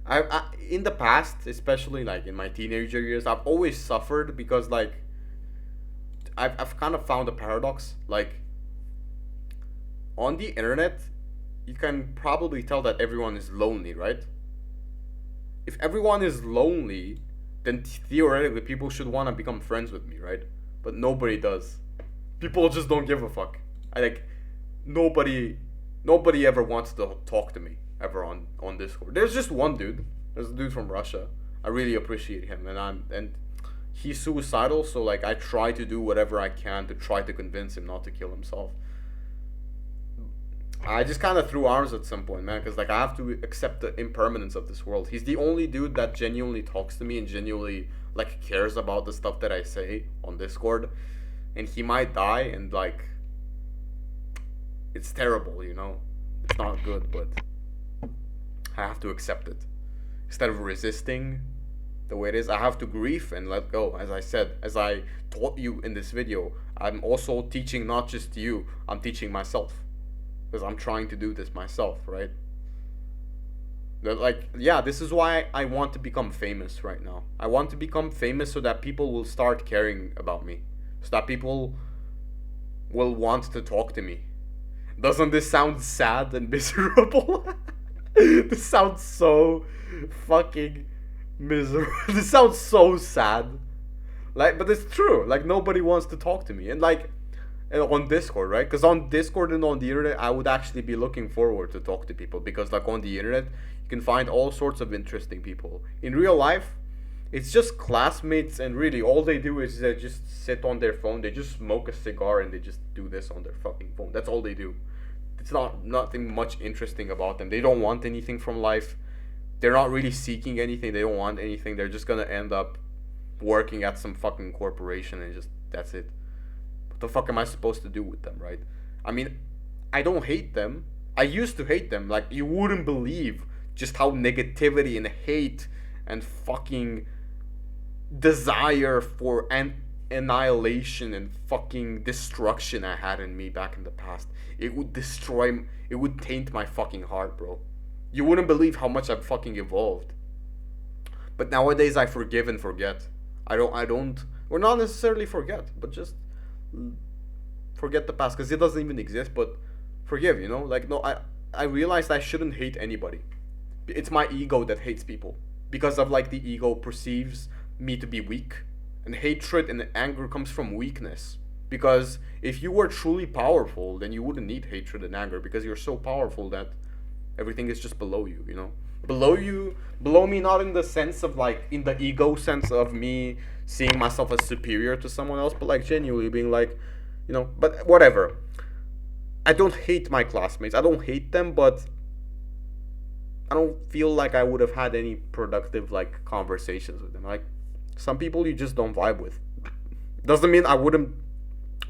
I in the past, especially like in my teenager years, I've always suffered because like I've kind of found a paradox. Like on the internet, you can probably tell that everyone is lonely, right? If everyone is lonely, then theoretically people should want to become friends with me, right? But nobody does. People just don't give a fuck. Nobody ever wants to talk to me ever on Discord. There's just one dude. There's a dude from Russia. I really appreciate him, and he's suicidal. So like I try to do whatever I can to try to convince him not to kill himself. I just kind of threw arms at some point, man, because like I have to accept the impermanence of this world. He's the only dude that genuinely talks to me and genuinely like cares about the stuff that I say on Discord, and he might die, and like it's terrible, you know. It's not good, but I have to accept it. Instead of resisting the way it is, I have to grieve and let go. As I said, as I taught you in this video, I'm also teaching not just you, I'm teaching myself. Because I'm trying to do this myself, right? Like, yeah, this is why I want to become famous right now. I want to become famous so that people will start caring about me. So that people will want to talk to me. Doesn't this sound sad and miserable? This sounds so fucking miserable. This sounds so sad. Like, but it's true. Like, nobody wants to talk to me. And like, on Discord, right? Because on Discord and on the internet, I would actually be looking forward to talk to people. Because like on the internet, you can find all sorts of interesting people. In real life, it's just classmates, and really all they do is they just sit on their phone. They just smoke a cigar and they just do this on their fucking phone. That's all they do. It's nothing much interesting about them. They don't want anything from life. They're not really seeking anything. They don't want anything. They're just gonna end up working at some fucking corporation and just That's it. What the fuck am I supposed to do with them, right? I mean, I don't hate them. I used to hate them. Like, you wouldn't believe just how negativity and hate and fucking desire for annihilation and fucking destruction I had in me back in the past. It would destroy, it would taint my fucking heart, bro. You wouldn't believe how much I've fucking evolved. But nowadays I forgive and forget. Or not necessarily forget, but just forget the past, because it doesn't even exist, but forgive, you know? Like, no, I realized I shouldn't hate anybody. It's my ego that hates people. Because of, like, the ego perceives me to be weak. And hatred and anger comes from weakness. Because if you were truly powerful, then you wouldn't need hatred and anger, because you're so powerful that everything is just below you, you know? Below me, not in the sense of, like, in the ego sense of me seeing myself as superior to someone else, but, like, genuinely being like, you know, but whatever. I don't hate my classmates. I don't hate them, but I don't feel like I would have had any productive, like, conversations with them. Like, some people you just don't vibe with. Doesn't mean I wouldn't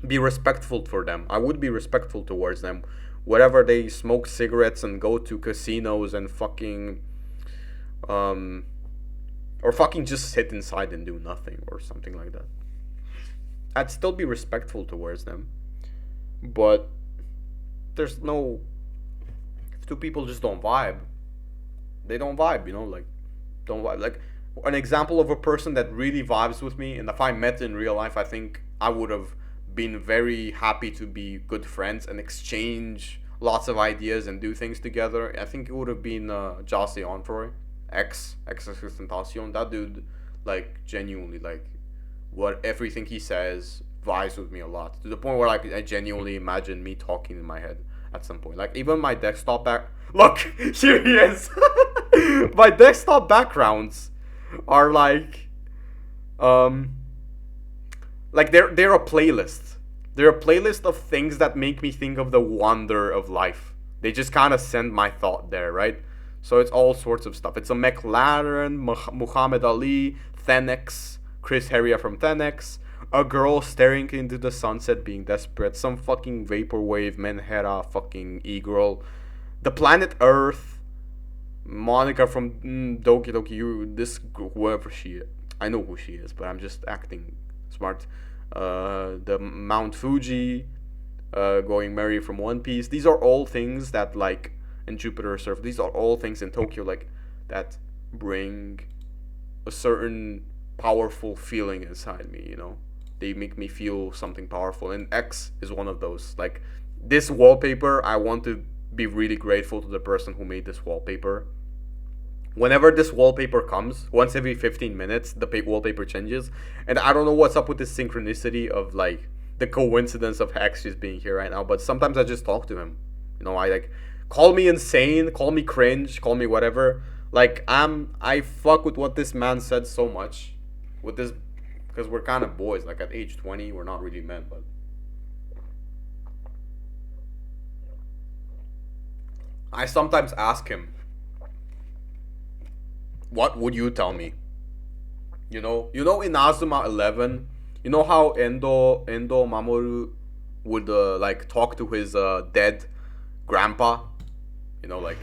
be respectful for them. I would be respectful towards them. Whatever they smoke cigarettes and go to casinos and fucking, or fucking just sit inside and do nothing or something like that. I'd still be respectful towards them. But there's no, if two people just don't vibe, they don't vibe, you know, like, don't vibe. Like, an example of a person that really vibes with me, and if I met in real life, I think I would have been very happy to be good friends and exchange lots of ideas and do things together. I think it would have been Jossie Onfroy, ex-Tentacion. That dude, like, genuinely, like, what everything he says vibes with me a lot, to the point where, like, I genuinely imagine me talking in my head at some point. Like, even my desktop back, look, here he is. My desktop backgrounds are like they're a playlist. They're a playlist of things that make me think of the wonder of life. They just kind of send my thought there, right? So it's all sorts of stuff. It's a McLaren, Muhammad Ali, Thanex, Chris Heria from Thanex, a girl staring into the sunset being desperate, some fucking vaporwave, Menhera, fucking e-girl, the planet Earth, Monica from Doki Doki, whoever she is. I know who she is, but I'm just acting smart. The Mount Fuji, going Mary from One Piece. These are all things that, like, in Jupiter Surf, these are all things in Tokyo, like, that bring a certain powerful feeling inside me, you know? They make me feel something powerful, and X is one of those. Like, this wallpaper, I want to be really grateful to the person who made this wallpaper. Whenever this wallpaper comes, once every 15 minutes, the wallpaper changes. And I don't know what's up with this synchronicity of, like, the coincidence of Hex just being here right now. But sometimes I just talk to him. You know, I, like, call me insane, call me cringe, call me whatever. Like, I fuck with what this man said so much. With this, because we're kind of boys. Like, at age 20, we're not really men, but I sometimes ask him, what would you tell me? You know in Azuma 11, you know how Endo Mamoru would like talk to his dead grandpa? You know, like,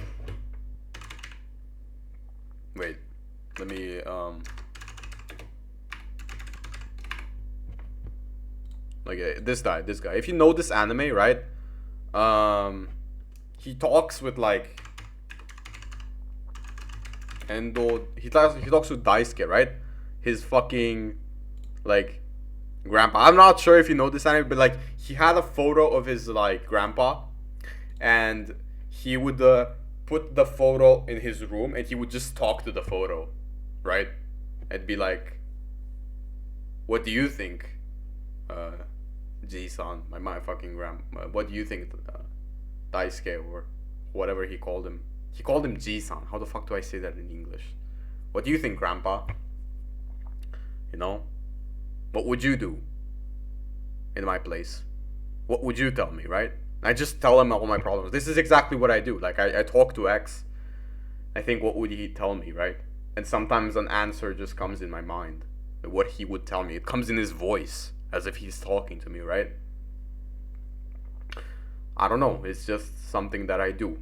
wait, let me like this guy. If you know this anime, right? He talks with, like, Endo, he talks with Daisuke, right? His fucking, like, grandpa. I'm not sure if you know this anime, but, like, he had a photo of his, like, grandpa, and he would put the photo in his room, and he would just talk to the photo, right? And be like, what do you think, Ji-san, my fucking grandpa, what do you think, Daisuke, or whatever he called him. He called him Ji-san. How the fuck do I say that in English? What do you think, grandpa? You know? What would you do in my place? What would you tell me, right? I just tell him all my problems. This is exactly what I do. Like, I talk to X. I think, what would he tell me, right? And sometimes an answer just comes in my mind. What he would tell me. It comes in his voice. as if he's talking to me, right? I don't know, it's just something that I do.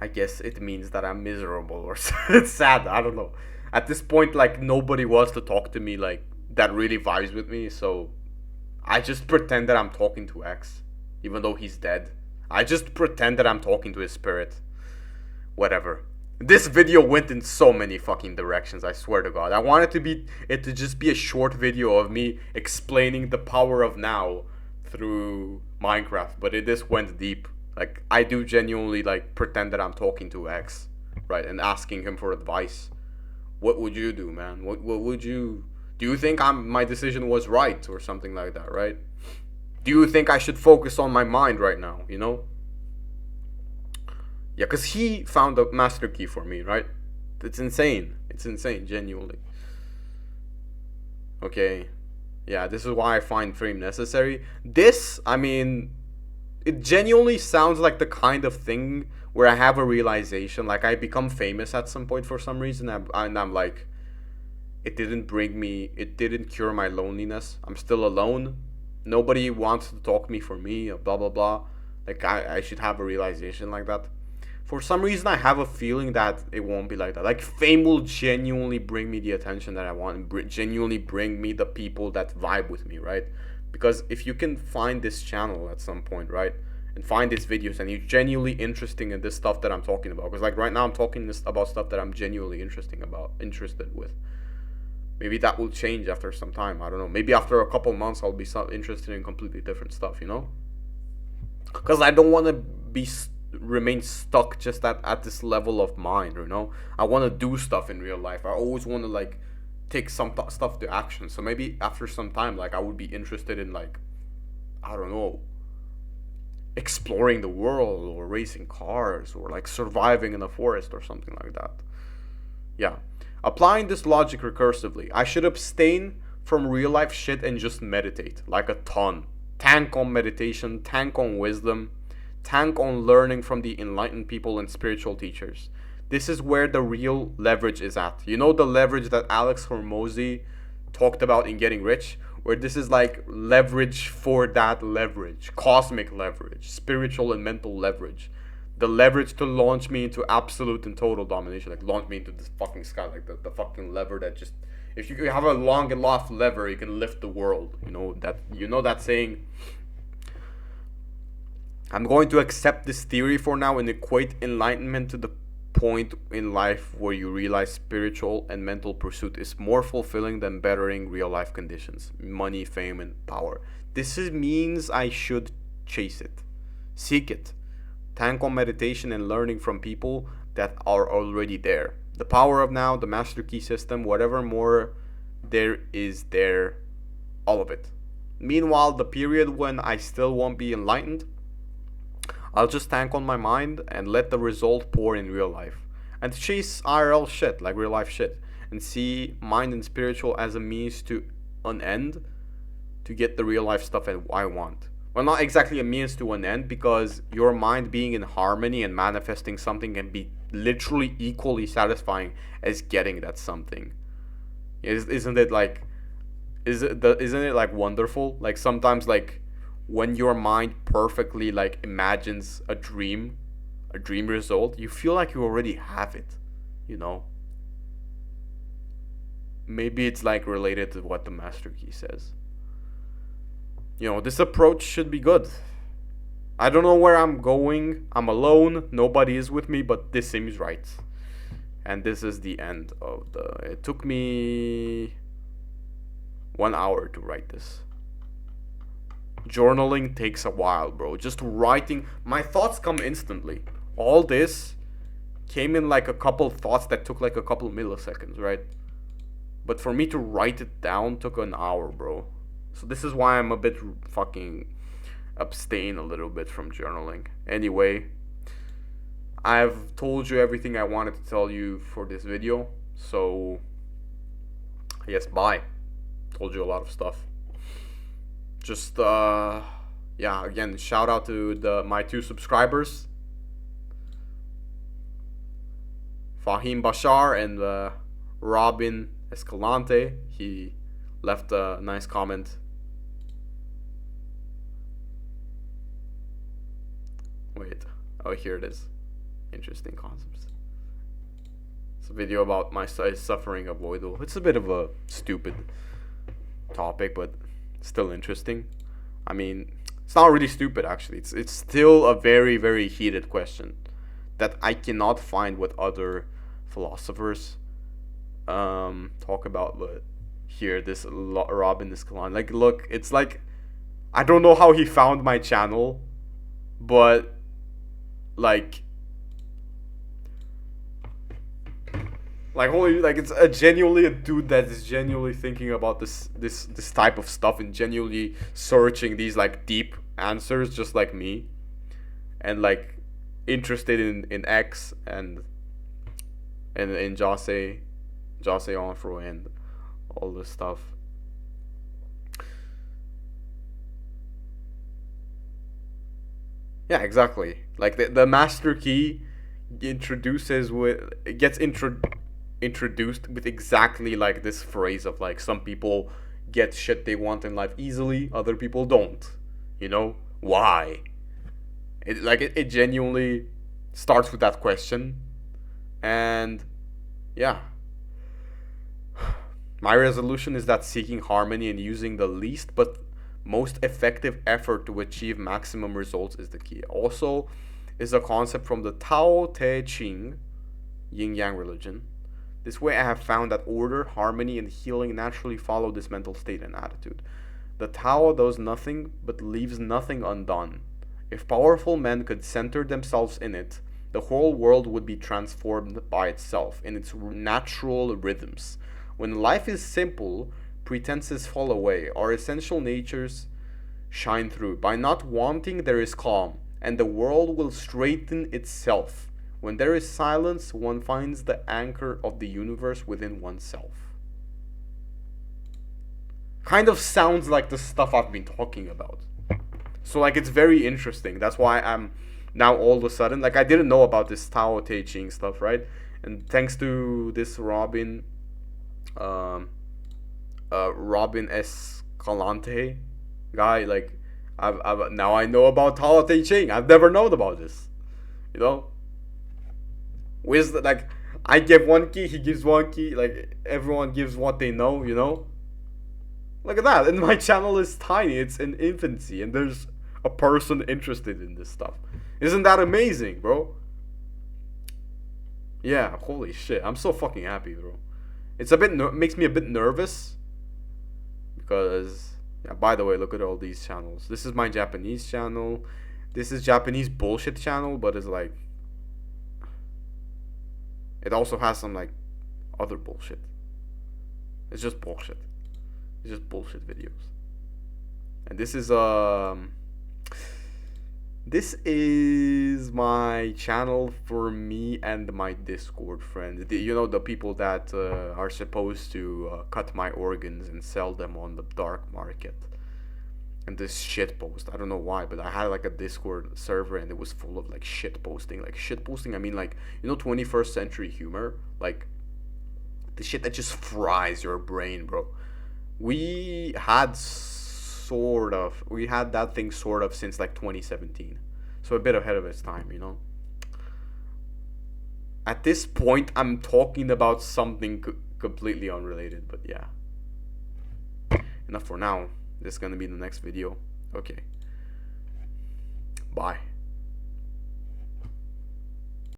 I guess it means that I'm miserable or it's sad, I don't know. At this point, like, nobody wants to talk to me, like, that really vibes with me, so I just pretend that I'm talking to X, even though he's dead. I just pretend that I'm talking to his spirit. Whatever. This video went in so many fucking directions, I swear to God. I wanted it to just be a short video of me explaining the power of now through Minecraft, but it just went deep. Like, I do genuinely, like, pretend that I'm talking to X, right, and asking him for advice. What would you do, man? What would you... Do you think my decision was right or something like that, right? Do you think I should focus on my mind right now, you know? Yeah, because he found the master key for me, right? It's insane. It's insane, genuinely. Okay. Yeah, this is why I find fame necessary. This, I mean, it genuinely sounds like the kind of thing where I have a realization, like I become famous at some point for some reason, and I'm like, it didn't cure my loneliness. I'm still alone. Nobody wants to talk to me for me, blah, blah, blah. Like, I should have a realization like that. For some reason, I have a feeling that it won't be like that. Like, fame will genuinely bring me the attention that I want, and genuinely bring me the people that vibe with me, right? Because if you can find this channel at some point, right, and find these videos, and you're genuinely interested in this stuff that I'm talking about, because like right now I'm talking about stuff that I'm genuinely interested with. Maybe that will change after some time. I don't know. Maybe after a couple months, I'll be interested in completely different stuff, you know? Because I don't want to remain stuck just at this level of mind, you know? I want to do stuff in real life. I always want to, like, take some stuff to action. So maybe after some time, like, I would be interested in, like, I don't know, exploring the world or racing cars or, like, surviving in a forest or something like that. Yeah. Applying this logic recursively, I should abstain from real life shit and just meditate, like a ton. Tank on meditation, tank on wisdom, tank on learning from the enlightened people and spiritual teachers. This is where the real leverage is at. You know, the leverage that Alex Hormozy talked about in Getting Rich? Where this is like leverage for that leverage. Cosmic leverage, spiritual and mental leverage. The leverage to launch me into absolute and total domination. Like, launch me into this fucking sky. Like, the fucking lever that just... If you have a long enough lever, you can lift the world. You know that saying? I'm going to accept this theory for now and equate enlightenment to the point in life where you realize spiritual and mental pursuit is more fulfilling than bettering real life conditions. Money, fame, and power. This means I should chase it. Seek it. Tank on meditation and learning from people that are already there. The power of now, the master key system, whatever more there is there, all of it. Meanwhile, the period when I still won't be enlightened, I'll just tank on my mind and let the result pour in real life. And chase IRL shit, like real life shit. And see mind and spiritual as a means to an end to get the real life stuff that I want. Well, not exactly a means to an end, because your mind being in harmony and manifesting something can be literally equally satisfying as getting that something. Isn't it like wonderful? Like, sometimes, like, when your mind perfectly, like, imagines a dream result, you feel like you already have it, you know? Maybe it's, like, related to what the master key says. You know, this approach should be good. I don't know where I'm going. I'm alone. Nobody is with me, but this seems right. And this is the end of it took me 1 hour to write this. Journaling takes a while, bro. Just writing, my thoughts come instantly. All this came in like a couple thoughts that took like a couple milliseconds, right? But for me to write it down took an hour, bro. So this is why I'm a bit fucking abstain a little bit from journaling. Anyway, I've told you everything I wanted to tell you for this video. So, I guess bye. Told you a lot of stuff. Just, yeah, again, shout out to my 2 subscribers. Fahim Bashar and Robin Escalante. He left a nice comment. Wait, oh, here it is. Interesting concepts. It's a video about my suffering avoidal. It's a bit of a stupid topic, but still interesting. I mean, it's not really stupid actually. It's still a very, very heated question that I cannot find what other philosophers talk about. But here, this Robin Escalante, like, look, it's like, I don't know how he found my channel, but like holy, like, it's genuinely a dude that is genuinely thinking about this type of stuff and genuinely searching these like deep answers, just like me, and like interested in X and in Jose Onfro and all this stuff. Yeah, exactly. Like the master key introduces with gets introduced with exactly like this phrase of like, some people get shit they want in life easily, other people don't. You know why? It genuinely starts with that question, and yeah. My resolution is that seeking harmony and using the least but most effective effort to achieve maximum results is the key. Also, is a concept from the Tao Te Ching, Yin Yang religion. This way, I have found that order, harmony, and healing naturally follow this mental state and attitude. The Tao does nothing but leaves nothing undone. If powerful men could center themselves in it, the whole world would be transformed by itself in its natural rhythms. When life is simple, pretenses fall away, our essential natures shine through. By not wanting, there is calm, and the world will straighten itself. When there is silence, one finds the anchor of the universe within oneself. Kind of sounds like the stuff I've been talking about. So like, it's very interesting. That's why I'm now all of a sudden, like, I didn't know about this Tao Te Ching stuff, right? And thanks to this Robin Escalante guy, like, I've now I know about Tao Te Ching. I've never known about this, you know. Wisdom, like, I give one key, he gives one key, like, everyone gives what they know, you know. Look at that, and my channel is tiny, it's in infancy, and there's a person interested in this stuff. Isn't that amazing, bro? Yeah, holy shit, I'm so fucking happy, bro. It's a bit makes me a bit nervous because, yeah, by the way, look at all these channels. This is my Japanese channel. This is Japanese bullshit channel, but it's like, it also has some like other bullshit. It's just bullshit. It's just bullshit videos. And this is my channel for me and my Discord friends. You know, the people that are supposed to cut my organs and sell them on the dark market. And this shit post, I don't know why, but I had like a Discord server and it was full of like shit posting. Like, shit posting, I mean, like, you know, 21st century humor? Like, the shit that just fries your brain, bro. We had that thing sort of since like 2017. So a bit ahead of its time, you know. At this point, I'm talking about something completely unrelated, but yeah. Enough for now. This is gonna be the next video. Okay. Bye.